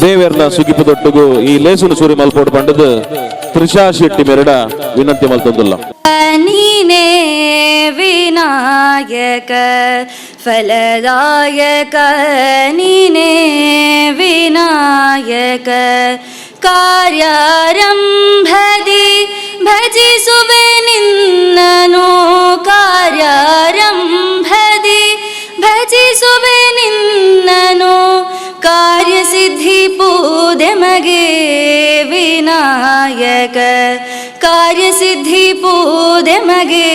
ದೇವೇರ್ನ ಸುಗಿಪುದೊಟ್ಟುಗು ಈ ಲೇಸುನು ಸೂರಿ ಮಲ್ಪೋಡು ಪಂಡದು ತ್ರಿಷಾ ಶೆಟ್ಟಿ ಮೆರಡ ವಿನಂತಿ ಮಲ್ತೊಂದುಲ್ಲ. ನೀನೇ ವಿನಾಯಕ ಫಲದಾಯಕ ನೀನೇ ವಿನಾಯಕ ಕಾರ್ಯಾರಂಭದಿ ಭಜಿಸುವೆ ನಿನ್ನನು ಕಾರ್ಯಾರಂಭದಿ ಭಜಿಸುವೆ ನಿನ್ನನು ಕಾರ್ಯಸಿದ್ಧಿ ಪೂದೆ ಮಗೆ ವಿನಾಯಕ ಕಾರ್ಯಸಿದ್ಧಿ ಪೂದೆ ಮಗೆ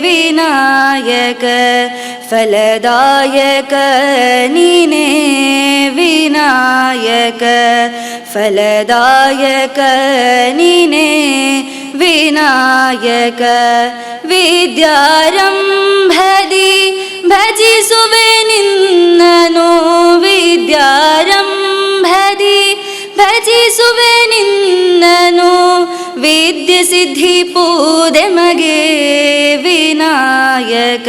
ವಿನಾಯಕ ಫಲದಾಯಕ ನೀನೇ ವಿನಾಯಕ ಫಲದಾಯಕ ನೀನೇ ವಿನಾಯಕ ವಿದ್ಯಾರಂಭದಿ ಭಜಿಸುವೆ ನಿನ್ನನು ವಿದ್ಯಾರಂಭದಿ ಭಜಿಸುವೆ ನಿನ್ನನು ವಿದ್ಯೆ ಸಿದ್ಧಿ ಪೂದೆ ಮಗೆ ವಿನಾಯಕ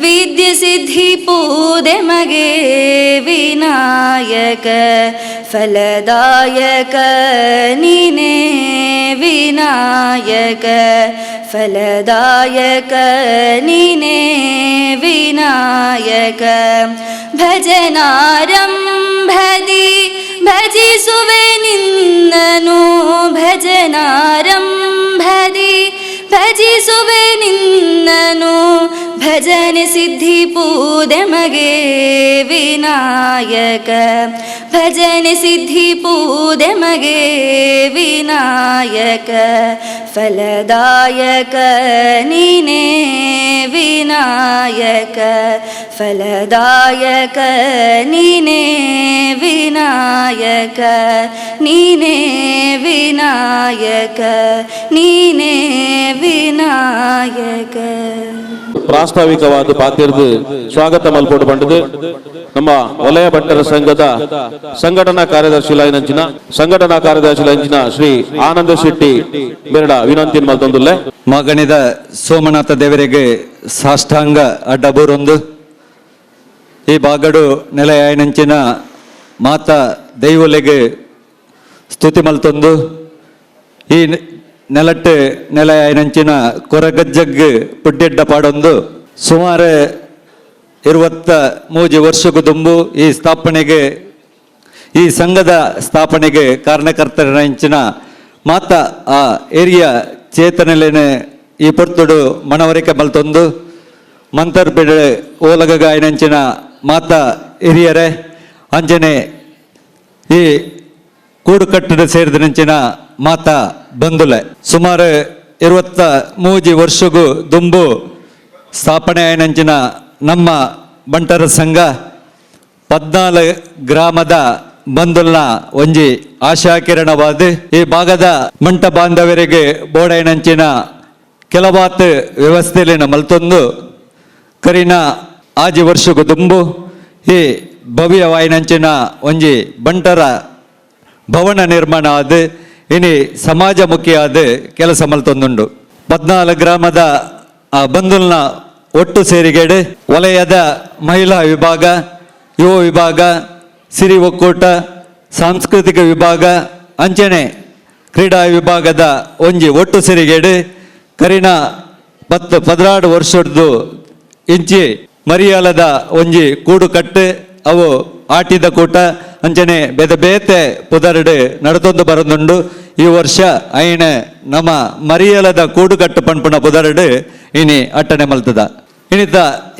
ವಿದ್ಯೆ ಸಿದ್ಧಿ ಪೂದೆ ಮಗೆ ವಿನಾಯಕ ಫಲದಾಯಕ ನೀನೇ ವಿನಾಯಕ ಫಲದಾಯಕ ನೀನೇ ವಿನಾಯಕ ಭಜನಾರಂಭದಿ ಭಜಿಸುವೆ ನಿನ್ನನು ಭಜನಾರಂಭದಿ ಭಜಿಸುವೆ ನಿನ್ನನು ಭಜನೆ ಸಿದ್ಧಿ ಪೂದೆ ಮಗೆ ವಿನಾಯಕ ಭಜನೆ ಸಿದ್ಧಿ ಪೂದೆ ಮಗೆ ವಿನಾಯಕ ಫಲದಾಯಕ ನೀನೇ ವಿನಾಯಕ ಫಲದಾಯಕ ನೀನೇ ವಿನಾಯಕ ನೀನೇ ವಿನಾಯಕ ನೀನೇ ವಿನಾಯಕ. ಪ್ರಾಸ್ತಾವಿಕವಾದ ಪಾತಿರ್ದು ಸ್ವಾಗತ ಮಲ್ಪೋಡು ಪಂಡದು ನಮ್ಮ ವಲಯ ಭಟ್ಟರ ಸಂಘದ ಸಂಘಟನಾ ಕಾರ್ಯದರ್ಶಿ ಶ್ರೀ ಆನಂದ ಶೆಟ್ಟಿ ಬೇರಡ ವಿನಂತಿ ಮಲ್ತೊಂದುಲ್ಲೆ. ಮಗನಿದ ಸೋಮನಾಥ ದೇವರಿಗೆ ಸಾಷ್ಟಾಂಗ ಅಡ್ಡಬೂರೊಂದು ಈ ಬಾಗಡು ನೆಲೆಯಾಯನಂಚಿನ ಮಾತ ದೈವಲೆಗೆ ಸ್ತುತಿ ಮಲ್ತೊಂದು ಈ ನೆಲಟ್ಟು ನೆಲೆಯಾಯನಂಚಿನ ಕೊರಗಜ್ಜಗ್ ಪುಡ್ಡೆಡ್ಡ ಪಾಡೊಂದು ಸುಮಾರು 23 ವರ್ಷಕ್ಕೂ ದುಂಬು ಈ ಸ್ಥಾಪನೆಗೆ ಈ ಸಂಘದ ಸ್ಥಾಪನೆಗೆ ಕಾರಣಕರ್ತರಂಚಿನ ಮಾತ ಆ ಏರಿಯಾ ಚೇತನಲೇನೆ ಈ ಪೊರ್ತುಡು ಮನವರಿಕೆ ಮಲ್ತೊಂದು ಮಂತರ್ಪೆಡೆ ಓಲಗಾಯನಂಚಿನ ಮಾತ ಹಿರಿಯರೇ ಅಂಜನೆ ಈ ಕೂಡುಕಟ್ಟಡ ಸೇರಿದಂಚಿನ ಮಾತ ಬಂದುಲೆ ಸುಮಾರು 23 ವರ್ಷಗೂ ದುಂಬು ಸ್ಥಾಪನೆ ಆಯನಂಚಿನ ನಮ್ಮ ಬಂಟರ ಸಂಘ 14 ಗ್ರಾಮದ ಬಂದುಲ್ನ ಒಂಜಿ ಆಶಾಕಿರಣವಾದ ಈ ಭಾಗದ ಮಂಟ ಬಾಂಧವರಿಗೆ ಬೋಡಾಯನಂಚಿನ ಕೆಲವಾತ್ ವ್ಯವಸ್ಥೆಲಿನ ಮಲ್ತೊಂದು ಕರಿನ ಆಜಿ ವರ್ಷಕ್ಕೂ ದುಂಬು ಈ ಭವ್ಯವಾಯಿನಂಚಿನ ಒಂಜಿ ಬಂಟರ ಭವನ ನಿರ್ಮಾಣ ಆದ ಇನಿ ಸಮಾಜಮುಖಿಯಾದ ಕೆಲಸ ಮಲ್ತೊಂದುಂಡು 14 ಗ್ರಾಮದ ಆ ಬಂದುಲ್ನ ಒಟ್ಟು ಸೇರಿಗೆಡೆ ವಲಯದ ಮಹಿಳಾ ವಿಭಾಗ ಯುವ ವಿಭಾಗ ಸಿರಿ ಒಕ್ಕೂಟ ಸಾಂಸ್ಕೃತಿಕ ವಿಭಾಗ ಅಂಚನೆ ಕ್ರೀಡಾ ವಿಭಾಗದ ಒಂಜಿ ಒಟ್ಟು ಸೇರಿಗೆಡೆ ಕರಿನ 16 ವರ್ಷದ್ದು ಇಂಚಿ ಮರಿಯಾಲದ ಒಂಜಿ ಕೂಡು ಕಟ್ಟು ಅವು ಆಟಿದ ಕೂಟ ಅಂಚನೆ ಬೇತೆ ಬೇತೆ ಪುದರ್ಡು ನಡತೊಂದು ಬರದುಂಡು. ಈ ವರ್ಷ ಐನ ನಮ್ಮ ಮರಿಯಲದ ಕೂಡುಕಟ್ಟು ಪಂಪುನ ಪುದರ್ಡು ಇನಿ ಅಟ್ಟಣೆ ಮಲ್ತದ ಇನಿತ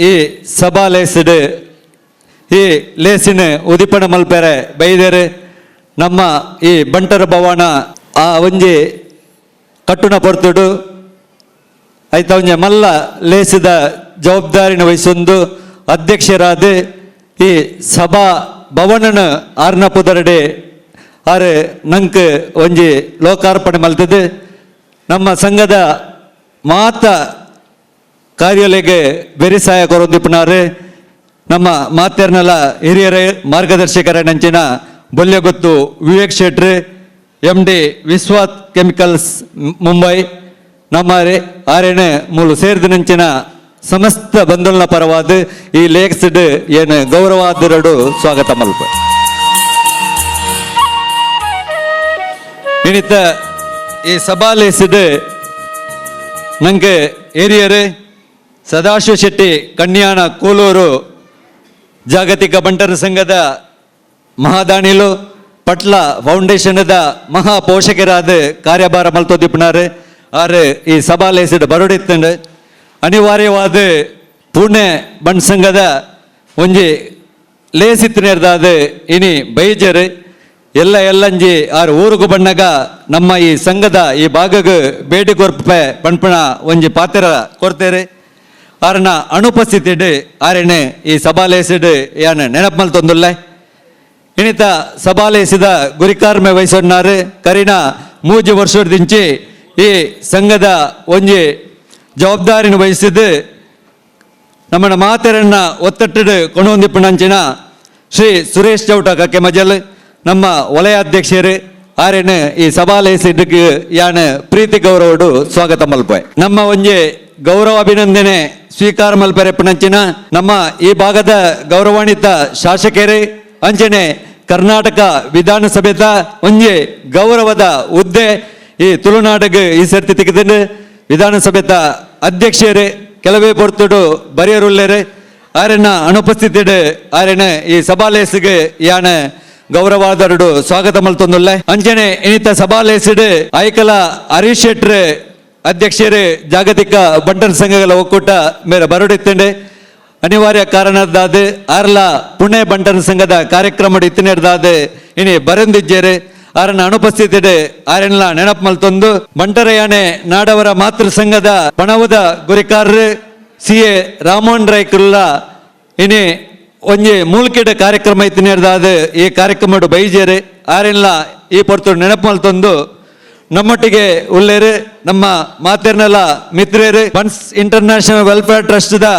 ಈ ಸಭಾ ಲೇಸಿಡು ಈ ಲೇಸಿನ ಉದಿಪಣ ಮಲ್ಪೆರೆ ಬೈದೇರು ನಮ್ಮ ಈ ಬಂಟರ ಭವನ ಆ ಒಂಜಿ ಕಟ್ಟುನ ಪೊರ್ತುಡು ಐತ ಒಂಜಿ ಮಲ್ಲ ಲೇಸಿದ ಜವಾಬ್ದಾರಿನ ವಹಿಸೊಂದು ಅಧ್ಯಕ್ಷರಾದ ಈ ಸಭಾ ಭವನನ ಆರ್ನ ಪುದರಡೆ ಆರು ನಂಕ್ ಒಂಜಿ ಲೋಕಾರ್ಪಣೆ ಮಲ್ತದೆ ನಮ್ಮ ಸಂಘದ ಮಾತ ಕಾರ್ಯಾಲಯಕ್ಕೆ ಬೆರಿಸಾಯ ಕೊರೊಂದಿಪ್ಪನಾರು ನಮ್ಮ ಮಾತೆರ್ನಲ ಹಿರಿಯರ ಮಾರ್ಗದರ್ಶಕರ ಬೊಲ್ಯಗೊತ್ತು ವಿವೇಕ್ ಶೆಟ್ರಿ MD ವಿಶ್ವಾತ್ ಕೆಮಿಕಲ್ಸ್ ಮುಂಬೈ ನಮ್ಮ ಆರೇನೆ ಮೂಲು ಸೇರಿದ ಸಮಸ್ತ ಬಂಧುಗಳ ಪರವಾದ ಈ ಲೇಕ್ಸ್ಡ್ ಏನು ಗೌರವಾದರಡು ಸ್ವಾಗತ ಮಲ್ಪ. ಇನಿತ ಈ ಸಭಾಲೇಸಿಡ್ ನಂಗೆ ಏರಿಯರು ಸದಾಶಿವ ಶೆಟ್ಟಿ ಕನ್ಯಾಣ ಕೂಲೂರು ಜಾಗತಿಕ ಬಂಟರ ಸಂಘದ ಮಹಾದಾನಿಲು ಪಟ್ಲ ಫೌಂಡೇಶನ್ದ ಮಹಾ ಪೋಷಕರಾದ ಕಾರ್ಯಭಾರ ಮಲ್ತೋದಿಪ್ಪನಾರು ಆರು ಈ ಸಭಾಲೇಸಿಡ್ ಬರೋಡಿತ್ತಂಡು ಅನಿವಾರ್ಯವಾದ ಪುಣೆ ಬಂಡ್ ಸಂಘದ ಒಂಜಿ ಲೇಸಿತ್ತಿನೇರ್ದಾದ ಇನಿ ಬೈಜರು ಎಲ್ಲಂಜಿ ಆರು ಊರುಗು ಬಣ್ಣಗ ನಮ್ಮ ಈ ಸಂಘದ ಈ ಭಾಗಗ ಬೇಡಿ ಕೊರ್ಪೆ ಪಣ್ಪಣ ಒಂಜಿ ಪಾತ್ರ ಕೊಡ್ತೇರೆ ಆರನ ಅನುಪಸ್ಥಿತಿಡ್ ಆರೆನೆ ಈ ಸಭಾಲೇಸಿಡ್ ಯಾನ ನೆನಪು ಮಲ್ತೊಂದುಲ್ಲ ಇನಿತ ಸಭಾಲೇಸಿದ ಗುರಿಕಾರ್ಮೆ ವಹಿಸೊನ್ನಾರು ಕರಿನ 3 ವರ್ಷದಿಂಚಿ ಈ ಸಂಘದ ಒಂಜಿ ಜವಾಬ್ದಾರಿನ ವಹಿಸಿದ್ದು ನಮ್ಮನ ಮಾತೆರನ್ನ ಒತ್ತಟ್ಟಿಡು ಕೊಂಡೊಂದಿಪ್ಪುನಂಚಿನ ಶ್ರೀ ಸುರೇಶ್ ಚೌಟ ಕಕ್ಕೆ ಮಜಲ್ ನಮ್ಮ ವಲಯ ಅಧ್ಯಕ್ಷರು ಆರೇನು ಈ ಸಭಾಲೇಸಿಡ್ಗೆ ಯಾನ ಪ್ರೀತಿ ಗೌರವಡು ಸ್ವಾಗತ ಮಲ್ಪೆ ನಮ್ಮ ಒಂಜಿ ಗೌರವ ಅಭಿನಂದನೆ ಸ್ವೀಕಾರ ಮಲ್ಪೆರೆಪ್ಪನಂಚಿನ ನಮ್ಮ ಈ ಭಾಗದ ಗೌರವಾನ್ವಿತ ಶಾಸಕರೇ ಅಂಚನೆ ಕರ್ನಾಟಕ ವಿಧಾನಸಭೆದ ಒಂಜಿ ಗೌರವದ ಹುದ್ದೆ ಈ ತುಳುನಾಡಿಗೆ ಈ ಸರ್ತಿ ತೆಗೆದು ವಿಧಾನಸಭೆದ ಅಧ್ಯಕ್ಷರೇ ಕೆಲವೇ ಪೊರ್ತುಡು ಬರೆಯರುಳ್ಳೇರೆ ಆರನ್ನ ಅನುಪಸ್ಥಿತಿಡ್ ಆರೇನ ಈ ಸಭಾಲೇಸಿಗೆ ಯಾನ ಗೌರವಾದರುಡು ಸ್ವಾಗತ ಮಲ್ತೊಂದುಲ್ಲ ಅಂಚನೆ ಇನಿತ ಸಭಾಲೇಸಿಡ್ ಐಕಲ ಹರೀಶ್ ಶೆಟ್ರ್ ಅಧ್ಯಕ್ಷರೇ ಜಾಗತಿಕ ಬಂಟರ ಸಂಘಗಳ ಒಕ್ಕೂಟ ಮೇರೆ ಬರೋಡಿತ್ತಂಡೆ ಅನಿವಾರ್ಯ ಕಾರಣದಾದ ಆರ್ಲ ಪುಣೆ ಬಂಟರ ಸಂಘದ ಕಾರ್ಯಕ್ರಮ ಇತ್ತಿನೇರ್ದಾದ ಇನಿ ಬರೆಂದಿದ್ದೇರೆ ಆರನ್ನ ಅನುಪಸ್ಥಿತಿಡ್ ಆರೆಲ್ಲ ನೆನಪು ಮಲ್ತೊಂದು ಬಂಟರಯಾನೆ ನಾಡವರ ಮಾತೃ ಸಂಘದ ಪಣವದ ಗುರಿಕಾರರು CA ರಾಮೋಹನ್ ರಾಯ್ಕುಲ್ಲ ಇನಿ ಒಂಜಿ ಮೂಲ್ಕಿಡ ಕಾರ್ಯಕ್ರಮ ಇತ್ತಿನೇರ್ದಾದ ಈ ಕಾರ್ಯಕ್ರಮ ಬೈಜೇರೆ ಆರೆಲ್ಲ ಈ ಪೊರ್ತು ನೆನಪು ಮಲ್ತೊಂದು ನಮ್ಮೊಟ್ಟಿಗೆ ಉಳ್ಳೇರು ನಮ್ಮ ಮಾತೆರ್ನೆಲ್ಲ ಮಿತ್ರರು ಬನ್ಸ್ ಇಂಟರ್ನ್ಯಾಷನಲ್ ವೆಲ್ಫೇರ್ ಟ್ರಸ್ಟ್ ದ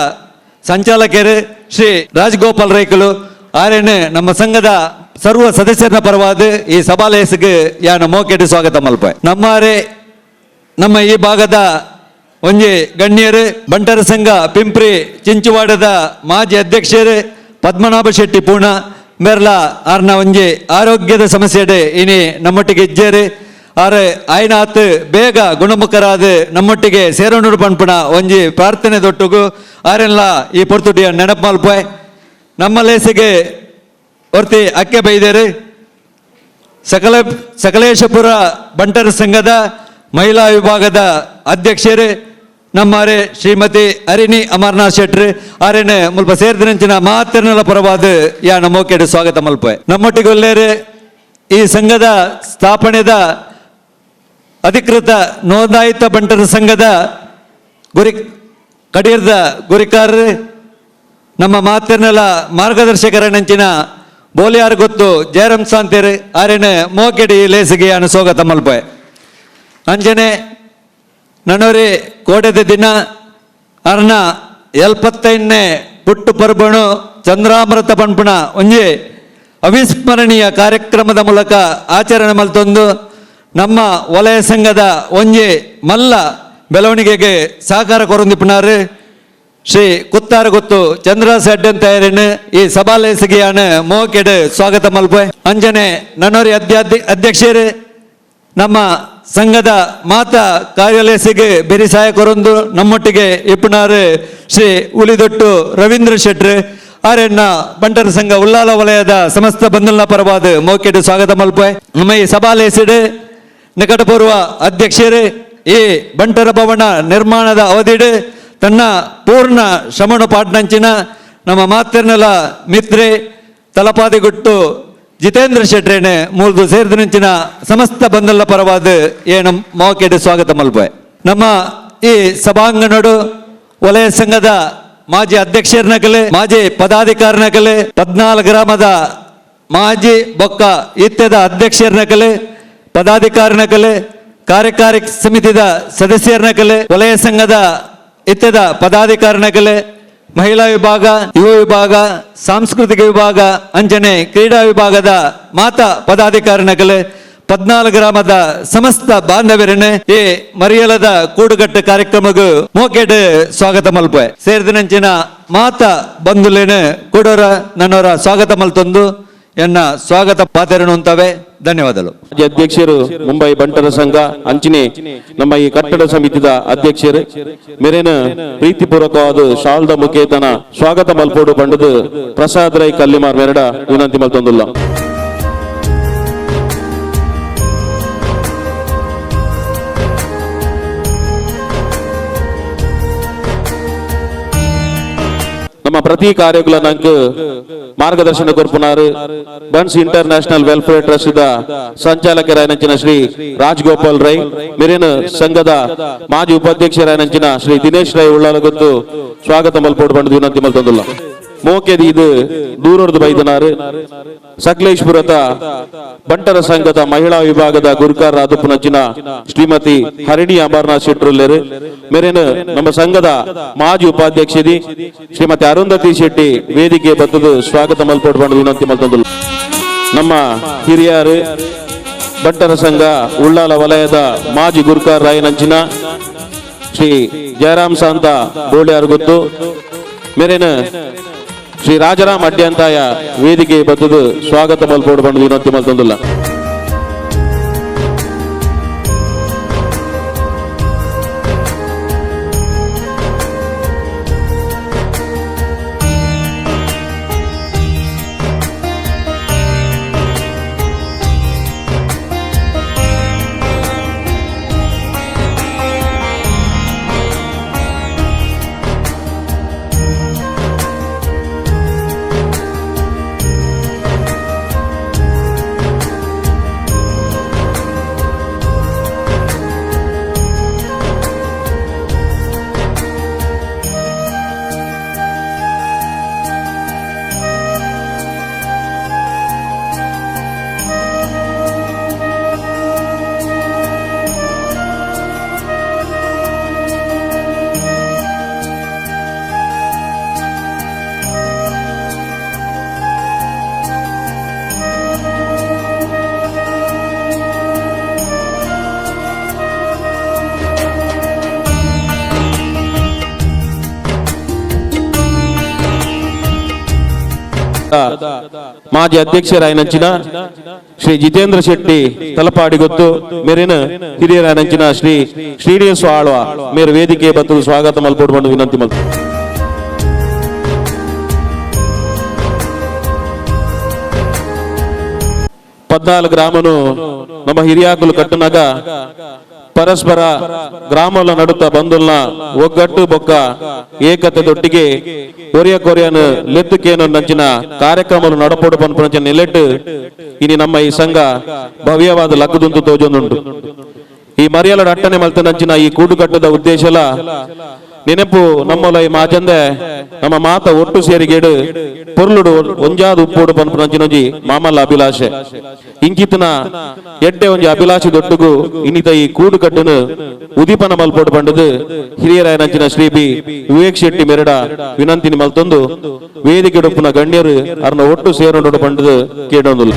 ಸಂಚಾಲಕರು ಶ್ರೀ ರಾಜಗೋಪಾಲ್ ರೈಕಲು ಆರೇನು ನಮ್ಮ ಸಂಘದ ಸರ್ವ ಸದಸ್ಯರ ಪರವಾದ ಈ ಸಭಾಲೇಸಿಗೆ ಯಾನ ಮೋಕೆಡು ಸ್ವಾಗತ ಮಲ್ಪೆ ನಮ್ಮ ಈ ಭಾಗದ ಒಂಜಿ ಗಣ್ಯರು ಬಂಟರ ಸಂಘ ಪಿಂಪ್ರಿ ಚಿಂಚುವಾಡದ ಮಾಜಿ ಅಧ್ಯಕ್ಷರು ಪದ್ಮನಾಭ ಶೆಟ್ಟಿ ಪೂಣ ಮೇರ್ಲ ಆರ್ನ ಒಂಜಿ ಆರೋಗ್ಯದ ಸಮಸ್ಯೆ ಇನಿ ನಮ್ಮೊಟ್ಟಿಗೆ ಇಜ್ಜೇರು ಆರೆ ಆಯ್ನಾತ್ ಬೇಗ ಗುಣಮುಖರಾದ ನಮ್ಮೊಟ್ಟಿಗೆ ಸೇರೋಣುಡು ಪನ್ಪುಣ ಒಂಜಿ ಪ್ರಾರ್ಥನೆ ದೊಟ್ಟುಗು ಆರೆಲ್ಲ ಈ ಪೊರ್ತುಟಿಯ ನೆನಪು ಮಲ್ಪೆ ನಮ್ಮ ಲೇಸಿಗೆ ಒರ್ತಿ ಅಕ್ಕೆ ಬೈದೇರು ಸಕಲೇಶಪುರ ಬಂಟರ ಸಂಘದ ಮಹಿಳಾ ವಿಭಾಗದ ಅಧ್ಯಕ್ಷರು ನಮ್ಮರೆ ಶ್ರೀಮತಿ ಅರಿಣಿ ಅಮರನಾಥ್ ಶೆಟ್ರು ಆರೇನೆ ಮುಲ್ಪ ಸೇರಿದಂಚಿನ ಮಾತಿರ್ನಲ ಪರವಾದ ಯಾನ ಮೋಕೆಡು ಸ್ವಾಗತ ಮಲ್ಪೆ ನಮ್ಮೊಟ್ಟಿಗೆ ಒಳ್ಳೆಯರು ಈ ಸಂಘದ ಸ್ಥಾಪನೆದ ಅಧಿಕೃತ ನೋಂದಾಯಿತ ಬಂಟರ ಸಂಘದ ಕಡೀರ್ದ ಗುರಿಕಾರರು ನಮ್ಮ ಮಾತಿರ್ನಲ ಮಾರ್ಗದರ್ಶಕರನಂಚಿನ ಬೋಲಿಯಾರು ಗೊತ್ತು ಜಯರಾಮ್ ಸಾಂತೇರು ಆರೇನೆ ಮೋಕೆಡಿ ಲೇಸಿಗೆ ಯಾನ ಸ್ವಾಗತ ಮಲ್ಪೆ ಅಂಜನೆ ನನ್ನೋರಿ ಕೋಟೆದ ದಿನ ಅರ್ನ 75ನೇ ಪುಟ್ಟು ಪರ್ಬಣು ಚಂದ್ರಾಮೃತ ಪಂಪುಣ ಒಂಜಿ ಅವಿಸ್ಮರಣೀಯ ಕಾರ್ಯಕ್ರಮದ ಮೂಲಕ ಆಚರಣೆ ಮಲ್ತೊಂದು ನಮ್ಮ ವಲಯ ಸಂಘದ ಒಂಜಿ ಮಲ್ಲ ಬೆಳವಣಿಗೆಗೆ ಸಹಕಾರ ಕೊರೊಂದಿಪ್ಪನಾರು ಶ್ರೀ ಕುತ್ತಾರ ಗೊತ್ತು ಚಂದ್ರಾಸ್ ಅಡ್ಡನ್ ತಯಾರಿನ ಈ ಸಭಾಲೇಸಿಗೆ ಯಾನ ಮೋಕೆಡು ಸ್ವಾಗತ ಮಲ್ಪೆ ಅಂಜನೆ ನನ್ನೋರಿ ಅಧ್ಯಕ್ಷರು ನಮ್ಮ ಸಂಘದ ಮಾತಾ ಕಾರ್ಯಾಲಯಸಿಗೆ ಬೆರಿಸಾಯ ಕೊರೊಂದು ನಮ್ಮೊಟ್ಟಿಗೆ ಇಪ್ಪನಾರು ಶ್ರೀ ಉಲಿದೊಟ್ಟು ರವೀಂದ್ರ ಶೆಟ್ರು ಆರೆನ್ನ ಬಂಟರ ಸಂಘ ಉಲ್ಲಾಲ ವಲಯದ ಸಮಸ್ತ ಬಂಧುಗಳ ಪರವಾದ ಮೋಕೆಡು ಸ್ವಾಗತ ಮಲ್ಪೆ ನಮ್ಮ ಈ ಸಭಾಲೇಸಿಡ್ ನಿಕಟಪೂರ್ವ ಅಧ್ಯಕ್ಷರು ಈ ಬಂಟರ ಭವನ ನಿರ್ಮಾಣದ ಅವಧಿಡ್ ತನ್ನ ಪೂರ್ಣ ಶ್ರಮಣ ಪಾಟ್ನಂಚಿನ ನಮ್ಮ ಮಾತಿರ್ನಲ ಮಿತ್ರೆ ತಲಪಾದಿಗುಟ್ಟು ಜಿತೇಂದ್ರ ಶೆಟ್ರೇನೆ ಮೂಲ್ದು ಸೇರಿದಂಚಿನ ಸಮಸ್ತ ಬಂಧುಗಳ ಪರವಾದ ಏನು ಮೋಕೆಡು ಸ್ವಾಗತ ಮಲ್ಪೆ ನಮ್ಮ ಈ ಸಭಾಂಗಣಡು ವಲಯ ಸಂಘದ ಮಾಜಿ ಅಧ್ಯಕ್ಷರನಕಲೆ ಮಾಜಿ ಪದಾಧಿಕಾರಿನಕಲೆ 14 ಗ್ರಾಮದ ಮಾಜಿ ಬೊಕ್ಕ ಇತ್ಯದ ಅಧ್ಯಕ್ಷರನಕಲೆ ಪದಾಧಿಕಾರಿನಕಲೆ ಕಾರ್ಯಕಾರಿ ಸಮಿತಿದ ಸದಸ್ಯರನಕಲೆ ವಲಯ ಸಂಘದ ಇತ್ಯದ ಪದಾಧಿಕಾರಿನಕಲೆ ಮಹಿಳಾ ವಿಭಾಗ ಯುವ ವಿಭಾಗ ಸಾಂಸ್ಕೃತಿಕ ವಿಭಾಗ ಅಂಚನೆ ಕ್ರೀಡಾ ವಿಭಾಗದ ಮಾತಾ ಪದಾಧಿಕಾರಿನಕಲೆ 14 ಗ್ರಾಮದ ಸಮಸ್ತ ಬಾಂಧವ್ಯರನ್ನೇ ಈ ಮರಿಯಲದ ಕೂಡುಗಟ್ಟು ಕಾರ್ಯಕ್ರಮಗೂ ಮೋಕೆಡು ಸ್ವಾಗತ ಮಲ್ಪೆ ಸೇರಿದಂಚಿನ ಮಾತಾ ಬಂಧುಲೇನೆ ಕೂಡೋರ ನನ್ನವರ ಸ್ವಾಗತ ಮಲ್ತೊಂದು ಎನ್ನ ಸ್ವಾಗತ ಪಾತೆರನುಂತವೆ. ಧನ್ಯವಾದಗಳು. ಮಾಜಿ ಅಧ್ಯಕ್ಷರು ಮುಂಬೈ ಬಂಟರ ಸಂಘ ಅಂಚಿನಿ ನಮ್ಮ ಈ ಕಟ್ಟಡ ಸಮಿತಿದ ಅಧ್ಯಕ್ಷರು ಮೇರೇನ ಪ್ರೀತಿಪೂರ್ವಕವಾದ ಶಾಲ್ದ ಮುಖೇತನ ಸ್ವಾಗತ ಮಲ್ಪೋಡು ಬಂಡದು ಪ್ರಸಾದ್ ರೈ ಕಲ್ಲಿಮಾರ್ ಮೇರಡ ವಿನಂತಿ ಮಲ್ತೊಂದುಲ್ಲ. ನಮ್ಮ ಪ್ರತಿ ಕಾರ್ಯಗಳ ನಂಕ ಮಾರ್ಗದರ್ಶನ ಕೊರ್ಪುನಾರು ಬನ್ಸ್ ಇಂಟರ್ನ್ಯಾಷನಲ್ ವೆಲ್ಫೇರ್ ಟ್ರಸ್ಟ್ ಸಂಚಾಲಕರಾಯನಂಚಿನ ಶ್ರೀ ರಾಜಗೋಪಾಲ್ ರೈ, ಮೇರಿನ ಸಂಘದ ಮಾಜಿ ಉಪಾಧ್ಯಕ್ಷರಾಯನಂಚಿನ ಶ್ರೀ ದಿನೇಶ್ ರೈ ಉಳ್ಳಾಲಗೊತ್ತು ಸ್ವಾಗತ ಮಲ್ಪೋಡು ಬಂದು ವಿನಂತಿ ಮಲ್ತೊಂದುಲ್ಲ. ಮೋಕೆದಿ ಇದು ದೂರದ್ದು ಬೈದನಾರು ಸಕಲೇಶ್ಪುರದ ಬಂಟರ ಸಂಘದ ಮಹಿಳಾ ವಿಭಾಗದ ಗುರುಕಾರ ಅದುಪುನಂಚಿನ ಶ್ರೀಮತಿ ಹರಿಣಿ ಅಮರನಾಥ್ ಶೆಟ್ಟರುಲ್ಲೇರು, ಮೇರೇನ ನಮ್ಮ ಸಂಘದ ಮಾಜಿ ಉಪಾಧ್ಯಕ್ಷದಿ ಶ್ರೀಮತಿ ಅರುಂಧತಿ ಶೆಟ್ಟಿ ವೇದಿಕೆ ಬತ್ತದು ಸ್ವಾಗತ ಮಲ್ಪೋಡು ಬಂದು ವಿನಂತಿ ಮಲ್ತೊಂದುಲ್ಲ. ನಮ್ಮ ಹಿರಿಯರು ಬಂಟರ ಸಂಘ ಉಳ್ಳಾಲ ವಲಯದ ಮಾಜಿ ಗುರುಕಾರ ರಾಯನಂಚಿನ ಶ್ರೀ ಜಯರಾಮ್ ಸಾಂತ ಬೋಳ್ಯಾರು ಗೊತ್ತು, ಮೇರೇನ ಶ್ರೀ ರಾಜರಾಮ್ ಅಡ್ಯಾಂತಾಯ ವೇದಿಕೆ ಬತ್ತದು ಸ್ವಾಗತ ಮಲ್ಪೋಡು ಬಂದು ವಿನಂತಿ ಮಲ್ತೊಂದುಲ್ಲ. ಮಾಜಿ ಅಧ್ಯಕ್ಷರಾಯನಂಚಿನ ಶ್ರೀ ಜಿತೇಂದ್ರ ಶೆಟ್ಟಿ ತಲಪಾಡಿ ಗೊತ್ತು, ಮೇರಿನ ಹಿರಿಯರಾಯನಂಚಿನ ಶ್ರೀ ಶ್ರೀನಿವಾಸ ಆಳ್ವ ಮೇರು ವೇದಿಕೆ ಬತ್ತದು ಸ್ವಾಗತ ಮಲ್ಪೋಡು ಬಂದು ವಿನಂತಿ ಮಲ್ತು. 14 ಗ್ರಾಮನು ನಮ್ಮ ಹಿರಿಯಾಕುಲು ಕಟ್ಟುನಾಗ ಪರಸ್ಪರ ಗ್ರಾಮಗಳ ನಡುತ್ತ ಬಂದುಲ್ನ ಒಗ್ಗಟ್ಟು ಬೊಕ್ಕ ಏಕತೆದೊಟ್ಟಿಗೆ ಕೊರಿಯನು ಲೆತ್ತುಕೇನು ನಂಚಿನ ಕಾರ್ಯಕ್ರಮಗಳು ನಡಪೋಡು ಪನ್ಪುನಂಚಿನ ನೆಲೆಟ್ಟು ಇನಿ ನಮ್ಮ ಈ ಸಂಘ ಭವ್ಯವಾದ ಲಕ್ಕದುಂತು ತೋಜೊಂದುಂಟು. ಈ ಮರಿಯಲ ಅಟ್ಟನೆ ಮಲ್ತನಂಚಿನ ಈ ಕೂಡುಕಟ್ಟದ ಉದ್ದೇಶಲ ನೆನಪು ನಮ್ಮಲ ಈ ಮಾಜಂದೆ ನಮ್ಮ ಮಾತ ಒಟ್ಟು ಸೇರಿಗೇಡು ಪೊರ್ಲುಡು ಒಂಜಾದ ಉಪ್ಪೋಡು ಪನ್ಪುನಂಚಿನೊಂಜಿ ಮಾಮಲ್ಲ ಅಭಿಲಾಷೆ ಇಂಕಿತನ ಎಡ್ಡೆ ಒಂಜಿ ಅಭಿಲಾಷೆ ದೊಟ್ಟುಗು ಇನ್ನಿತ ಈ ಕೂಡುಕಟ್ಟನು ಉದೀಪನ ಮಲ್ಪೋಡು ಬಂಡದು ಹಿರಿಯರಾಯನಂಚಿನ ಶ್ರೀ ಬಿ ವಿವೇಕ್ ಶೆಟ್ಟಿ ಮೆರಡ ವಿನಂತಿನಿ ಮಲ್ತೊಂದು ವೇದಿಕೆ ಡೊಪ್ಪುನ ಗಣ್ಯರು ಅರ್ನ ಒಟ್ಟು ಸೇರೋಡು ಬಂಡದು ಕೇಳೊಂದುಲ್ಲ.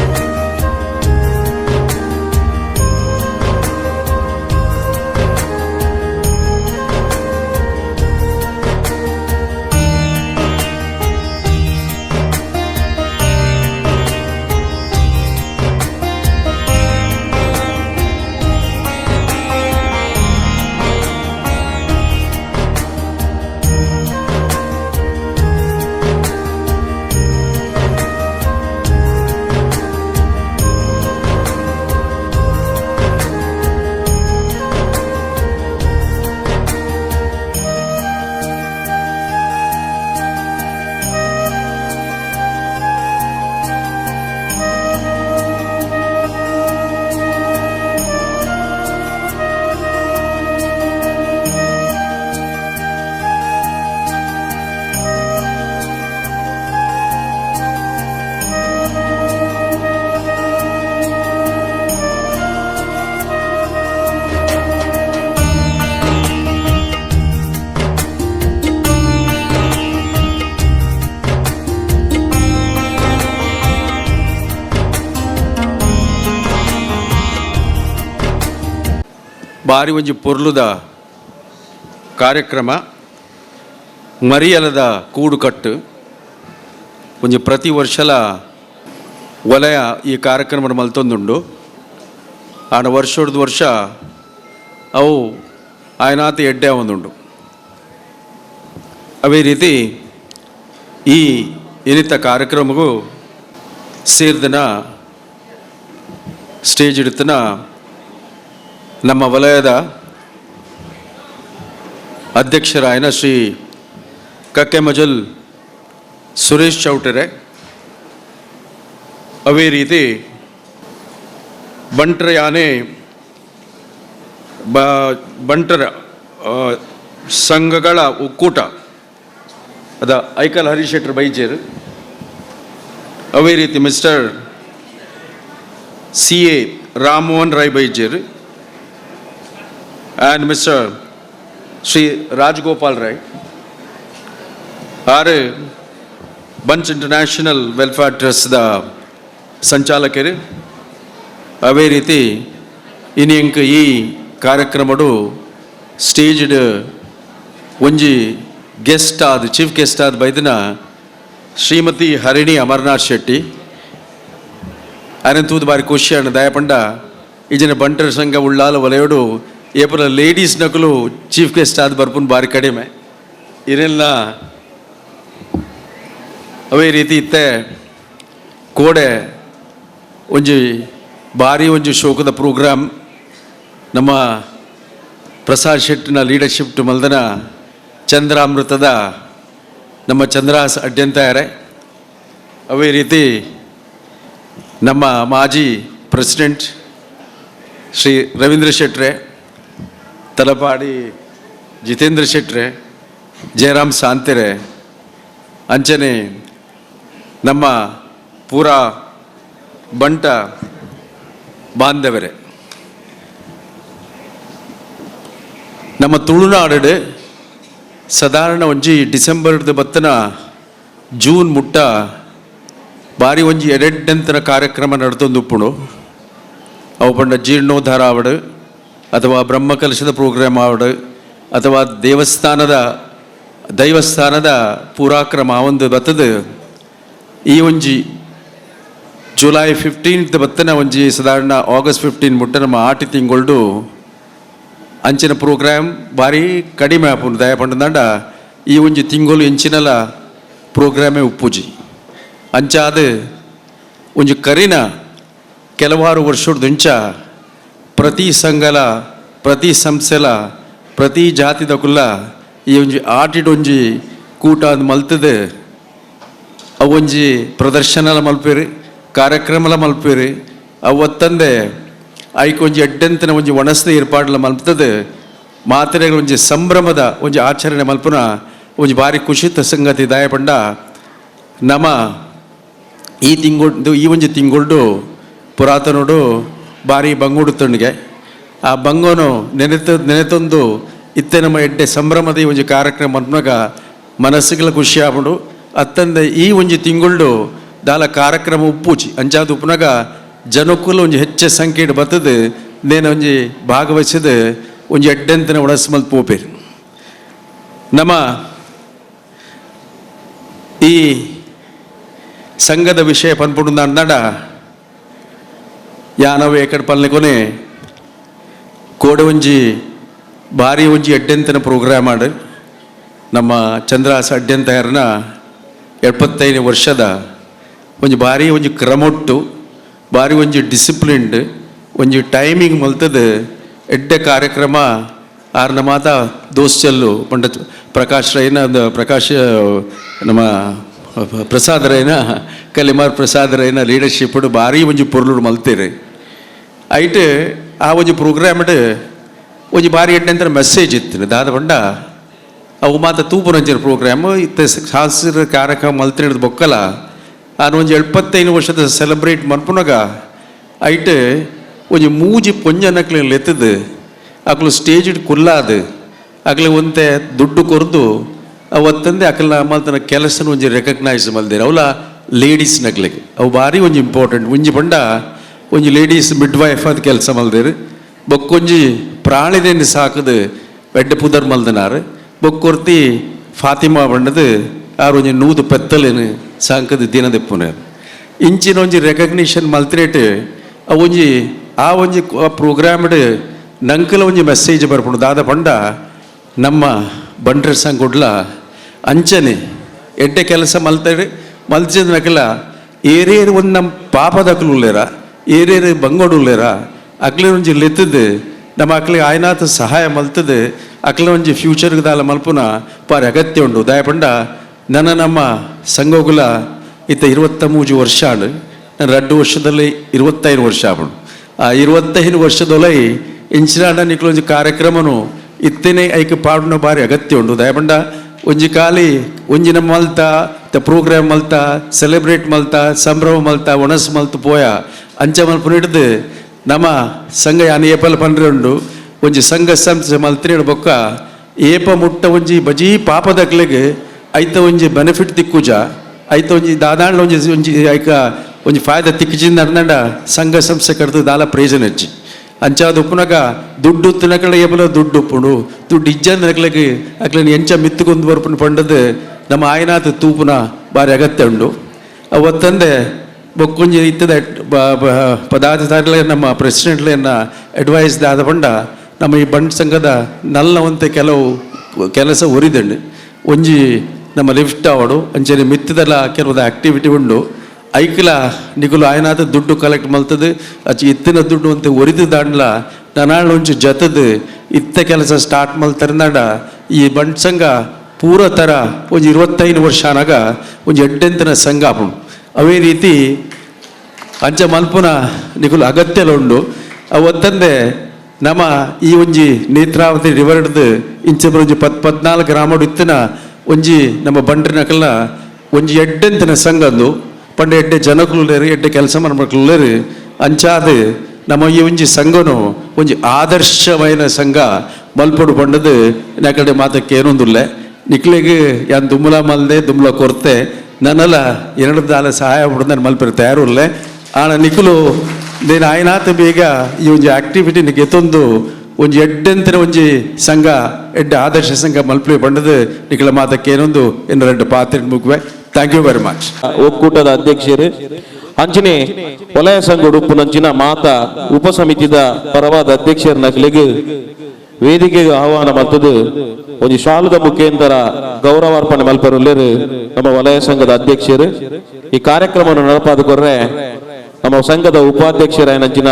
ಬಾರಿ ಒಂಜಿ ಪೊರ್ಲುದ ಕಾರ್ಯಕ್ರಮ ಮರಿಯಲದ ಕೂಡುಕಟ್ಟು ಒಂಜಿ ಪ್ರತಿ ವರ್ಷಲ ವಲಯ ಈ ಕಾರ್ಯಕ್ರಮ ಮಲ್ತೊಂದುಂಡು ಆನ ವರ್ಷದ ವರ್ಷ ಅವು ಆಯ್ನಾತ ಎಡ್ಡೆ ಒಂದುಂಡು ಅವೇ ರೀತಿ ಈ ಇನ್ನಿತ ಕಾರ್ಯಕ್ರಮಗೂ ಸೇರಿದನ ಸ್ಟೇಜ್ ಹಿಡಿತನ ನಮ್ಮ ವಲಯದ ಅಧ್ಯಕ್ಷರಾಯನ ಶ್ರೀ ಕಕ್ಕೆಮಜಲ್ ಸುರೇಶ್ ಚೌಟರೆ ಅವೇ ರೀತಿ ಬಂಟರ ಯಾನೆ ಬಂಟರ ಸಂಘಗಳ ಒಕ್ಕೂಟ ಅದ ಐಕಲ್ ಹರಿಶೆಟ್ಟರ್ ಬೈಜೇರ್ ಅವೇ ರೀತಿ mister C A Ramamohan Rai ಬೈಜೇರ್ ಆ್ಯಂಡ್ ಮಿಸ್ಟರ್ ಶ್ರೀ ರಾಜಗೋಪಾಲ್ ರಾಯ್ ಆರು ಬಂಚ್ ಇಂಟರ್ನ್ಯಾಷನಲ್ ವೆಲ್ಫೇರ್ ಟ್ರಸ್ಟ್ದ ಸಂಚಾಲಕರು ಅವೇ ರೀತಿ ಇನ್ನಿಂಕ ಈ ಕಾರ್ಯಕ್ರಮಡು ಸ್ಟೇಜ್ಡ್ ಒಂಜಿ ಗೆಸ್ಟ್ ಆದ ಚೀಫ್ ಗೆಸ್ಟ್ ಆದ ಬೈದಿನ ಶ್ರೀಮತಿ ಹರಿಣಿ ಅಮರ್ನಾಥ್ ಶೆಟ್ಟಿ ಅರೆನ್ ತೂದು ಬಾರಿ ಖುಷಿ ಅಣ್ಣ ದಯಪಂಡ ಈಜಿನ ಬಂಟರ ಸಂಘ ಉಳ್ಳಾಲ ವಲಯಡು ಏಪಲ ಲೇಡೀಸ್ ನಕಲು ಚೀಫ್ ಗೆಸ್ಟ್ ಆದ ಬರ್ಪುನ್ ಬಾರಿ ಕಡಿಮೆ ಇರೆಲ್ಲ ಅವೇ ರೀತಿ ಇತ್ತೆ ಕೋಡೆ ಒಂಜಿ ಭಾರಿ ಒಂಜಿ ಶೋಕದ ಪ್ರೋಗ್ರಾಮ್ ನಮ್ಮ ಪ್ರಸಾದ್ ಶೆಟ್ಟಿನ ಲೀಡರ್ಶಿಪ್ ಮಲ್ದನ ಚಂದ್ರಾಮೃತದ ನಮ್ಮ ಚಂದ್ರಾಸ್ ಅಡ್ಯಂತಾರೆ ಅವೇ ರೀತಿ ನಮ್ಮ ಮಾಜಿ ಪ್ರೆಸಿಡೆಂಟ್ ಶ್ರೀ ರವೀಂದ್ರ ಶೆಟ್ರೆ ತಲಪಾಡಿ ಜಿತೇಂದ್ರ ಶೆಟ್ರೆ ಜಯರಾಮ್ ಸಾಂತೆರೆ ಅಂಚನೆ ನಮ್ಮ ಪೂರ ಬಂಟ ಬಾಂಧವರೇ ನಮ್ಮ ತುಳುನಾಡು ಸಾಧಾರಣ ಒಂಜಿ ಡಿಸೆಂಬರ್ದ ಬತ್ತನ ಜೂನ್ ಮುಟ್ಟ ಬಾರಿ ಒಂಜಿ ಎಡೆಡ್ಡಂತನ ಕಾರ್ಯಕ್ರಮ ನಡ್ತೊಂದುಪ್ಪುಡು ಅವು ಪಂಡ ಜೀರ್ಣೋದ್ಧಾರ ಆವಡು ಅಥವಾ ಬ್ರಹ್ಮಕಲಶದ ಪ್ರೋಗ್ರಾಮ್ ಆವಡು ಅಥವಾ ದೈವಸ್ಥಾನದ ಪೂರಾಕ್ರಮ ಒಂದು ಬತ್ತದು ಈ ಒಂಜಿ ಜುಲೈ 15th ಬತ್ತನ ಒಂಜಿ ಸಾಧಾರಣ ಆಗಸ್ಟ್ 15 ಮುಟ್ಟ ನಮ್ಮ ಆಟಿ ತಿಂಗೊಳ್ಡು ಅಂಚಿನ ಪ್ರೋಗ್ರಾಮ್ ಭಾರಿ ಕಡಿಮೆ ಆಪುಂಡು ದಯ ಪಂಡದಾಂಡ ಈ ಒಂಜಿ ತಿಂಗಳು ಎಂಚಿನಲ ಪ್ರೋಗ್ರಾಮೇ ಉಪ್ಪುಜಿ ಅಂಚಾದ ಒಂಜಿ ಕರಿನ ಕೆಲವಾರು ವರ್ಷದಂಚ ಪ್ರತಿ ಸಂಘಲ ಪ್ರತಿ ಸಂಸ್ಥೆಲ ಪ್ರತಿ ಜಾತಿದಕುಲ್ಲ ಈ ಒಂಜಿ ಆಟಿಡೊಂಜಿ ಕೂಟ ಅದು ಮಲ್ತದೆ ಅವೊಂಜಿ ಪ್ರದರ್ಶನ ಮಲ್ಪೇರಿ ಕಾರ್ಯಕ್ರಮ ಮಲ್ಪೇರಿ ಅವತ್ತಂದೆ ಐಕೊಂಜಿ ಎಡ್ಡೆಂತನ ಒಂಜಿ ಒಣಸ್ದ ಏರ್ಪಾಡ್ಲ ಮಲ್ಪದ ಮಾತ್ರೆಗಳ ಒಂಜಿ ಸಂಭ್ರಮದ ಒಂಜಿ ಆಚರಣೆ ಮಲ್ಪುನ ಒಂಜಿ ಭಾರಿ ಖುಷಿತ ಸಂಗತಿ ದಾಯಪಂಡ ನಮ್ಮ ಈ ಒಂಜಿ ತಿಂಗಳು ಪುರಾತನೋಡು ಭಾರಿ ಬಂಗುಡು ತಂಡಿಗೆ ಆ ಬಂಗೋನು ನೆನೆತೊಂದು ಇತ್ತೆ ನಮ್ಮ ಎಡ್ಡೆ ಸಂಭ್ರಮದ ಈ ಒಂಜಿ ಕಾರ್ಯಕ್ರಮ ಮಲ್ಪನಾಗ ಮನಸ್ಸುಗಳ ಖುಷಿ ಆಗ್ಬಿಡು ಅತ್ತಂದೆ ಈ ಒಂಜಿ ತಿಂಗಳು ದಾಲ ಕಾರ್ಯಕ್ರಮ ಉಪ್ಪುಚಿ ಅಂಚಾದ ಉಪ್ಪನಾಗ ಜನಕ್ಕೂ ಒಂಜಿ ಹೆಚ್ಚು ಸಂಖ್ಯೆ ಬರ್ತದೆ ನೇನು ಒಂಜಿ ಭಾಗವಹಿಸಿದ ಒಂಜಿ ಎಡ್ಡೆಂತನ ಒಣಸ್ ಮಲ್ಪ ಪೋಪೇರಿ ನಮ್ಮ ಈ ಸಂಘದ ವಿಷಯ ಪನ್ಪುಡು ನಡ ಯಾನವೇ ಎಕಡೆ ಪಲ್ಲೆ ಕೊನೆ ಕೋಡೆ ಒಂಜಿ ಭಾರಿ ಒಂಜಿ ಎಡ್ಡೆಂತನ ಪ್ರೋಗ್ರಾಮ್ ಆಡು ನಮ್ಮ ಚಂದ್ರಾಸ ಅಡ್ಡೆಂತಯರ್ನ 75ನೇ ವರ್ಷದ ಒಂಜಿ ಭಾರಿ ಒಂಜಿ ಕ್ರಮೊಟ್ಟು ಭಾರಿ ಒಂಜಿ ಡಿಸಿಪ್ಲಿನ್ಡ್ ಒಂಜಿ ಟೈಮಿಂಗ್ ಮಲ್ತದ ಎಡ್ಡೆ ಕಾರ್ಯಕ್ರಮ ಆರ್ನ ಮಾತ ದೋಸ್ಚಲ್ಲು ಪಂಡ ಪ್ರಕಾಶ್ ನಮ್ಮ ಪ್ರಸಾದರೈನ ಕಲಿಮಾರ್ ಪ್ರಸಾದರೈನ ಲೀಡರ್ಶಿಪ್ ಭಾರಿ ಒಂಜಿ ಪೊರ್ಲು ಮಲ್ತೇರಿ ಐಟ್ ಆ ಒಂಜಿ ಪ್ರೋಗ್ರಾಮ್ ಒಂಜಿ ಭಾರಿ ಎಡ್ಡೆಂತರ ಮೆಸೇಜ್ ಇತ್ತು ದಾದ ಪಂಡ ಅವು ಮಾತ ತೂಪುನಂಚಿನ ಪ್ರೋಗ್ರಾಮ್ ಇತ್ತ ಸಾಂಸ್ಕೃತಿಕ ಕಾರ್ಯಕ್ರಮ ಮಲ್ತಿನದು ಬೊಕ್ಕಲ ನಾನು ಒಂಜಿ 75 ವರ್ಷದ ಸೆಲೆಬ್ರೇಟ್ ಮನ್ಪುನಾಗ ಐಟ್ ಒಂಜಿ ಮೂಜಿ ಪೊಂಜನಕ್ಲೆ ಎತ್ತದು ಅಕ್ಲು ಸ್ಟೇಜ್ ಕುಲ್ಲಾದು ಅಕ್ಲೆ ಒಂತೆ ದುಡ್ಡು ಕೊರ್ದು ಅವತ್ತಂದೆ ಅಕ್ಲ ಮಲ್ತನ ಕೆಲಸನ ಒಂಜಿ ರೆಕಗ್ನೈಸ್ ಮಲ್ದೇರು ಅವಲ ಲೇಡೀಸ್ ನಕ್ಲೆಗೆ ಅವು ಭಾರಿ ಒಂಜಿ ಇಂಪಾರ್ಟೆಂಟ್ ಒಂಜಿ ಪಂಡ ಒಂಜಿ ಲೇಡೀಸ್ ಮಿಡ್ ವೈಫ್ ಅದು ಕೆಲಸ ಮಲ್ದೇರು ಬೊಕ್ಕೊಂಜಿ ಪ್ರಾಣಿದೇನು ಸಾಕದು ಎಡ್ಡೆ ಪುದರ್ ಮಲ್ದನಾರು ಬೊಕ್ಕೊರ್ತಿ ಫಾತಿಮಾ ಬಣ್ಣದು ಆರು ಒಂಜಿ ನೂದು ಪೆತ್ತಲೇನು ಸಾಂಕದು ದಿನದೆಪ್ಪುನ ಇಂಚಿನ ಒಂಜಿ ರೆಕಗ್ನಿಷನ್ ಮಲ್ತಿರೇಟ್ ಒಂಜಿ ಆ ಒಂಜಿ ಪ್ರೋಗ್ರಾಮ್ಡ್ ನಂಕಲ ಒಂಜಿ ಮೆಸೇಜ್ ಬರ್ಪುಂಡು ದಾದ ಪಂಡ ನಮ್ಮ ಬಂಡ್ರ ಸಂಗುಡ್ಲ ಅಂಚನೆ ಎಡ್ಡೆ ಕೆಲಸ ಮಲ್ತಿದ ನಕಲ ಏರೇರು ಒಂದು ನಮ್ಮ ಪಾಪದಕ್ಲು ಉಳ್ಳೇರ ಏರೇರು ಬಂಗೋಡು ಉಳ್ಳೇರ ಅಕ್ಲೆ ಒಂಜಿ ಲೆತ್ತದು ನಮ್ಮ ಅಕ್ಲಿಗೆ ಆಯ್ನಾಥ ಸಹಾಯ ಮಲ್ತದೆ ಅಕ್ಲ ಒಂಜಿ ಫ್ಯೂಚರ್ಗೆ ದಾಲ ಮಲ್ಪುನ ಪಾರಿ ಅಗತ್ಯ ಉಂಡು ದಯಪಂಡ ನಮ್ಮ ಸಂಘಗುಲ ಇತ್ತ 23 ವರ್ಷ ಆಡು ನಾನು 2 ವರ್ಷದಲ್ಲಿ 25 ವರ್ಷ ಆಪುಂಡು ಆ 25 ವರ್ಷದೊಲೈ ಇಂಚಿನಾಡ ನಿಕ್ಲೊಂಜಿ ಕಾರ್ಯಕ್ರಮನು ಇತ್ತೇನೆ ಐಕೆ ಪಾಡುನ ಬಾರಿ ಅಗತ್ಯ ಉಂಡು ದಯಪಂಡ ಒಂಜಿ ಕಾಲಿ ಒಂಜಿನ ಮಲ್ತ ಪ್ರೋಗ್ರಾಮ್ ಮಲ್ತ ಸೆಲೆಬ್ರೇಟ್ ಮಲ್ತ ಸಂಭ್ರಮ ಮಲ್ತ ಒಣಸ್ ಮಲ್ತು ಪೋಯ ಅಂಚ ಮಲ್ಪುನ ಹಿಡ್ದು ನಮ್ಮ ಸಂಘ ಯಾನು ಏಪಲ್ ಪಂಡ್ರೆ ಉಂಡು ಒಂಜಿ ಸಂಘ ಸಂಸ್ಥೆ ಮಲ್ತಿರೇಡು ಬೊಕ್ಕ ಏಪ ಮುಟ್ಟ ಒಂಜಿ ಬಜಿ ಪಾಪದಕ್ಲೆಗೆ ಐತ ಒಂಜಿ ಬೆನಿಫಿಟ್ ತಿಕ್ಕುಜ ಐತ ಒಂಜಿ ದಾದಾಂಡ್ಲ ಒಂಜಿ ಐಕ ಒಂಜಿ ಫಾಯ್ದ ತಿಕ್ಕಿಜಿಂದ ಅರ್ನಂಡ ಸಂಘ ಸಂಸ್ಥೆ ಕಡ್ದು ದಾಲ ಪ್ರಯೋಜನ ಹೆಚ್ಚಿ ಅಂಚಾದ ಉಪ್ಪುನಾಗ ದುಡ್ಡು ಉತ್ತಿನಕಳ ಏಪಲ ದುಡ್ಡು ಉಪ್ಪುಂಡು ದುಡ್ಡು ಇಜ್ಜಂದ ನಕಲಿಗೆ ಅಕ್ಲನ ಎಂಚ ಮಿತ್ತುಗೊಂದು ಬರ್ಪುನ ಪಂಡದು ನಮ್ಮ ಆಯ್ನಾಥ ತೂಪುನ ಬಾರಿ ಅಗತ್ಯ ಉಂಡು ಅವತ್ತಂದೆ ಬೊಕ್ಕೊಂಜಿ ಇತ್ತದ ಪದಾಧಿಕಾರಿಗಳ ನಮ್ಮ ಪ್ರೆಸಿಡೆಂಟ್ಲೇನ ಅಡ್ವೈಸ್ ದಾದ ಪಂಡ ನಮ್ಮ ಈ ಬಂಡ್ ಸಂಘದ ನಲ್ಲವಂತೆ ಕೆಲವು ಕೆಲಸ ಒರಿದಂಡು ಒಂಜಿ ನಮ್ಮ ಲಿಫ್ಟ್ ಆವಡು ಅಂಚನೆ ಮಿತ್ತದಲ್ಲ ಕೆಲವು ಆಕ್ಟಿವಿಟಿ ಉಂಡು ಐಕ್ಲ ನಿಗುಲು ಆಯ್ನಾದ ದುಡ್ಡು ಕಲೆಕ್ಟ್ ಮಲ್ತದು ಅಚ್ಚಿ ಇತ್ತಿನ ದುಡ್ಡು ಅಂತ ಒರಿದು ದಾಂಡ್ಲ ನನಾಳು ಒಂಚು ಜತದು ಇತ್ತ ಕೆಲಸ ಸ್ಟಾರ್ಟ್ ಮಲ್ತರ್ನಾಡ ಈ ಬಂಡ್ ಸಂಘ ಪೂರ ಥರ ಒಂಜಿ 25 ವರ್ಷ ಆನಾಗ ಒಂಜಿ ಎಡ್ಡೆಂತನ ಸಂಘ ಆಪುಂಡು ಅವೇ ರೀತಿ ಅಂಚ ಮಲ್ಪುನ ನಿಗುಲು ಅಗತ್ಯಲ ಉಂಡು ಅವತ್ತಂದೆ ನಮ್ಮ ಈ ಒಂಜಿ ನೇತ್ರಾವತಿ ರಿವರ್ಡ್ದು ಇಂಚ ಒಂಜಿ 14 ಗ್ರಾಮಡು ಇತ್ತಿನ ಒಂಜಿ ನಮ್ಮ ಬಂಡ್ರಿನಕಲ್ನ ಒಂಜಿ ಎಡ್ಡೆಂತಿನ ಸಂಘ ಅಂದು ಪಂಡ ಎಡ್ಡೆ ಜನಕುಲೇರು ಎಡ್ಡೆ ಕೆಲಸ ಮನ್ಮಕ್ಳುಲೇರು ಅಂಚಾದು ನಮ್ಮ ಈ ಒಂಜಿ ಸಂಘನು ಒಂಜಿ ಆದರ್ಶమైన ಸಂಘ ಮಲ್ಪಡು ಪಂಡದು ನಕಡೆ ಮಾತಕ್ಕೆ ಏನೊಂದುಲ್ಲೆ ನಿಕ್ಲೆಗೆ ಯಾನ್ ದುಮ್ಮಲ ಮಲ್ದೆ ದುಮ್ಮಲ ಕೊರತೆ ನನ್ನಲ್ಲ ಎರಡು ದಾಲ ಸಹಾಯ ಪಡ್ದು ಮಲ್ಪರು ತಯಾರುಲ್ಲೆ ಆನ ನಿಖಲು ದೇನು ಆಯ್ನಾಥ ಬೇಗ ಈ ಒಂಜಿ ಆಕ್ಟಿವಿಟಿ ಎತ್ತೊಂದು ಒಂಜಿ ಎಡ್ಡೆಂತಿನ ಒಂಜಿ ಸಂಘ ಎಡ್ಡೆ ಆದರ್ಶ ಸಂಘ ಮಲ್ಪಲಿ ಪಂಡದು ನಿಖಲ ಮಾತಕ್ಕೆ ಏನೊಂದು ಇನ್ನು 2 ಪಾತ್ರೆ ಮುಗುವೆ ಥ್ಯಾಂಕ್ ಯು ವೆರಿ ಮಚ್ ಒಕ್ಕೂಟದ ಅಧ್ಯಕ್ಷರು ಅಂಚನೆ ವಲಯ ಸಂಘ ಉಡುಪುನಂಚಿನ ಮಾತ ಉಪಸಮಿತಿದ ಪರವಾದ ಅಧ್ಯಕ್ಷರ ನಕಲಿಗೆ ವೇದಿಕೆಗೆ ಆಹ್ವಾನ ಮತ್ತದು ಒಂದು ಶಾಲದ ಮುಖೇಂತರ ಗೌರವಾರ್ಪಣೆ ಮಲ್ಪರುಲ್ಲೇರು ನಮ್ಮ ವಲಯ ಸಂಘದ ಅಧ್ಯಕ್ಷರು ಈ ಕಾರ್ಯಕ್ರಮವನ್ನು ನಡೆಪಾದ ಕೊರ್ರೆ ನಮ್ಮ ಸಂಘದ ಉಪಾಧ್ಯಕ್ಷರಾಯನಂಚಿನ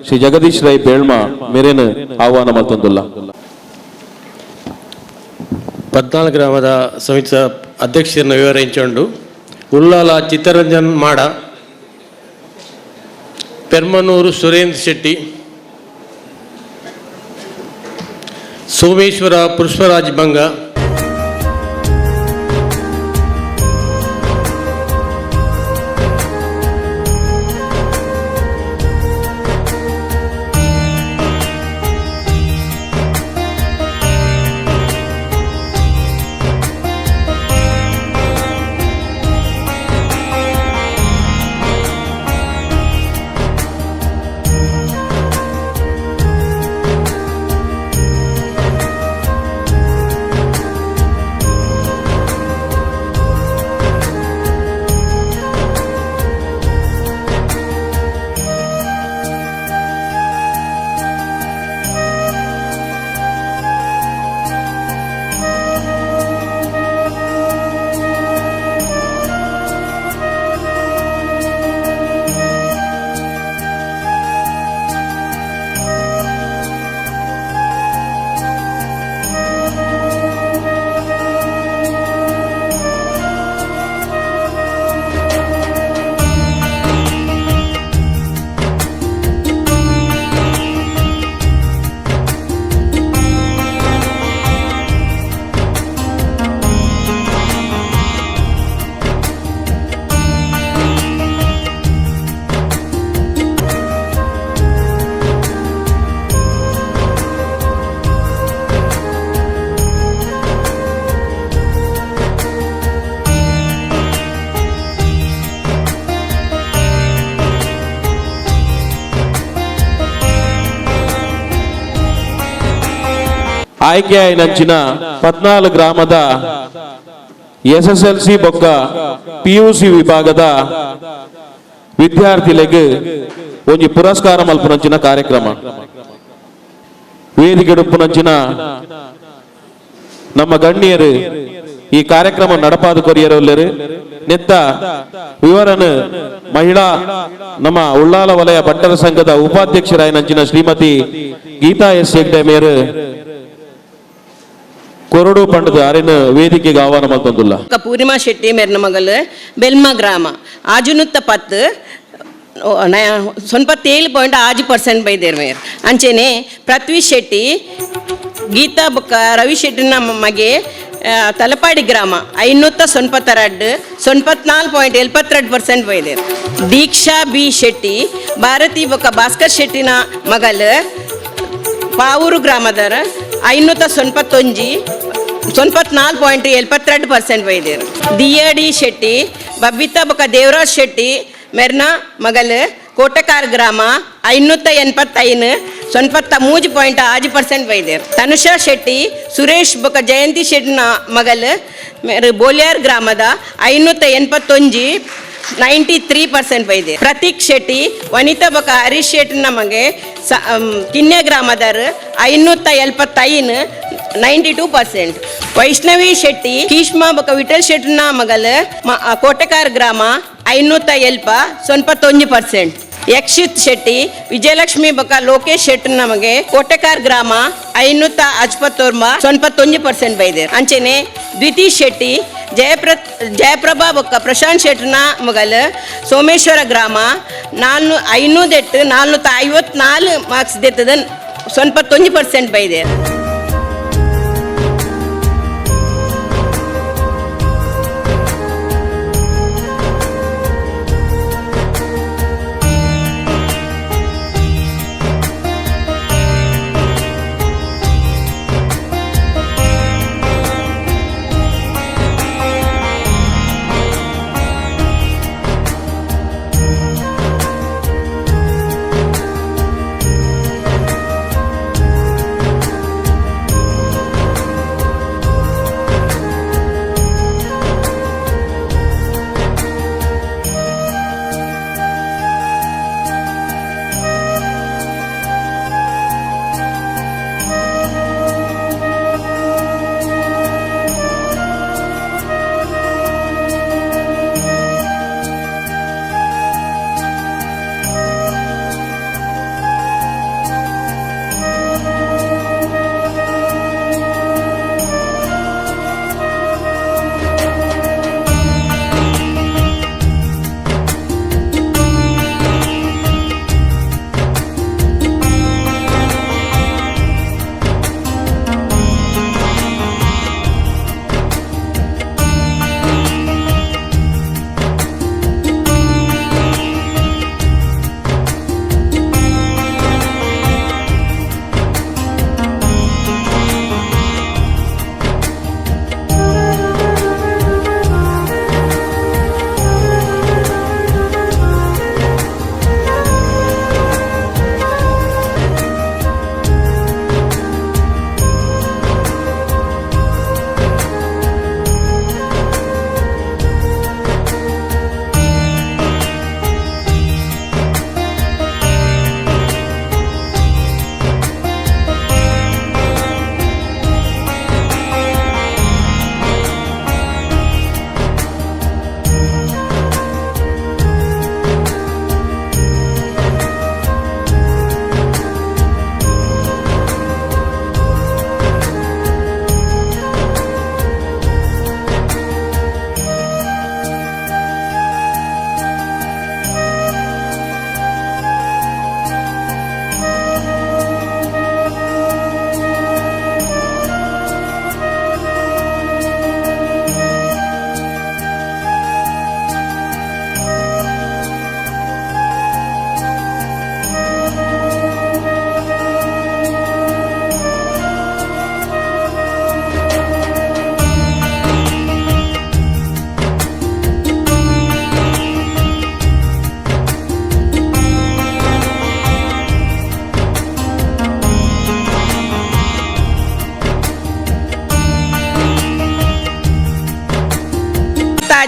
ಶ್ರೀ ಜಗದೀಶ್ ರೈ ಬೇಳ್ಮ ಮೇರೇನು ಆಹ್ವಾನ ಮತ್ತೊಂದುಲ್ಲ 14 ಗ್ರಾಮದ ಸಮಿತಿ ಅಧ್ಯಕ್ಷರನ್ನು ವಿವರಿಂಚೊಂಡು ಉಳ್ಳಾಲ ಚಿತ್ತರಂಜನ್ ಮಾಡ, ಪೆರ್ಮನೂರು ಸುರೇಂದ್ರ ಶೆಟ್ಟಿ, ಸೋಮೇಶ್ವರ ಪುಷ್ಪರಾಜ್ ಬಂಗ, ಆಯ್ಕೆ ಆಯ್ನಂಚಿನ 14 ಗ್ರಾಮದ SSLC ಬೊಕ್ಕ PUC ವಿಭಾಗದ ವಿದ್ಯಾರ್ಥಿಗಳಿಗೆ ಒಂಜಿ ಪುರಸ್ಕಾರ ಮಲ್ಪುನಂಚಿನ ಕಾರ್ಯಕ್ರಮ. ವೇದಿಕೆಡುಪ್ಪುನಂಚಿನ ನಮ್ಮ ಗಣ್ಯರು ಈ ಕಾರ್ಯಕ್ರಮ ನಡಪಾದು ಕೊರಿಯರೊಲ್ಲರು ನೆತ್ತ ವಿವರನು ಮಹಿಳಾ ನಮ್ಮ ಉಳ್ಳಾಲ ವಲಯ ಬಂಟರ ಸಂಘದ ಉಪಾಧ್ಯಕ್ಷರಾಯನಂಚಿನ ಶ್ರೀಮತಿ ಗೀತಾ ಎಸ್ ಹೆಗ್ಡೆಮೇರು ಕೊರಡು ಪಂಡದ ಅರಿನ ವೇದಿಕೆಗೆ ಆಹ್ವಾನ ಮಲ್ತೊಂದುಲ್ಲ. ಪೂರ್ಣಿಮಾ ಶೆಟ್ಟಿ ಮೇರ್ನ ಮಗಲು ಬೆಲ್ಮ ಗ್ರಾಮ ಆಜುನುತ್ತ 10 97.6% ಬೈದೇರ್ ಮೇರ್ ಅಂಚೆನೆ ಪೃಥ್ವಿ ಶೆಟ್ಟಿ ಗೀತಾ ಬೊಕ್ಕ ರವಿ ಶೆಟ್ಟಿನ ಮಗೆ ತಲಪಾಡಿ ಗ್ರಾಮ 592 94.72% ಬೈದೇರ್. ದೀಕ್ಷಾ ಬಿ ಶೆಟ್ಟಿ ಭಾರತಿ ಬೊಕ್ಕ ಭಾಸ್ಕರ್ ಶೆಟ್ಟಿನ ಮಗಲು ಪಾವೂರು ಗ್ರಾಮದರ 591 94.72% ಬೈದೇರು. ದಿಯಡಿ ಶೆಟ್ಟಿ ಬಬಿತಾ ಬೊಕ್ಕ ದೇವರಾಜ್ ಶೆಟ್ಟಿ ಮೆರ್ನ ಮಗಲು ಕೋಟಕಾರ್ ಗ್ರಾಮ 585 93.6% ಬೈದೇರು. ತನುಷಾ ಶೆಟ್ಟಿ ಸುರೇಶ್ ಬೊಕ್ಕ ಜಯಂತಿ ಶೆಟ್ಟಿನ ಮಗಲು ಮೇರು ಬೋಲಿಯಾರ್ ಗ್ರಾಮದ 581 93% ಬೈದೆ. ಪ್ರತೀಕ್ ಶೆಟ್ಟಿ ವನಿತಾ ಬೊಕ್ಕ ಹರೀಶ್ ಶೆಟ್ಟಿನ ಮಗೆ ಕಿನ್ಯ ಗ್ರಾಮದರ 575 92%. ವೈಷ್ಣವಿ ಶೆಟ್ಟಿ ಕೀಶ್ಮಾ ಬೊಕ್ಕ ವಿಠಲ್ ಶೆಟ್ಟಿನ ಮಗಲು ಕೋಟೆಕಾರ್ ಗ್ರಾಮ 591 ಯಕ್ಷಿತ್ ಶೆಟ್ಟಿ ವಿಜಯಲಕ್ಷ್ಮಿ ಬೊಕ್ಕ ಲೋಕೇಶ್ ಶೆಟ್ಟಿನ ನಮಗೆ ಕೋಟೆಕಾರ್ ಗ್ರಾಮ 591 ಬೈದೆ. ಅಂಚೆನೆ ದ್ವಿತಿ ಶೆಟ್ಟಿ ಜಯಪ್ರಭಾ ಬೊಕ್ಕ ಪ್ರಶಾಂತ್ ಶೆಟ್ಟಿನ ಮಗಲು ಸೋಮೇಶ್ವರ ಗ್ರಾಮ 454 ಮಾರ್ಕ್ಸ್ ದೆತ್ತದ 91% ಬೈದೆ.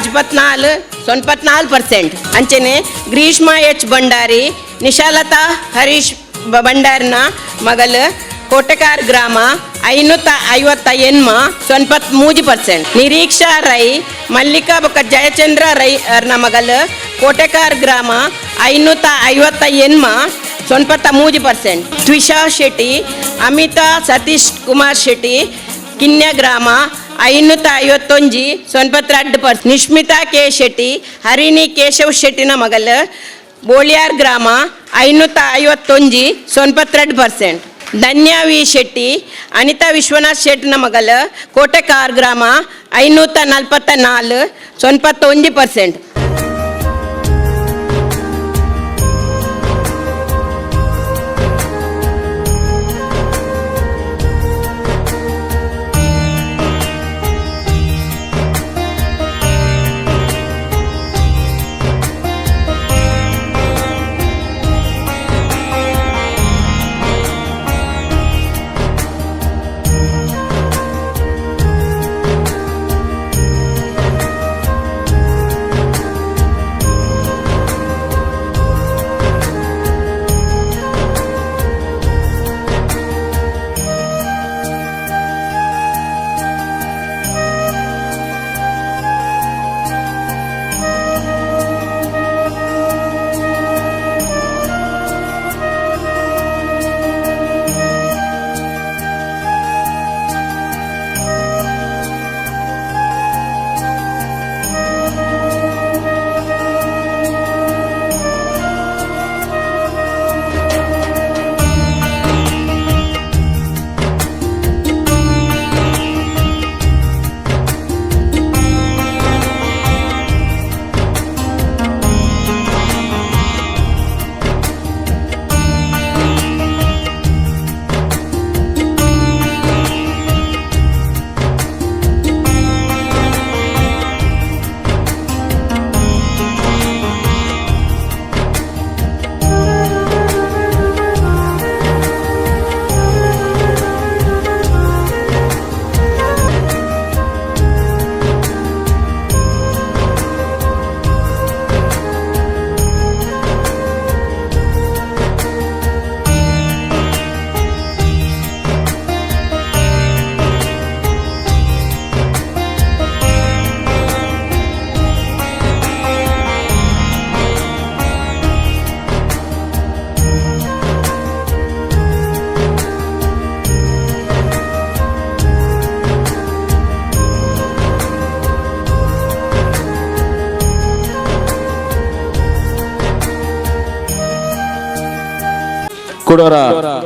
ರಾಜ್ಪತ್ನಾಲ್ 94%. ಅಂಚನೆ ಗ್ರೀಷ್ಮ ಎಚ್ ಭಂಡಾರಿ ನಿಶಾಲತಾ ಹರೀಶ್ ಭಂಡಾರಿನ ಮಗಳು ಕೋಟೆಕಾರ್ ಗ್ರಾಮ 553%. ನಿರೀಕ್ಷಾ ರೈ ಮಲ್ಲಿಕಾ ಬೊಕ್ಕ ಜಯಚಂದ್ರ ರೈ ಅವ್ರನ ಮಗಳು ಕೋಟೆಕಾರ್ ಗ್ರಾಮ 551%. ತ್ವಿಷಾ ಶೆಟ್ಟಿ ಅಮಿತಾ ಸತೀಶ್ ಕುಮಾರ್ ಶೆಟ್ಟಿ ಕಿನ್ಯ ಗ್ರಾಮ 551%. ನಿಶ್ಮಿತಾ ಕೆ ಶೆಟ್ಟಿ ಹರಿಣಿ ಕೇಶವ್ ಶೆಟ್ಟಿನ ಮಗಳು ಬೋಳಿಯಾರ್ ಗ್ರಾಮ 551%. ಧನ್ಯಾ ವಿ ಶೆಟ್ಟಿ ಅನಿತಾ ವಿಶ್ವನಾಥ್ ಶೆಟ್ಟಿನ ಮಗಳು ಕೋಟೆಕಾರ್ ಗ್ರಾಮ 544%. ಕೊಡೋರ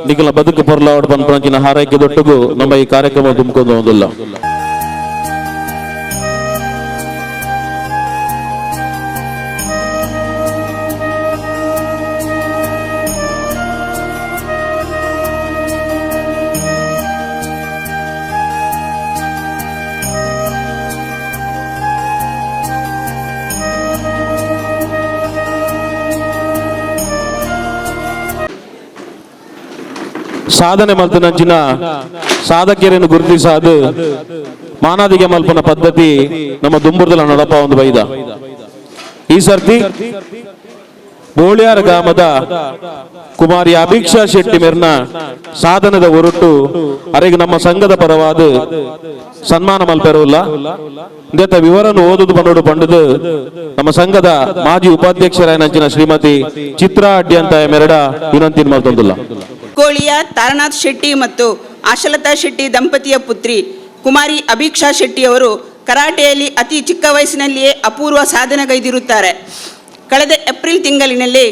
ನಿಖಲ ಬದುಕು ಪೊರ್ಲಾವಡ್ ಪಂಪಂಚಿನ ಹಾರೈಕೆದೊಟ್ಟಿಗೂ ನಮ್ಮ ಈ ಕಾರ್ಯಕ್ರಮ ತುಂಬಿಕೊಂಡು ಹೋದಿಲ್ಲ. ಸಾಧನೆ ಮಲ್ತನಂಚಿನ ಸಾಧಕರನ್ನು ಗುರುತಿಸಾದು ಮಾನಾದಿಗೆ ಮಲ್ಪನ ಪದ್ಧತಿ ನಮ್ಮ ದುಂಬುರ್ದಲ ನಡಪ ಒಂದು ಬೈದ. ಈ ಸರ್ತಿ ಬೋಳಿಯಾರ ಗ್ರಾಮದ ಕುಮಾರಿ ಅಭಿಕ್ಷಾ ಶೆಟ್ಟಿ ಮೇರ್ನ ಸಾಧನದ ಹೊರಟು ಅರೆಗೆ ನಮ್ಮ ಸಂಘದ ಪರವಾದ ಸನ್ಮಾನ ಮಲ್ಪೆರುಲ್ಲ ಇಂದೆತ ವಿವರನ್ನು ಓದುದು ಬಂದೋಡು ಪಂಡದು ನಮ್ಮ ಸಂಘದ ಮಾಜಿ ಉಪಾಧ್ಯಕ್ಷರಾಯನಂಚಿನ ಶ್ರೀಮತಿ ಚಿತ್ರಾ ಅಡ್ಡಿ ಅಂತ ಮೆರಡ ವಿನಂತಿ ಮಲ್ತೊಂದಿಲ್ಲ. ಕೋಳಿಯ ತಾರನಾಥ್ ಶೆಟ್ಟಿ ಮತ್ತು ಆಶಲತಾ ಶೆಟ್ಟಿ ದಂಪತಿಯ ಪುತ್ರಿ ಕುಮಾರಿ ಅಭಿಕ್ಷಾ ಶೆಟ್ಟಿಯವರು ಕರಾಟೆಯಲ್ಲಿ ಅತಿ ಚಿಕ್ಕ ವಯಸ್ಸಿನಲ್ಲಿಯೇ ಅಪೂರ್ವ ಸಾಧನೆಗೈದಿರುತ್ತಾರೆ. ಕಳೆದ ಏಪ್ರಿಲ್ ತಿಂಗಳಿನಲ್ಲಿ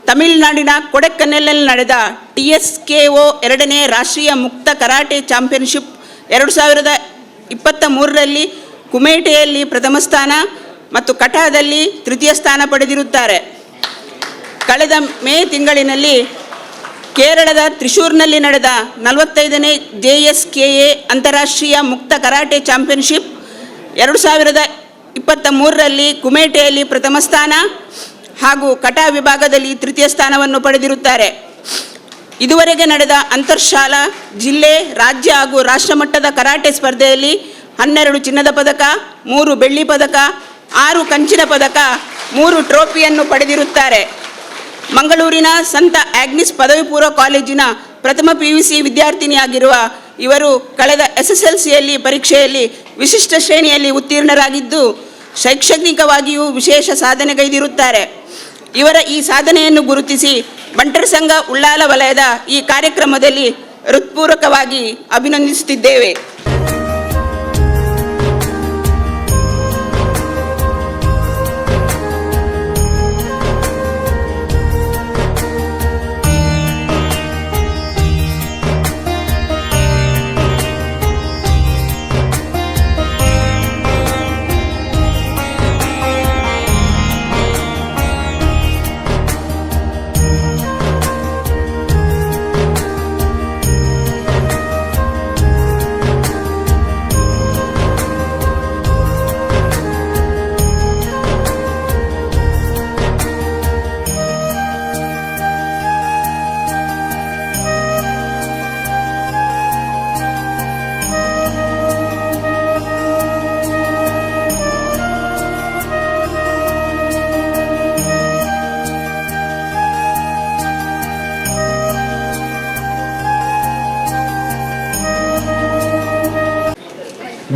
ತಮಿಳುನಾಡಿನ ಕೊಡೆಕನೆಲ್ನಲ್ಲಿ ನಡೆದ TSKO 2ನೇ ರಾಷ್ಟ್ರೀಯ ಮುಕ್ತ ಕರಾಟೆ ಚಾಂಪಿಯನ್ಶಿಪ್ 2023ರಲ್ಲಿ ಕುಮೇಟೆಯಲ್ಲಿ ಪ್ರಥಮ ಸ್ಥಾನ ಮತ್ತು ಕಟಾದಲ್ಲಿ ತೃತೀಯ ಸ್ಥಾನ ಪಡೆದಿರುತ್ತಾರೆ. ಕಳೆದ ಮೇ ತಿಂಗಳಿನಲ್ಲಿ ಕೇರಳದ ತ್ರಿಶೂರ್ನಲ್ಲಿ ನಡೆದ 45ನೇ JSKA ಅಂತಾರಾಷ್ಟ್ರೀಯ ಮುಕ್ತ ಕರಾಟೆ ಚಾಂಪಿಯನ್ಶಿಪ್ 2023ರಲ್ಲಿ ಕುಮೇಟೆಯಲ್ಲಿ ಪ್ರಥಮ ಸ್ಥಾನ ಹಾಗೂ ಕಟಾ ವಿಭಾಗದಲ್ಲಿ ತೃತೀಯ ಸ್ಥಾನವನ್ನು ಪಡೆದಿರುತ್ತಾರೆ. ಇದುವರೆಗೆ ನಡೆದ ಅಂತರ್ಶಾಲಾ ಜಿಲ್ಲೆ ರಾಜ್ಯ ಹಾಗೂ ರಾಷ್ಟ್ರಮಟ್ಟದ ಕರಾಟೆ ಸ್ಪರ್ಧೆಯಲ್ಲಿ 12 ಚಿನ್ನದ ಪದಕ, 3 ಬೆಳ್ಳಿ ಪದಕ 6 ಕಂಚಿನ ಪದಕ 3 ಟ್ರೋಫಿಯನ್ನು ಪಡೆದಿರುತ್ತಾರೆ. ಮಂಗಳೂರಿನ ಸಂತ ಆಗ್ನಿಸ್ ಪದವಿ ಪೂರ್ವ ಕಾಲೇಜಿನ ಪ್ರಥಮ PUC ವಿದ್ಯಾರ್ಥಿನಿಯಾಗಿರುವ ಇವರು ಕಳೆದ SSLCಯಲ್ಲಿ ಪರೀಕ್ಷೆಯಲ್ಲಿ ವಿಶಿಷ್ಟ ಶ್ರೇಣಿಯಲ್ಲಿ ಉತ್ತೀರ್ಣರಾಗಿದ್ದು ಶೈಕ್ಷಣಿಕವಾಗಿಯೂ ವಿಶೇಷ ಸಾಧನೆಗೈದಿರುತ್ತಾರೆ. ಇವರ ಈ ಸಾಧನೆಯನ್ನು ಗುರುತಿಸಿ ಬಂಟರ ಸಂಘ ಉಳ್ಳಾಲ ವಲಯದ ಈ ಕಾರ್ಯಕ್ರಮದಲ್ಲಿ ಹೃತ್ಪೂರ್ವಕವಾಗಿ ಅಭಿನಂದಿಸುತ್ತಿದ್ದೇವೆ.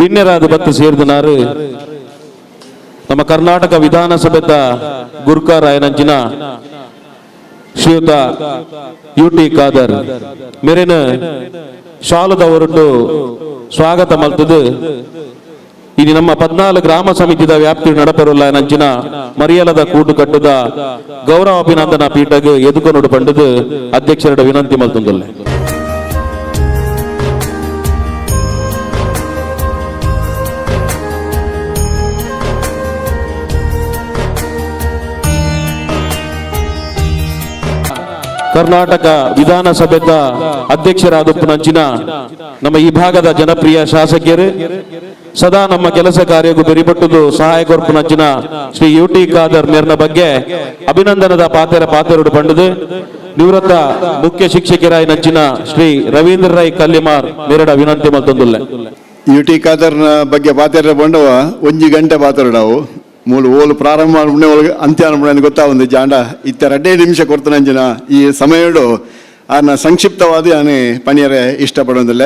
ಭಿನ್ನರಾದ ಬತ್ತು ಸೇರಿದನಾರು ನಮ್ಮ ಕರ್ನಾಟಕ ವಿಧಾನಸಭೆದ ಗುರುಕಾರಾಯನಂಚಿನ ಶ್ರೀಯುತ UT ಖಾದರ್ ಮೇರಿನ ಶಾಲದ ಹೊರಟು ಸ್ವಾಗತ ಮಲ್ತದು ಇನ್ನು ನಮ್ಮ 14 ಗ್ರಾಮ ಸಮಿತಿದ ವ್ಯಾಪ್ತಿ ನಡಪೆರುಲ್ಲ ನಂಚಿನ ಮರಿಯಲದ ಕೂಟು ಕಟ್ಟದ ಗೌರವ ಅಭಿನಂದನಾ ಪೀಠಗೆ ಎದುಕೊಂಡು ಪಂಡದು ಅಧ್ಯಕ್ಷರ ವಿನಂತಿ ಮಲ್ತುಂದಲ್ಲ. ಕರ್ನಾಟಕ ವಿಧಾನಸಭೆದ ಅಧ್ಯಕ್ಷರಾದಪ್ಪನಂಚಿನ ನಮ್ಮ ಈ ಭಾಗದ ಜನಪ್ರಿಯ ಶಾಸಕರು ಸದಾ ನಮ್ಮ ಕೆಲಸ ಕಾರ್ಯಕ್ಕೂ ಬೆರಿಪಟ್ಟುದು ಸಹಾಯ ಕೊರ್ಪುನಂಚಿನ ಶ್ರೀ UT ಖಾದರ್ ಮೇರ್ನ ಬಗ್ಗೆ ಅಭಿನಂದನದ ಪಾತೆರಡು ಪಂಡದು ನಿವೃತ್ತ ಮುಖ್ಯ ಶಿಕ್ಷಕರಾಯ ನಂಚಿನ ಶ್ರೀ ರವೀಂದ್ರ ರೈ ಕಲ್ಲಿಮಾರ್ ಮೇರಡ ವಿನಂತಿ ಮತ್ತೊಂದುಲ್ಲ. UT ಖಾದರ್ನ ಬಗ್ಗೆ ಪಾತೆರ ಬಂಡವ 1 ಗಂಟೆ ಪಾತೆರಡಾವು ಮೂಲ ಓಲು ಪ್ರಾರಂಭ ಒಳಗೆ ಅಂತ್ಯ ನನಗೆ ಗೊತ್ತಾവുಂದು ಜಾಂಡ ಇತ್ತ 2 ನಿಮಿಷ ಕೊಡ್ತಾನಂಜಿನ ಈ ಸಮಯಡು ಆನ ಸಂಕ್ಷಿಪ್ತವಾದ ಆನೆ ಪಣಿಯರೆ ಇಷ್ಟಪಡೋದಿಲ್ಲ.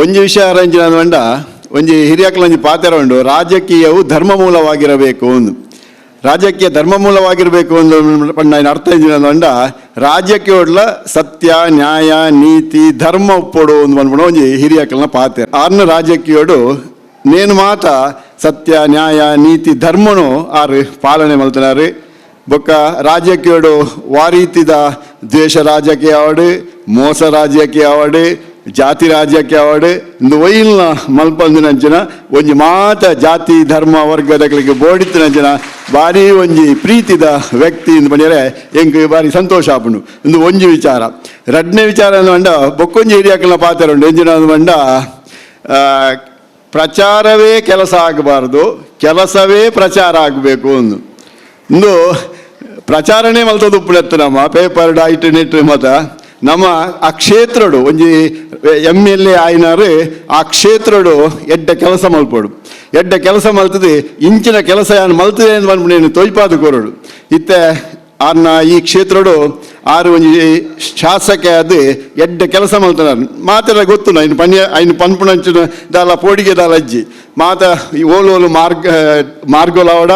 ಒಂಜಿ ವಿಷಯ ಅರಂಜಿನ ಬಂಡ ಒಂಜಿ ಹಿರಿಯಕ್ಕಲಂಜಿ ಪಾತೆರ ಉಂಡು ರಾಜಕೀಯವು ಧರ್ಮಮೂಲವಾಗಿರಬೇಕು ಒಂದು ರಾಜಕೀಯ ಧರ್ಮಮೂಲವಾಗಿರಬೇಕು ಒಂದು ಪಂಡ ಅರ್ಥ ಇಂಜಿನ ಬಂಡ ರಾಜ್ಯಕ್ಕೆ ಒಡ್ಲ ಸತ್ಯ ನ್ಯಾಯ ನೀತಿ ಧರ್ಮ ಉಪ್ಪೊಡು ಒಂದು ಬಂದ್ಬಿಡ ಒಂಜಿ ಹಿರಿಯಕ್ಕಲನ ಪಾತೆರ ಆರ್ನ ರಾಜಕೀಯೋಡು ನೇನು ಮಾತ ಸತ್ಯ ನ್ಯಾಯ ನೀತಿ ಧರ್ಮನು ಆರು ಪಾಲನೆ ಮಲ್ತನಾರು ಬೊಕ್ಕ ರಾಜಕೀಯೋಡು ವಾರೀತಿದ ದ್ವೇಷ ರಾಜಕೀಯ ಆವಡು ಮೋಸ ರಾಜಕೀಯ ಆವಡು ಜಾತಿ ರಾಜ್ಯಕ್ಕೆ ಆವಡು ಇಂದು ಒಯ್ಲ್ನ ಮಲ್ಪಂದಿನಂಚಿನ ಒಂಜಿ ಮಾತ ಜಾತಿ ಧರ್ಮ ವರ್ಗದಗಳಿಗೆ ಬೋಡಿತ್ತಿನಂಚಿನ ಭಾರಿ ಒಂಜಿ ಪ್ರೀತಿದ ವ್ಯಕ್ತಿ ಇಂದು ಬಂದರೆ ಎಂಗೆ ಭಾರಿ ಸಂತೋಷ ಆಪುಂಡು ಇಂದು ಒಂಜಿ ವಿಚಾರ. 2ನೇ ವಿಚಾರ ಅಂದ ಬೊಕ್ಕೊಂಜಿ ಹಿರಿಯಕ್ಕಲ್ನ ಪಾತ್ರ ಉಂಡು ಎಂಜಿನ ಬಂಡ ಪ್ರಚಾರವೇ ಕೆಲಸ ಆಗಬಾರ್ದು ಕೆಲಸವೇ ಪ್ರಚಾರ ಆಗಬೇಕು ಒಂದು ಪ್ರಚಾರನೇ ಮಲ್ತದ್ದು ಉಪ್ಪುಳೆತ್ತು ನಮ್ಮ ಪೇಪರ್ ಡೈಟ್ ನೆಟ್ ಮತ ನಮ್ಮ ಆ ಕ್ಷೇತ್ರಡು ಒಂಜಿ MLA ಆಯ್ನಾರು ಆ ಕ್ಷೇತ್ರಡು ಎಡ್ಡ ಕೆಲಸ ಮಲ್ಪೋಡು ಎಡ್ಡ ಕೆಲಸ ಮಲ್ತದೆ ಇಂಚಿನ ಕೆಲಸ ಏನು ಮಲ್ತದೆ ಅಂತ ಬಂದ್ಬಿಟ್ಟು ನೀನು ತೊಯ್ಪಾದು ಕೋರಡು ಇತ್ತೆ ಆರ್ನ ಈ ಕ್ಷೇತ್ರಡು ಆರು ಒಂಜಿ ಶಾಸಕ ಅದು ಎಡ್ಡ ಕೆಲಸ ಮಲ್ತಾರ ಮಾತೆಲ್ಲ ಗೊತ್ತು ಐನು ಐನು ಪನ್ಪುಣಂಚಿನ ದಾಲ ಪೋಡಿಗೆ ದಾಲ ಅಜ್ಜಿ ಮಾತ ಈ ಓಲೋಲು ಮಾರ್ಗೋಲಾವಡ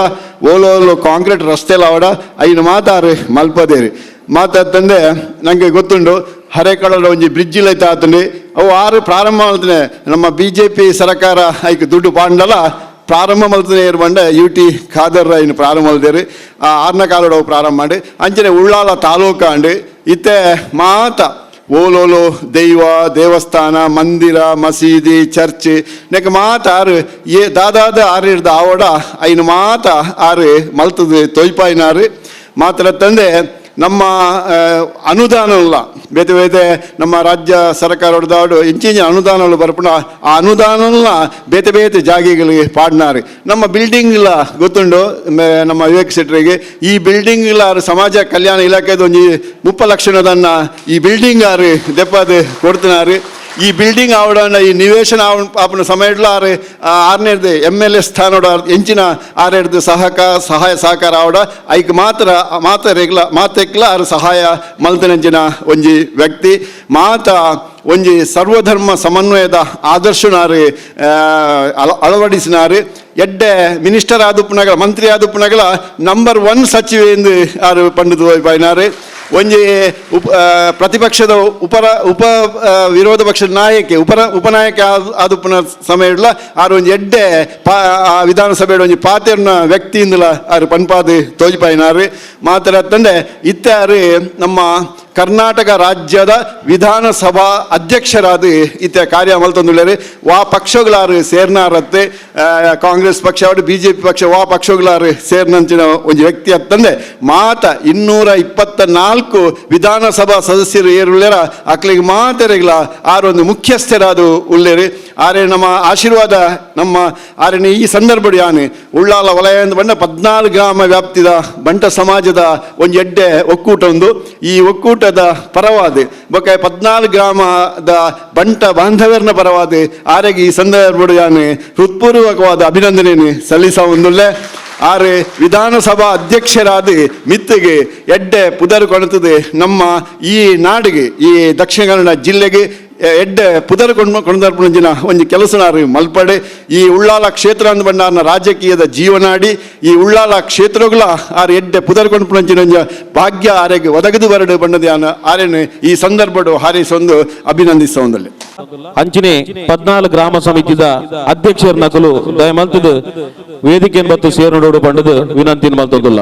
ಓಲೋಲು ಕಾಂಕ್ರೀಟ್ ರಸ್ತೆಲಾವಡ ಐನು ಮಾತಾರು ಮಲ್ಪದೇರಿ ಮಾತಾಡ್ತಂದೆ ನನಗೆ ಗೊತ್ತುಂಡು ಹರೇಕಳದ ಒಂಜಿ ಬ್ರಿಡ್ಜ್ ಲೈತ ಆತಂಡು ಅವು ಆರು ಪ್ರಾರಂಭ ಮಾಡ್ತಾನೆ ನಮ್ಮ BJP ಸರ್ಕಾರ ಐಕ್ ದುಡ್ಡು ಪಾಂಡಲ ಪ್ರಾರಂಭ ಮಲ್ತನೆ ಬಂಡ UT ಖಾದರ್ ಇನ್ನು ಪ್ರಾರಂಭ ಮಲ್ದೇರಿ ಆ 6ನೇ ಕಾಲೋಡು ಪ್ರಾರಂಭ ಮಾಡಿ ಅಂಚನೆ ಉಳ್ಳಾಲ ತಾಲೂಕಾಂಡು ಇತ್ತೆ ಮಾತ ಓಲೋಲು ದೈವ ದೇವಸ್ಥಾನ ಮಂದಿರ ಮಸೀದಿ ಚರ್ಚ್ ನೆಕ್ ಮಾತ ಆರು ದಾದಾದ ಆರು ಹಿಡ್ದ ಆವಡ ಐನು ಮಾತ ಆರು ಮಲ್ತದು ತೊಯ್ಪಾಯಿನಾರು ಮಾತ್ರ ತಂದೆ ನಮ್ಮ ಅನುದಾನಲ್ಲ ಬೇತೆ ಬೇತೆ ನಮ್ಮ ರಾಜ್ಯ ಸರ್ಕಾರದಾಡು ಇಂಚಿನ ಅನುದಾನಗಳು ಬರ್ಪುಣ ಆ ಅನುದಾನಲ್ಲ ಬೇತೆ ಬೇತೆ ಜಾಗೆಗಳಿಗೆ ಪಾಡ್ನಾರು ನಮ್ಮ ಬಿಲ್ಡಿಂಗ್ಲ ಗೊತ್ತುಂಡು ನಮ್ಮ ವಿವೇಕ್ ಶೆಟ್ಟರಿಗೆ ಈ ಬಿಲ್ಡಿಂಗ್ಲ ಸಮಾಜ ಕಲ್ಯಾಣ ಇಲಾಖೆದ ಒಂಜಿ 30 ಲಕ್ಷದನ್ನ ಈ ಬಿಲ್ಡಿಂಗ್ ಆರು ದೆಪ್ಪದು ಕೊಡ್ತಿನಾರು ಈ ಬಿಲ್ಡಿಂಗ್ ಆವಡ ಈ ನಿವೇಶನ ಆಪನ ಸಮಯಡ್ಲ ಆರ್ನೇರ್ದು MLA ಸ್ಥಾನೋಡ ಎಂಚಿನ ಆರೇರ್ದು ಸಹಾಯ ಸಹಕಾರ ಆವಡ ಐಕ್ ಮಾತೆಕ್ಲ ಆರು ಸಹಾಯ ಮಲ್ತನೆಂಚಿನ ಒಂಜಿ ವ್ಯಕ್ತಿ ಒಂಜಿ ಸರ್ವಧರ್ಮ ಸಮನ್ವಯದ ಆದರ್ಶನಾರು ಅಳವಡಿಸಿನಾರು ಎಡ್ಡೆ ಮಿನಿಸ್ಟರ್ ಆದುಪ್ಪುನಗಳ ಮಂತ್ರಿ ಆದುಪ್ಪುನಗಳ ನಂಬರ್ 1 ಸಚಿವೆ ಎಂದು ಆರು ಪಂಡಿತು ಬೈನಾರು ಒಂಜಿ ಪ್ರತಿಪಕ್ಷದ ಉಪ ವಿರೋಧ ಪಕ್ಷದ ನಾಯಕಿ ಉಪನಾಯಕ ಆದುಪ್ಪುನ ಸಮಯಡ್ಲ ಆರು ಒಂಜಿ ಎಡ್ಡೆ ವಿಧಾನಸಭೆಯ ಒಂಜಿ ಪಾತೆರ್ನ ವ್ಯಕ್ತಿಯಿಂದಲ ಆರು ಪನ್ಪಾದು ತೋಜಿಪಾಯಿನಾರು ಮಾತಾಡತ್ತಂಡೆ ಇತ್ತೆ ಆರು ನಮ್ಮ ಕರ್ನಾಟಕ ರಾಜ್ಯದ ವಿಧಾನಸಭಾ ಅಧ್ಯಕ್ಷರಾದ ಇತ್ತೆ ಕಾರ್ಯ ಮಲ್ತೊಂದುಳ್ಳರು ವಾ ಪಕ್ಷಗಳಾರು ಸೇರ್ನಾರತ್ತೆ ಕಾಂಗ್ರೆಸ್ ಪಕ್ಷ BJP ಪಕ್ಷ ವಾ ಪಕ್ಷಗಳಾರು ಸೇರ್ನಂಚಿನ ಒಂದು ವ್ಯಕ್ತಿ ಅತ್ತಂದೆ 224 ವಿಧಾನಸಭಾ ಸದಸ್ಯರು ಏರುಳ್ಳರ ಅಕ್ಲಿಗೆ ಮಾತೆರೆಗಳ ಆರೊಂದು ಮುಖ್ಯಸ್ಥರಾದ ಉಳ್ಳೇರು ಆರೆ ನಮ್ಮ ಆಶೀರ್ವಾದ ನಮ್ಮ ಆರೆನೆ ಈ ಸಂದರ್ಭಡು ಯಾನೆ ಉಳ್ಳಾಲ ವಲಯ ಬಂಡ 14 ಗ್ರಾಮ ವ್ಯಾಪ್ತಿದ ಬಂಟ ಸಮಾಜದ ಒಂದು ಎಡ್ಡೆ ಒಕ್ಕೂಟ ಒಂದು ಈ ಒಕ್ಕೂಟದ ಪರವಾದ ಬೊಕ 14 ಗ್ರಾಮದ ಬಂಟ ಬಾಂಧವ್ಯರ್ನ ಪರವಾದ ಆರೆಗೆ ಈ ಸಂದರ್ಭಡು ಯಾನೆ ಹೃತ್ಪೂರ್ವಕವಾದ ಅಭಿನಂದನೆ ಸಲ್ಲಿಸ ಒಂದುಳ್ಳೆ ಆರೆ ವಿಧಾನಸಭಾ ಅಧ್ಯಕ್ಷರಾದ ಮಿತ್ತಿಗೆ ಎಡ್ಡೆ ಪುದರ್ ಕೊಣತದೆ ನಮ್ಮ ಈ ನಾಡಿಗೆ ಈ ದಕ್ಷಿಣ ಕನ್ನಡ ಜಿಲ್ಲೆಗೆ ಎಡ್ಡೆ ಪುದರ್ ಕೊಂಡರ್ಪುಂಜಿನ ಒಂದು ಕೆಲಸನಾರು ಮಲ್ಪಡೆ ಈ ಉಳ್ಳಾಲ ಕ್ಷೇತ್ರ ಅಂದ್ ಬಂಡಾರ್ನ ರಾಜಕೀಯದ ಜೀವನಾಡಿ ಈ ಉಳ್ಳಾಲ ಕ್ಷೇತ್ರಗಳ ಆರು ಎಡ್ಡೆ ಪುದರ್ ಕೊಂಡ್ಪುಂಜಿನ ಭಾಗ್ಯ ಆರೆಗೆ ಒದಗದು ಬರಡು ಬಣ್ಣದ ಆರೇನು ಈ ಸಂದರ್ಭಡು ಹಾರೈಸೊಂದು ಅಭಿನಂದಿಸೊಂದಲ್ಲಿ ಅಂಚಿನೆ 14 ಗ್ರಾಮ ಸಮಿತಿದ ಅಧ್ಯಕ್ಷರ ನಕಲು ದಯಮಂತದ ವೇದಿಕೆ ಮತ್ತು ಸೇರ್ನೋಡು ಪಂಡದು ವಿನಂತಿ ಮಲ್ತೊಂದುಲ್ಲ.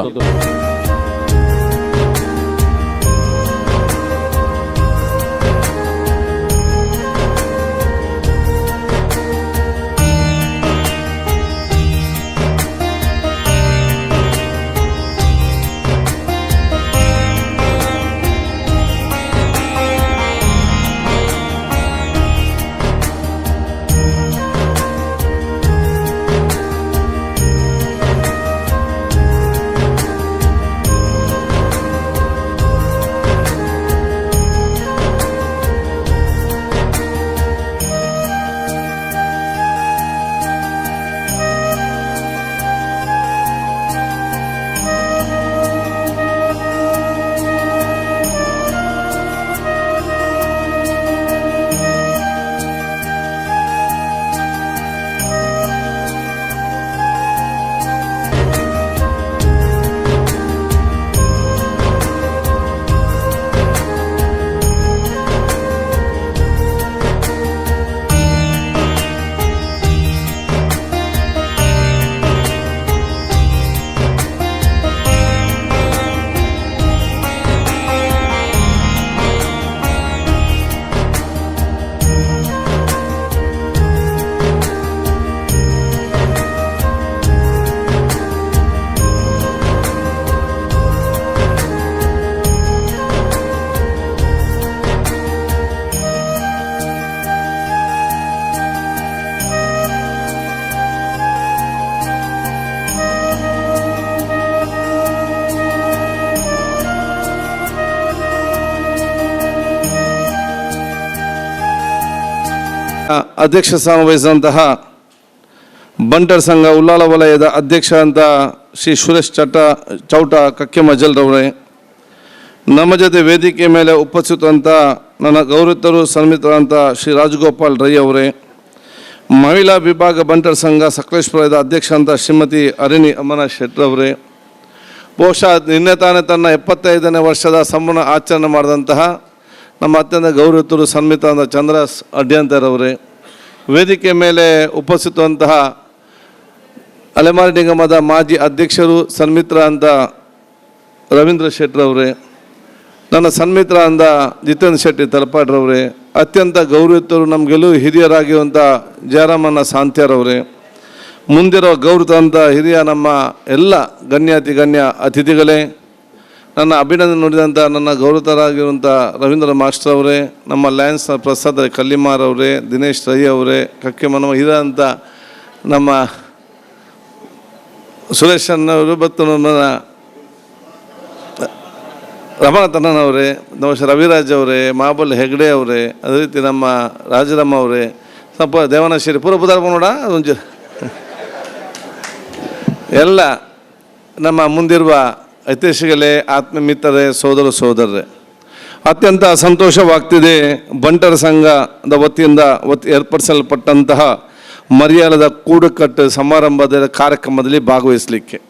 ಅಧ್ಯಕ್ಷ ಸ್ಥಾನ ವಹಿಸಿದಂತಹ ಬಂಟರ್ ಸಂಘ ಉಳ್ಳಾಲ ವಲಯದ ಅಧ್ಯಕ್ಷ ಅಂತ ಶ್ರೀ ಸುರೇಶ್ ಚೌಟ ಕಕ್ಕೆಮಜ್ಜಲ್ರವರೇ, ನಮ್ಮ ಜೊತೆ ವೇದಿಕೆ ಮೇಲೆ ಉಪಸ್ಥಿತಂತ ನನ್ನ ಗೌರವಿತರು ಸನ್ಮಿತರಂತ ಶ್ರೀ ರಾಜಗೋಪಾಲ್ ರೈ ಅವರೇ, ಮಹಿಳಾ ವಿಭಾಗ ಬಂಟರ್ ಸಂಘ ಸಕಲೇಶ್ಪುರದ ಅಧ್ಯಕ್ಷ ಅಂತ ಶ್ರೀಮತಿ ಅರಿಣಿ ಅಮ್ಮನ ಶೆಟ್ರವರೇ, ಬಹುಶಃ ನಿನ್ನೆ ತಾನೇ ತನ್ನ 75ನೇ ವರ್ಷದ ಸಂಭ್ರಮ ಆಚರಣೆ ಮಾಡಿದಂತಹ ನಮ್ಮ ಅತ್ಯಂತ ಗೌರವಿತರು ಸನ್ಮಿತ ಅಂತ ಚಂದ್ರಾಸ್ ಅಡ್ಯಂತರವರೇ, ವೇದಿಕೆ ಮೇಲೆ ಉಪಸ್ಥಿತವಂತಹ ಅಲೆಮಾರಿ ನಿಗಮದ ಮಾಜಿ ಅಧ್ಯಕ್ಷರು ಸನ್ಮಿತ್ರ ಅಂತ ರವೀಂದ್ರ ಶೆಟ್ರವರೇ, ನನ್ನ ಸನ್ಮಿತ್ರ ಅಂದ ಜಿತೇಂದ್ರ ಶೆಟ್ಟಿ ತಲಪಾಡ್ರವರೇ, ಅತ್ಯಂತ ಗೌರವಿತರು ನಮಗೆಲ್ಲೂ ಹಿರಿಯರಾಗಿರುವಂಥ ಜಯರಾಮಣ್ಣ ಸಾಂತ್ಯಾರವರೇ, ಮುಂದಿರೋ ಗೌರವಂತ ಹಿರಿಯ ನಮ್ಮ ಎಲ್ಲ ಗಣ್ಯ ಅತಿಥಿಗಳೇ, ನನ್ನ ಅಭಿನಂದನೆ ನುಡಿದಂಥ ನನ್ನ ಗೌರವರಾಗಿರುವಂಥ ರವೀಂದ್ರ ಮಾಸ್ಟರ್ ಅವರೇ, ನಮ್ಮ ಲಯನ್ಸ್ ಪ್ರಸಾದ್ ಕಲ್ಲಿಮಾರ್ ಅವರೇ, ದಿನೇಶ್ ರೈ ಅವರೇ, ಕಕ್ಕೆಮನ ಹಿರಿಯಂಥ ನಮ್ಮ ಸುರೇಶ್ ಅನ್ನವರು ಮತ್ತು ನಮ್ಮ ರಮಣ ತನ್ನನವರೇ, ನಮಸ್ತೆ ರವಿರಾಜ್ ಅವರೇ, ಮಹಾಬಲ್ ಹೆಗ್ಡೆ ಅವರೇ, ಅದೇ ರೀತಿ ನಮ್ಮ ರಾಜರಮ್ಮ ಅವರೇ, ಸ್ವಲ್ಪ ದೇವನಶ್ರೀ ಪೂರ್ವ ಪದಾರ್ಥ ನೋಡ ಅದೊಂದು ಎಲ್ಲ ನಮ್ಮ ಮುಂದಿರುವ ಅತಿಥಿಗಳೇ, ಆತ್ಮಮಿತ್ರರೇ, ಸೋದರರೇ, ಅತ್ಯಂತ ಸಂತೋಷವಾಗ್ತಿದೆ. ಬಂಟರ ಸಂಘದ ವತಿಯಿಂದ ಏರ್ಪಡಿಸಲ್ಪಟ್ಟಂತಹ ಮರ್ಯಾದದ ಕೂಡುಕಟ್ಟು ಸಮಾರಂಭದ ಕಾರ್ಯಕ್ರಮದಲ್ಲಿ ಭಾಗವಹಿಸಲಿಕ್ಕೆ.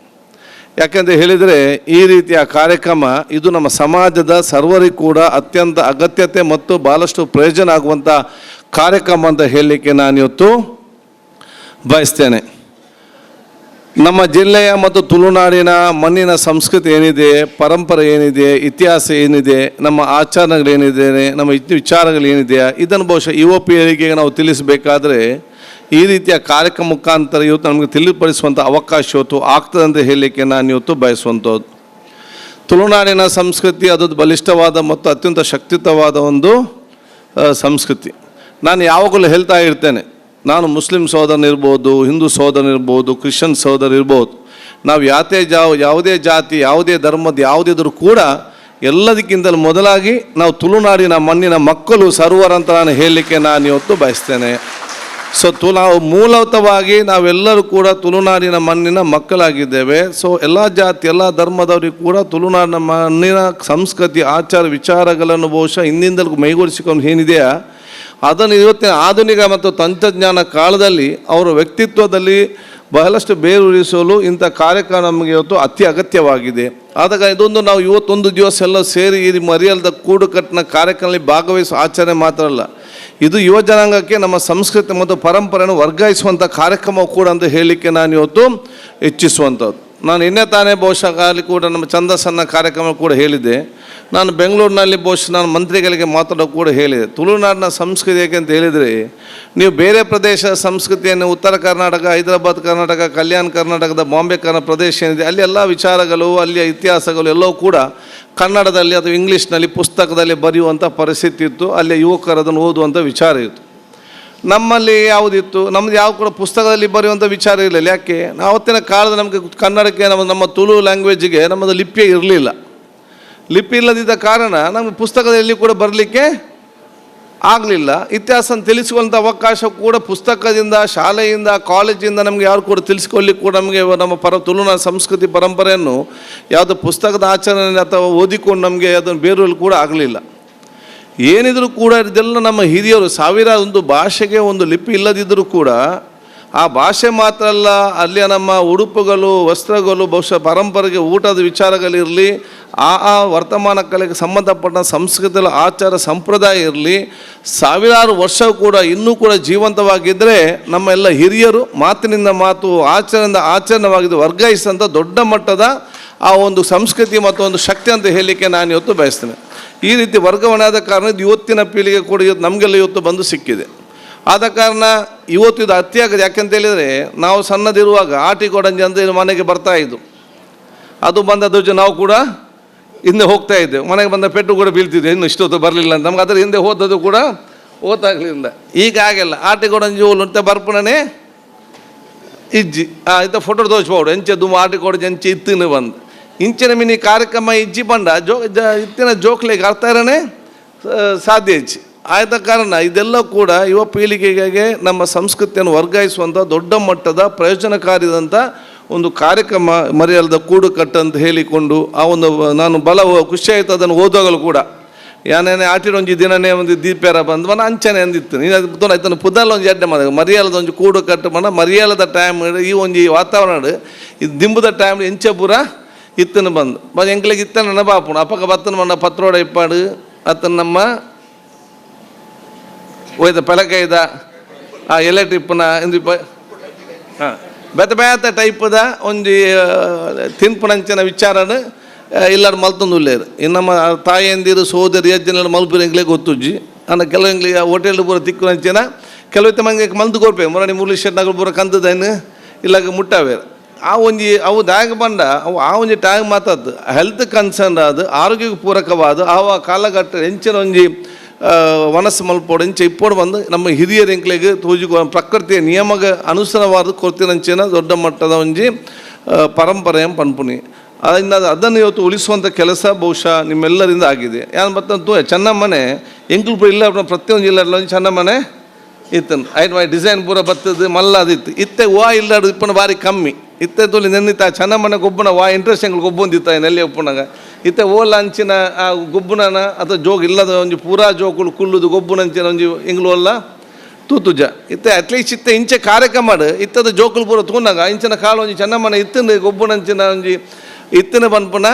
ಯಾಕೆಂತ ಹೇಳಿದರೆ ಈ ರೀತಿಯ ಕಾರ್ಯಕ್ರಮ ಇದು ನಮ್ಮ ಸಮಾಜದ ಸರ್ವರಿಗೂ ಕೂಡ ಅತ್ಯಂತ ಅಗತ್ಯತೆ ಮತ್ತು ಭಾಳಷ್ಟು ಪ್ರಯೋಜನ ಆಗುವಂಥ ಕಾರ್ಯಕ್ರಮ ಅಂತ ಹೇಳಲಿಕ್ಕೆ ನಾನು ಇವತ್ತು ಬಯಸ್ತೇನೆ. ನಮ್ಮ ಜಿಲ್ಲೆಯ ಮತ್ತು ತುಳುನಾಡಿನ ಮಣ್ಣಿನ ಸಂಸ್ಕೃತಿ ಏನಿದೆ, ಪರಂಪರೆ ಏನಿದೆ, ಇತಿಹಾಸ ಏನಿದೆ, ನಮ್ಮ ಆಚರಣೆಗಳೇನಿದೆ, ನಮ್ಮ ವಿಚಾರಗಳೇನಿದೆ, ಇದನ್ನು ಬಹುಶಃ ಯುವ ಪೀಳಿಗೆಗೆ ನಾವು ತಿಳಿಸಬೇಕಾದ್ರೆ ಈ ರೀತಿಯ ಕಾರ್ಯಕ್ರಮ ಮುಖಾಂತರ ಇವತ್ತು ನಮಗೆ ತಿಳಿಪಡಿಸುವಂಥ ಅವಕಾಶ ಇವತ್ತು ಆಗ್ತದೆ ಅಂತ ಹೇಳಲಿಕ್ಕೆ ನಾನು ಇವತ್ತು ಬಯಸುವಂಥದ್ದು. ತುಳುನಾಡಿನ ಸಂಸ್ಕೃತಿ ಅದು ಬಲಿಷ್ಠವಾದ ಮತ್ತು ಅತ್ಯಂತ ಶಕ್ತಿಯುತವಾದ ಒಂದು ಸಂಸ್ಕೃತಿ. ನಾನು ಯಾವಾಗಲೂ ಹೇಳ್ತಾ ಇರ್ತೇನೆ, ನಾನು ಮುಸ್ಲಿಂ ಸಹೋದರನಿರ್ಬೋದು, ಹಿಂದೂ ಸಹೋದರನಿರ್ಬೋದು, ಕ್ರಿಶ್ಚಿಯನ್ ಸಹೋದರಿರ್ಬೋದು, ನಾವು ಯಾವುದೇ ಜಾತಿ, ಯಾವುದೇ ಧರ್ಮದ ಯಾವುದಿದ್ರೂ ಕೂಡ ಎಲ್ಲದಕ್ಕಿಂತಲೂ ಮೊದಲಾಗಿ ನಾವು ತುಳುನಾಡಿನ ಮಣ್ಣಿನ ಮಕ್ಕಳು ಸರ್ವರಂತ ನಾನು ಹೇಳಲಿಕ್ಕೆ ನಾನು ಇವತ್ತು ಬಯಸ್ತೇನೆ. ನಾವು ಮೂಲಭೂತವಾಗಿ ನಾವೆಲ್ಲರೂ ಕೂಡ ತುಳುನಾಡಿನ ಮಣ್ಣಿನ ಮಕ್ಕಳಾಗಿದ್ದೇವೆ. ಎಲ್ಲ ಜಾತಿ, ಎಲ್ಲ ಧರ್ಮದವರಿಗೂ ಕೂಡ ತುಳುನಾಡಿನ ಮಣ್ಣಿನ ಸಂಸ್ಕೃತಿ, ಆಚಾರ, ವಿಚಾರಗಳನ್ನು ಬಹುಶಃ ಹಿಂದಿಂದಲೂ ಮೈಗೂಡಿಸಿಕೊಂಡು ಏನಿದೆಯಾ ಅದನ್ನು ಇವತ್ತಿನ ಆಧುನಿಕ ಮತ್ತು ತಂತ್ರಜ್ಞಾನ ಕಾಲದಲ್ಲಿ ಅವರ ವ್ಯಕ್ತಿತ್ವದಲ್ಲಿ ಬಹಳಷ್ಟು ಬೇರೂರಿಸಲು ಇಂಥ ಕಾರ್ಯಕ್ರಮ ನಮಗೆ ಇವತ್ತು ಅತಿ ಅಗತ್ಯವಾಗಿದೆ. ಆದಾಗ ಇದೊಂದು ನಾವು ಇವತ್ತೊಂದು ದಿವಸ ಎಲ್ಲ ಸೇರಿ ಈ ಮರ್ಯಾದದ ಕೂಡುಕಟ್ಟಿನ ಕಾರ್ಯಕ್ರಮದಲ್ಲಿ ಭಾಗವಹಿಸುವ ಆಚರಣೆ ಮಾತ್ರ ಅಲ್ಲ, ಇದು ಯುವ ಜನಾಂಗಕ್ಕೆ ನಮ್ಮ ಸಂಸ್ಕೃತಿ ಮತ್ತು ಪರಂಪರೆಯನ್ನು ವರ್ಗಾಯಿಸುವಂಥ ಕಾರ್ಯಕ್ರಮ ಕೂಡ ಅಂತ ಹೇಳಲಿಕ್ಕೆ ನಾನು ಇವತ್ತು ಇಚ್ಛಿಸುವಂಥದ್ದು. ನಾನು ತಾನೇ ಬಹುಶಃ ಅಲ್ಲಿ ಕೂಡ ನಮ್ಮ ಛಂದಸ್ಸನ್ನ ಕಾರ್ಯಕ್ರಮ ಕೂಡ ಹೇಳಿದ್ದೆ. ನಾನು ಬೆಂಗಳೂರಿನಲ್ಲಿ ಬಹುಶಃ ನಾನು ಮಂತ್ರಿಗಳಿಗೆ ಮಾತಾಡೋ ಕೂಡ ಹೇಳಿದೆ, ತುಳುನಾಡಿನ ಸಂಸ್ಕೃತಿ ಏಕೆ ಅಂತ ಹೇಳಿದರೆ, ನೀವು ಬೇರೆ ಪ್ರದೇಶದ ಸಂಸ್ಕೃತಿಯನ್ನು ಉತ್ತರ ಕರ್ನಾಟಕ, ಹೈದರಾಬಾದ್ ಕರ್ನಾಟಕ, ಕಲ್ಯಾಣ ಕರ್ನಾಟಕದ ಬಾಂಬೆ ಪ್ರದೇಶ ಏನಿದೆ ಅಲ್ಲಿ ಎಲ್ಲ ವಿಚಾರಗಳು, ಅಲ್ಲಿಯ ಇತಿಹಾಸಗಳು ಎಲ್ಲವೂ ಕೂಡ ಕನ್ನಡದಲ್ಲಿ ಅಥವಾ ಇಂಗ್ಲೀಷ್ನಲ್ಲಿ ಪುಸ್ತಕದಲ್ಲಿ ಬರೆಯುವಂಥ ಪರಿಸ್ಥಿತಿ ಇತ್ತು. ಅಲ್ಲಿಯ ಯುವಕರು ಅದನ್ನು ಓದುವಂಥ ವಿಚಾರ ಇತ್ತು. ನಮ್ಮಲ್ಲಿ ಯಾವುದಿತ್ತು, ನಮ್ಮದು ಯಾವ ಕೂಡ ಪುಸ್ತಕದಲ್ಲಿ ಬರೆಯುವಂಥ ವಿಚಾರ ಇರಲಿಲ್ಲ. ಯಾಕೆ? ಆವತ್ತಿನ ಕಾಲದ ನಮಗೆ ಕನ್ನಡಕ್ಕೆ ನಮ್ಮ ತುಳು ಲ್ಯಾಂಗ್ವೇಜಿಗೆ ನಮ್ಮದು ಲಿಪಿಯೇ ಇರಲಿಲ್ಲ. ಲಿಪಿ ಇಲ್ಲದಿದ್ದ ಕಾರಣ ನಮಗೆ ಪುಸ್ತಕದಲ್ಲಿ ಕೂಡ ಬರಲಿಕ್ಕೆ ಆಗಲಿಲ್ಲ. ಇತಿಹಾಸ ತಿಳಿಸುವಂಥ ಅವಕಾಶ ಕೂಡ ಪುಸ್ತಕದಿಂದ, ಶಾಲೆಯಿಂದ, ಕಾಲೇಜಿಂದ ನಮಗೆ ಯಾರು ಕೂಡ ತಿಳಿಸ್ಕೊಳ್ಳಿಕ್ಕೆ ಕೂಡ ನಮಗೆ ನಮ್ಮ ತುಳುನಾಡ ಸಂಸ್ಕೃತಿ ಪರಂಪರೆಯನ್ನು ಯಾವುದೋ ಪುಸ್ತಕದ ಆಚರಣೆ ಅಥವಾ ಓದಿಕೊಂಡು ನಮಗೆ ಅದನ್ನು ಬೇರೆಯಲ್ಲೂ ಕೂಡ ಆಗಲಿಲ್ಲ. ಏನಿದ್ರೂ ಕೂಡ ಇದೆಲ್ಲ ನಮ್ಮ ಹಿರಿಯರು ಒಂದು ಭಾಷೆಗೆ ಒಂದು ಲಿಪಿ ಇಲ್ಲದಿದ್ದರೂ ಕೂಡ ಆ ಭಾಷೆ ಮಾತ್ರ ಅಲ್ಲ, ಅಲ್ಲಿಯ ನಮ್ಮ ಉಡುಪುಗಳು, ವಸ್ತ್ರಗಳು, ಬಹುಶಃ ಪರಂಪರೆಗೆ ಊಟದ ವಿಚಾರಗಳಿರಲಿ, ಆ ವರ್ತಮಾನ ಕಲೆಗೆ ಸಂಬಂಧಪಟ್ಟ ಸಂಸ್ಕೃತಿಯ ಆಚಾರ ಸಂಪ್ರದಾಯ ಇರಲಿ, ಸಾವಿರಾರು ವರ್ಷ ಕೂಡ ಇನ್ನೂ ಕೂಡ ಜೀವಂತವಾಗಿದ್ದರೆ ನಮ್ಮ ಎಲ್ಲ ಹಿರಿಯರು ಮಾತಿನಿಂದ ಮಾತು, ಆಚರಣೆಯಿಂದ ಆಚರಣೆವಾಗಿದ್ದು ವರ್ಗಾಯಿಸಿದಂಥ ದೊಡ್ಡ ಮಟ್ಟದ ಆ ಒಂದು ಸಂಸ್ಕೃತಿ ಮತ್ತು ಒಂದು ಶಕ್ತಿ ಅಂತ ಹೇಳಲಿಕ್ಕೆ ನಾನು ಇವತ್ತು ಬಯಸ್ತೇನೆ. ಈ ರೀತಿ ವರ್ಗಾವಣೆ ಆದ ಕಾರಣ ಇದು ಇವತ್ತಿನ ಪೀಳಿಗೆ ಕೂಡ ಇವತ್ತು ನಮಗೆಲ್ಲ ಇವತ್ತು ಬಂದು ಸಿಕ್ಕಿದೆ. ಆದ ಕಾರಣ ಇವತ್ತು ಇದು ಅತಿಯಾಗಿದೆ. ಯಾಕೆಂತ ಹೇಳಿದರೆ, ನಾವು ಸಣ್ಣದಿರುವಾಗ ಆಟಿಕೊಡಂಜಿ ಅಂತ ಮನೆಗೆ ಬರ್ತಾಯಿದ್ದು, ಅದು ಬಂದದ್ದು ನಾವು ಕೂಡ ಹಿಂದೆ ಹೋಗ್ತಾ ಇದ್ದೇವೆ. ಮನೆಗೆ ಬಂದ ಪೆಟ್ಟು ಕೂಡ ಬೀಳ್ತಿದ್ದೆ, ಇನ್ನು ಇಷ್ಟೊತ್ತು ಬರಲಿಲ್ಲ ಅಂತ. ನಮ್ಗೆ ಅದರ ಹಿಂದೆ ಹೋದದ್ದು ಕೂಡ ಓದಾಗಲಿಲ್ಲ. ಈಗ ಹಾಗೆಲ್ಲ ಆಟಿಕೊಡಂಜಿ ಹೋಲು ಅಂತ ಬರ್ಪಣೆ ಇಜ್ಜಿ ಇಂಥ ಫೋಟೋ ತೋರಿಸ್ಬೋದು, ಎಂಚೆ ದುಮ್ಮ ಆಟಿಕೊಡಂಜಿ ಎಂಚೆ ಇತ್ತಿನ ಬಂದು ಇಂಚಿನ ಮಿನಿ ಕಾರ್ಯಕ್ರಮ ಇಜ್ಜಿ ಬಂಡ ಇತ್ತಿನ ಜೋಕ್ಲಿಗೆ ಅರ್ಥ ಇರೋನೇ ಸಾಧ್ಯ ಇಚ್ಚಿ ಆದ ಕಾರಣ ಇದೆಲ್ಲ ಕೂಡ ಯುವ ಪೀಳಿಗೆಗೆ ನಮ್ಮ ಸಂಸ್ಕೃತಿಯನ್ನು ವರ್ಗಾಯಿಸುವಂಥ ದೊಡ್ಡ ಮಟ್ಟದ ಪ್ರಯೋಜನಕಾರಿಯಾದಂಥ ಒಂದು ಕಾರ್ಯಕ್ರಮ ಮರ್ಯಾದದ ಕೂಡುಕಟ್ಟು ಅಂತ ಹೇಳಿಕೊಂಡು ಆ ಒಂದು ನಾನು ಖುಷಿ ಆಯಿತು ಅದನ್ನು ಓದುವಾಗಲೂ ಕೂಡ. ಯಾನೇನೆ ಆಟಿಡೊಂಜಿ ದಿನನೇ ಒಂದು ದೀಪೇರ ಬಂದು ಮನ ಅಂಚನೆ ಅಂದಿತ್ತು. ನೀನು ಆಯ್ತು ಪುದಲ್ ಒಂದು ಎಡ್ಡೆ ಮಾಡ ಮರ್ಯಾದದ ಒಂದು ಕೂಡುಕಟ್ಟು ಮನ ಮರ್ಯಾದದ ಟೈಮ್ ಈ ಒಂದು ವಾತಾವರಣ ಇದು ದಿಂಬುದ ಟೈಮ್ ಎಂಚೆ ಪೂರ ಇತ್ತನ ಬಂದು ಎಂಕ್ಲಿಗೆ ಇತ್ತ ನನ್ನ ಬಾಪುಣ ಅಪ್ಪಗ ಬತ್ತನ ಮಣ್ಣ ಪತ್ರೋಡ ಇಪ್ಪಾಡು ಅತ್ತನ ನಮ್ಮ ಒಯ್ದ ಪೆಲಕೈದ ಆ ಎಲೆ ಟಿಪ್ಪನ ಇಂದು ಹಾಂ ಬೇತ ಟೈಪದ ಒಂದು ತಿನ್ಪುನಂಚಿನ ವಿಚಾರನ ಎಲ್ಲರೂ ಮಲ್ತೊಂದುಲ್ಲೇರು. ಇನ್ನು ನಮ್ಮ ತಾಯಂದಿರು ಸೋದರಿ ಅಜ್ಜನೆಲ್ಲ ಮಲ್ಪುರಂಗ್ಲೇ ಗೊತ್ತುಜ್ಜಿ ಅನ್ನ ಕೆಲವಂಗ್ಲಿಗೆ ಹೋಟೆಲ್ ಪೂರ ತಿಕ್ಕುನಂಚಿನ ಕೆಲವತ್ತೆ ಮಂಗೆ ಮಲ್ದು ಕೊಡ್ಬೇಕು ಮೊರಡಿ ಮುರಳಿ ಶೆಟ್ನಾಗ ಪೂರ ಕಂದದನ್ನು ಇಲ್ಲಾಗ ಮುಟ್ಟಾವೆ ಅವು ದಾಗ ಬಂಡ ಅವು ಆ ಒಂಜಿ ಟ್ಯಾಗ್ ಮಾತಾದ್ದು ಹೆಲ್ತ್ ಕನ್ಸರ್ನ್ ಆದ ಆರೋಗ್ಯಕ್ಕೆ ಪೂರಕವಾದ ಆ ಕಾಲಘಟ್ಟ ಹೆಂಚಿನ ಒಂಜಿ ಮನಸ್ಸು ಮಲ್ಪೋಡು ಹೆಂಚೆ ಇಪ್ಪೋಡು ಬಂದು ನಮ್ಮ ಹಿರಿಯರ ಎಂಕ್ಲೆಗೆ ತೋಜಿಕೊ ಪ್ರಕೃತಿಯ ನಿಯಮಗ ಅನುಸಾರವಾದ ಕೊರ್ತಿನಂಚಿನ ದೊಡ್ಡ ಮಟ್ಟದ ಒಂಜಿ ಪರಂಪರೆಯ ಪನ್ಪುನಿ. ಅದನ್ನು ಇವತ್ತು ಉಳಿಸುವಂಥ ಕೆಲಸ ಬಹುಶಃ ನಿಮ್ಮೆಲ್ಲರಿಂದ ಆಗಿದೆ. ಯಾರು ಮತ್ತಂತೂ ಚೆನ್ನಮ್ಮನೆ ಎಂಕ್ಲು ಇಲ್ಲ ಪ್ರತಿಯೊಂದು ಜಿಲ್ಲೆಲ್ಲ ಚೆನ್ನಮ್ಮನೆ ಇತ್ತು. ಐದು ಡಿಸೈನ್ ಪೂರ ಬರ್ತದೆ ಮಲ್ಲ ಅದಿತ್ತು. ಇತ್ತೆ ವಾ ಇಲ್ಲಾಡು ಇಪ್ಪನ ಭಾರಿ ಕಮ್ಮಿ. ಇತ್ತೆ ತೋಲಿ ನೆನ್ನಿತ್ತ ಚೆನ್ನಮ್ಮನೆ ಗೊಬ್ಬನ ವಾ ಇಂಟ್ರೆಸ್ಟ್ ಎಂಗ್ಳು ಗೊಬ್ಬೊಂದಿತ್ತ ನೆಲ್ಲಿ ಒಪ್ಪನಾಗ ಇತ್ತೆ ಓಲ ಅಂಚಿನ ಆ ಗೊಬ್ಬುನನ ಅಥವಾ ಜೋಗ ಇಲ್ಲದ ಒಂಜಿ ಪೂರಾ ಜೋಗುಳು ಕುಲ್ಲುದು ಗೊಬ್ಬುನಂಚಿನ ಒಂಜಿ ಎಂಗ್ಳು ಅಲ್ಲ ತೂತುಜ ಇತ್ತೆ ಅಟ್ಲೀಸ್ಟ್ ಇತ್ತೆ ಇಂಚೆ ಕಾರ್ಯಕ್ರಮ ಮಾಡು ಇತ್ತದ ಜೋಕುಲು ಪೂರ ತೂನಾಗ ಇಂಚಿನ ಕಾಲು ಒಂಜಿ ಚೆನ್ನಮ್ಮನ ಇತ್ತಂದು ಗೊಬ್ಬುನಂಚಿನ ಒಂಜಿ ಇತ್ತಿನ ಬಂದ್ಪುನ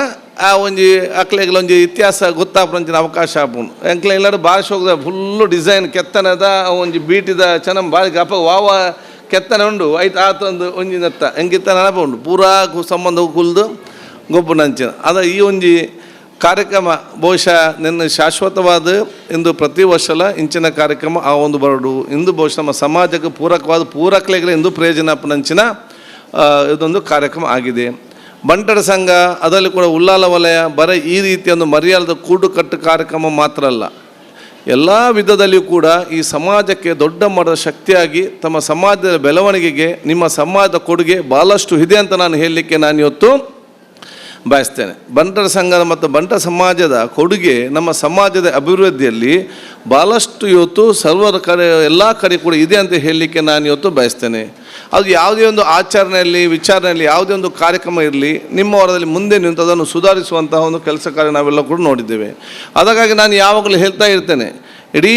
ಆ ಒಂಜಿ ಅಕ್ಲೆಗಳ ಒಂಜಿ ಇತಿಹಾಸ ಗೊತ್ತಾಪುನಂಚಿನ ಅವಕಾಶ ಆಪುನು ಎಂಕ್ಲೆ ಎಲ್ಲರೂ ಭಾಷೆ ಹೋಗದ ಫುಲ್ಲು ಡಿಸೈನ್ ಕೆತ್ತನದ ಒಂಜಿ ಬೀಟಿದ ಚೆನ್ನಮ್ಮ ಭಾಳ ಗಪ ವಾವ ಕೆತ್ತನೆ ಉಂಡು ಐತು ಆತೊಂದು ಒಂಜಿ ನತ್ತ ಹೆಂಗಿತ್ತ ನೆನಪ ಉಂಡು ಪೂರಾ ಸಂಬಂಧ ಕುಲ್ದು ಗೊಬ್ಬುನಂಚಿನ ಅದ ಈ ಒಂಜಿ ಕಾರ್ಯಕ್ರಮ ಬಹುಶಃ ನಿನ್ನ ಶಾಶ್ವತವಾದ ಇಂದು ಪ್ರತಿ ವರ್ಷಲ ಇಂಚಿನ ಕಾರ್ಯಕ್ರಮ ಆ ಒಂದು ಬರಡು ಇಂದು ಬಹುಶಃ ನಮ್ಮ ಸಮಾಜಕ್ಕೆ ಪೂರಕವಾದ ಪೂರಕಲೆಗಳ ಇಂದು ಪ್ರಯೋಜನ ಪನಂಚಿನ ಇದೊಂದು ಕಾರ್ಯಕ್ರಮ ಆಗಿದೆ. ಬಂಟರ ಸಂಘ ಅದರಲ್ಲಿ ಕೂಡ ಉಲ್ಲಾಲ ವಲಯ ಬರ ಈ ರೀತಿಯ ಒಂದು ಮರ್ಯಾದ ಕೂಡುಕಟ್ಟು ಕಾರ್ಯಕ್ರಮ ಮಾತ್ರ ಅಲ್ಲ, ಎಲ್ಲ ವಿಧದಲ್ಲಿಯೂ ಕೂಡ ಈ ಸಮಾಜಕ್ಕೆ ದೊಡ್ಡ ಮಟ್ಟದ ಶಕ್ತಿಯಾಗಿ ತಮ್ಮ ಸಮಾಜದ ಬೆಳವಣಿಗೆಗೆ ನಿಮ್ಮ ಸಮಾಜದ ಕೊಡುಗೆ ಭಾಳಷ್ಟು ಇದೆ ಅಂತ ನಾನು ಹೇಳಲಿಕ್ಕೆ ನಾನು ಇವತ್ತು ಬಯಸ್ತೇನೆ. ಬಂಟರ ಸಂಘದ ಮತ್ತು ಬಂಟ ಸಮಾಜದ ಕೊಡುಗೆ ನಮ್ಮ ಸಮಾಜದ ಅಭಿವೃದ್ಧಿಯಲ್ಲಿ ಭಾಳಷ್ಟು ಇವತ್ತು ಸರ್ವರ ಕಡೆ ಎಲ್ಲ ಕಡೆ ಕೂಡ ಇದೆ ಅಂತ ಹೇಳಲಿಕ್ಕೆ ನಾನು ಇವತ್ತು ಬಯಸ್ತೇನೆ. ಅದು ಯಾವುದೇ ಒಂದು ಆಚರಣೆಯಲ್ಲಿ ವಿಚಾರಣೆಯಲ್ಲಿ ಯಾವುದೇ ಒಂದು ಕಾರ್ಯಕ್ರಮ ಇರಲಿ ನಿಮ್ಮ ವರದಲ್ಲಿ ಮುಂದೆ ನಿಂತು ಅದನ್ನು ಸುಧಾರಿಸುವಂತಹ ಒಂದು ಕೆಲಸ ಕಾರ್ಯ ನಾವೆಲ್ಲ ಕೂಡ ನೋಡಿದ್ದೇವೆ. ಅದಕ್ಕಾಗಿ ನಾನು ಯಾವಾಗಲೂ ಹೇಳ್ತಾ ಇರ್ತೇನೆ, ಇಡೀ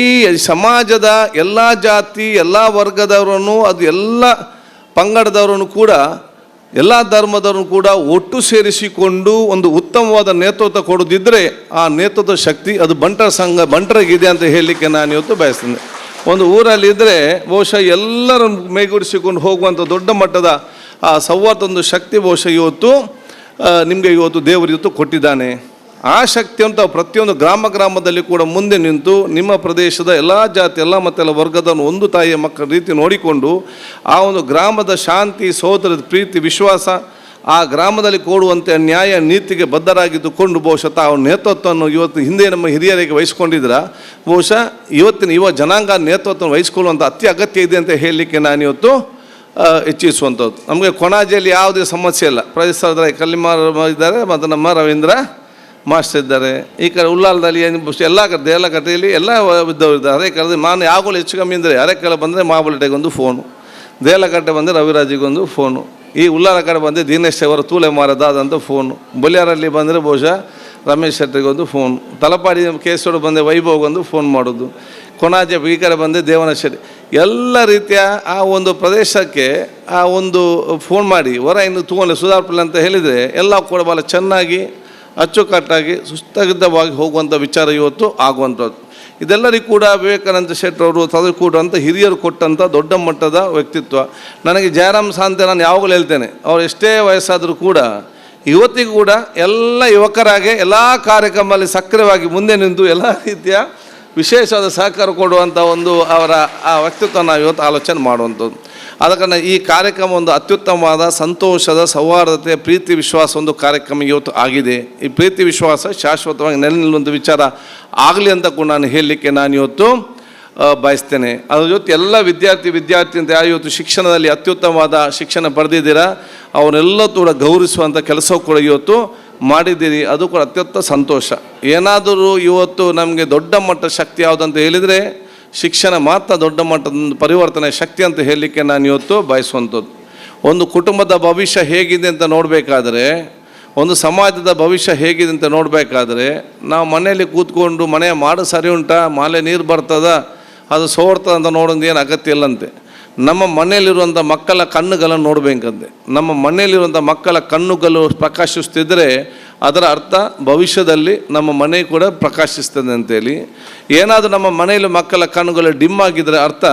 ಸಮಾಜದ ಎಲ್ಲ ಜಾತಿ ಎಲ್ಲ ವರ್ಗದವರನ್ನು ಅದು ಎಲ್ಲ ಪಂಗಡದವರನ್ನು ಕೂಡ ಎಲ್ಲ ಧರ್ಮದವರನ್ನು ಕೂಡ ಒಟ್ಟು ಸೇರಿಸಿಕೊಂಡು ಒಂದು ಉತ್ತಮವಾದ ನೇತೃತ್ವ ಕೊಡೋದಿದ್ದರೆ ಆ ನೇತೃತ್ವ ಶಕ್ತಿ ಅದು ಬಂಟರ ಸಂಘ ಬಂಟರಿಗಿದೆ ಅಂತ ಹೇಳಲಿಕ್ಕೆ ನಾನು ಇವತ್ತು ಬಯಸ್ತೇನೆ. ಒಂದು ಊರಲ್ಲಿದ್ದರೆ ಬಹುಶಃ ಎಲ್ಲರನ್ನು ಮೈಗೂಡಿಸಿಕೊಂಡು ಹೋಗುವಂಥ ದೊಡ್ಡ ಮಟ್ಟದ ಆ ಸೌಹಾರ್ದ ಒಂದು ಶಕ್ತಿ ಬಹುಶಃ ಇವತ್ತು ನಿಮಗೆ ಇವತ್ತು ದೇವರು ಇವತ್ತು ಕೊಟ್ಟಿದ್ದಾನೆ. ಆ ಶಕ್ತಿಯಂತ ಪ್ರತಿಯೊಂದು ಗ್ರಾಮದಲ್ಲಿ ಕೂಡ ಮುಂದೆ ನಿಂತು ನಿಮ್ಮ ಪ್ರದೇಶದ ಎಲ್ಲ ಜಾತಿ ಎಲ್ಲ ಮತ್ತೆಲ್ಲ ವರ್ಗದನ್ನು ಒಂದು ತಾಯಿಯ ಮಕ್ಕಳ ರೀತಿ ನೋಡಿಕೊಂಡು ಆ ಒಂದು ಗ್ರಾಮದ ಶಾಂತಿ ಸಹೋದರದ ಪ್ರೀತಿ ವಿಶ್ವಾಸ ಆ ಗ್ರಾಮದಲ್ಲಿ ಕೊಡುವಂತೆ ನ್ಯಾಯ ನೀತಿಗೆ ಬದ್ಧರಾಗಿದ್ದುಕೊಂಡು ಬಹುಶಃ ತಾವು ನೇತೃತ್ವವನ್ನು ಇವತ್ತು ಹಿಂದೆ ನಮ್ಮ ಹಿರಿಯರಿಗೆ ವಹಿಸ್ಕೊಂಡಿದ್ರೆ ಬಹುಶಃ ಇವತ್ತಿನ ಯುವ ಜನಾಂಗ ನೇತೃತ್ವವನ್ನು ವಹಿಸ್ಕೊಳ್ಳುವಂಥ ಅತಿ ಅಗತ್ಯ ಇದೆ ಅಂತ ಹೇಳಲಿಕ್ಕೆ ನಾನು ಇವತ್ತು ಇಚ್ಛಿಸುವಂಥದ್ದು. ನಮಗೆ ಕೊಣಾಜಿಯಲ್ಲಿ ಯಾವುದೇ ಸಮಸ್ಯೆ ಇಲ್ಲ. ಪರಿಸರದ ಕಲ್ಲಿಮಾರ ಇದ್ದಾರೆ ಮತ್ತು ನಮ್ಮ ರವೀಂದ್ರ ಮಾಸ್ಟರ್ ಇದ್ದಾರೆ. ಈ ಕಡೆ ಉಲ್ಲಾಲದಲ್ಲಿ ಏನು ಎಲ್ಲ ಕಡೆ ದೇಲಕಟ್ಟೆಯಲ್ಲಿ ಎಲ್ಲ ಇದ್ದವರು ಇದ್ದಾರೆ. ಅದೇ ಕಡೆ ನಾನು ಯಾವಾಗಲೂ ಹೆಚ್ಚು ಕಮ್ಮಿ ಅಂದರೆ ಅರೆಕೆಲ್ಲ ಬಂದರೆ ಮಾಬಲಟೆಗೊಂದು ಫೋನು, ದೇಲಕಟ್ಟೆ ಬಂದರೆ ರವಿರಾಜಿಗೊಂದು ಫೋನು, ಈ ಉಲ್ಲಾಲ ಕಡೆ ಬಂದರೆ ದಿನೇಶ್ ಅವರ ತೂಲೆ ಮಾರದಾದಂಥ ಫೋನು, ಬೊಲಿಯಾರಲ್ಲಿ ಬಂದರೆ ಬಹುಶಃ ರಮೇಶ್ ಶೆಟ್ಟಿಗೊಂದು ಫೋನು, ತಲಪಾಡಿ ಕೇಸೋಡು ಬಂದರೆ ವೈಭವ್ಗೊಂದು ಫೋನ್ ಮಾಡೋದು, ಕೊಣಾಜೆ ಈ ಕಡೆ ಬಂದರೆ ದೇವನ ಶೆಟ್ಟಿ, ಎಲ್ಲ ರೀತಿಯ ಆ ಒಂದು ಪ್ರದೇಶಕ್ಕೆ ಆ ಒಂದು ಫೋನ್ ಮಾಡಿ ಹೊರ ಇನ್ನು ತೂವಲೆ ಸುಧಾರಿಸಲ್ಲ ಅಂತ ಹೇಳಿದರೆ ಎಲ್ಲ ಕೂಡ ಭಾಳ ಚೆನ್ನಾಗಿ ಅಚ್ಚುಕಟ್ಟಾಗಿ ಸುಸ್ಥಗಿತವಾಗಿ ಹೋಗುವಂಥ ವಿಚಾರ ಇವತ್ತು ಆಗುವಂಥದ್ದು. ಇದೆಲ್ಲರಿಗೂ ಕೂಡ ವಿವೇಕಾನಂದ ಶೆಟ್ಟರವರು ತದಕೂಡುವಂಥ ಹಿರಿಯರು ಕೊಟ್ಟಂಥ ದೊಡ್ಡ ಮಟ್ಟದ ವ್ಯಕ್ತಿತ್ವ. ನನಗೆ ಜಯರಾಮ್ ಸಾಂತೆ ನಾನು ಯಾವಾಗಲೂ ಹೇಳ್ತೇನೆ, ಅವ್ರು ಎಷ್ಟೇ ವಯಸ್ಸಾದರೂ ಕೂಡ ಇವತ್ತಿಗೂ ಕೂಡ ಎಲ್ಲ ಯುವಕರಾಗೆ ಎಲ್ಲ ಕಾರ್ಯಕ್ರಮದಲ್ಲಿ ಸಕ್ರಿಯವಾಗಿ ಮುಂದೆ ನಿಂತು ಎಲ್ಲ ರೀತಿಯ ವಿಶೇಷವಾದ ಸಹಕಾರ ಕೊಡುವಂಥ ಒಂದು ಅವರ ಆ ವ್ಯಕ್ತಿತ್ವ ನಾವು ಇವತ್ತು ಆಲೋಚನೆ ಮಾಡುವಂಥದ್ದು. ಆದ ಕಾರಣ ಈ ಕಾರ್ಯಕ್ರಮ ಒಂದು ಅತ್ಯುತ್ತಮವಾದ ಸಂತೋಷದ ಸೌಹಾರ್ದತೆ ಪ್ರೀತಿ ವಿಶ್ವಾಸ ಒಂದು ಕಾರ್ಯಕ್ರಮ ಇವತ್ತು ಆಗಿದೆ. ಈ ಪ್ರೀತಿ ವಿಶ್ವಾಸ ಶಾಶ್ವತವಾಗಿ ನೆಲೆ ನಿಲ್ಲುವಂಥ ವಿಚಾರ ಆಗಲಿ ಅಂತ ಕೂಡ ನಾನು ಹೇಳಲಿಕ್ಕೆ ನಾನು ಇವತ್ತು ಬಯಸ್ತೇನೆ. ಅದ್ರ ಜೊತೆ ಎಲ್ಲ ವಿದ್ಯಾರ್ಥಿ ಅಂತ ಯಾರು ಇವತ್ತು ಶಿಕ್ಷಣದಲ್ಲಿ ಅತ್ಯುತ್ತಮವಾದ ಶಿಕ್ಷಣ ಪಡೆದಿದ್ದೀರಾ ಅವರೆಲ್ಲ ಕೂಡ ಗೌರವಿಸುವಂಥ ಕೆಲಸವೂ ಕೂಡ ಇವತ್ತು ಮಾಡಿದ್ದೀರಿ. ಅದು ಕೂಡ ಅತ್ಯಂತ ಸಂತೋಷ. ಏನಾದರೂ ಇವತ್ತು ನಮಗೆ ದೊಡ್ಡ ಮಟ್ಟದ ಶಕ್ತಿ ಯಾವುದಂತ ಹೇಳಿದರೆ ಶಿಕ್ಷಣ ಮಾತ್ರ ದೊಡ್ಡ ಮಟ್ಟದ ಪರಿವರ್ತನೆ ಶಕ್ತಿ ಅಂತ ಹೇಳಲಿಕ್ಕೆ ನಾನು ಇವತ್ತು ಬಯಸುವಂಥದ್ದು. ಒಂದು ಕುಟುಂಬದ ಭವಿಷ್ಯ ಹೇಗಿದೆ ಅಂತ ನೋಡಬೇಕಾದ್ರೆ, ಒಂದು ಸಮಾಜದ ಭವಿಷ್ಯ ಹೇಗಿದೆ ಅಂತ ನೋಡಬೇಕಾದ್ರೆ ನಾವು ಮನೆಯಲ್ಲಿ ಕೂತ್ಕೊಂಡು ಮನೆಯ ಮಾಡು ಸರಿ ಉಂಟಾ, ಮಾಲೆ ನೀರು ಬರ್ತದ, ಅದು ಸೋರ್ತದ ಅಂತ ನೋಡೋದು ಏನು ಅಗತ್ಯ ಇಲ್ಲಂತೆ. ನಮ್ಮ ಮನೆಯಲ್ಲಿರುವಂಥ ಮಕ್ಕಳ ಕಣ್ಣುಗಳನ್ನು ನೋಡಬೇಕಂತೆ. ನಮ್ಮ ಮನೆಯಲ್ಲಿರುವಂಥ ಮಕ್ಕಳ ಕಣ್ಣುಗಳು ಪ್ರಕಾಶಿಸ್ತಿದ್ರೆ ಅದರ ಅರ್ಥ ಭವಿಷ್ಯದಲ್ಲಿ ನಮ್ಮ ಮನೆ ಕೂಡ ಪ್ರಕಾಶಿಸ್ತದೆ ಅಂತೇಳಿ. ಏನಾದರೂ ನಮ್ಮ ಮನೆಯಲ್ಲಿ ಮಕ್ಕಳ ಕಣ್ಣುಗಳು ಡಿಮ್ ಆಗಿದ್ರೆ ಅರ್ಥ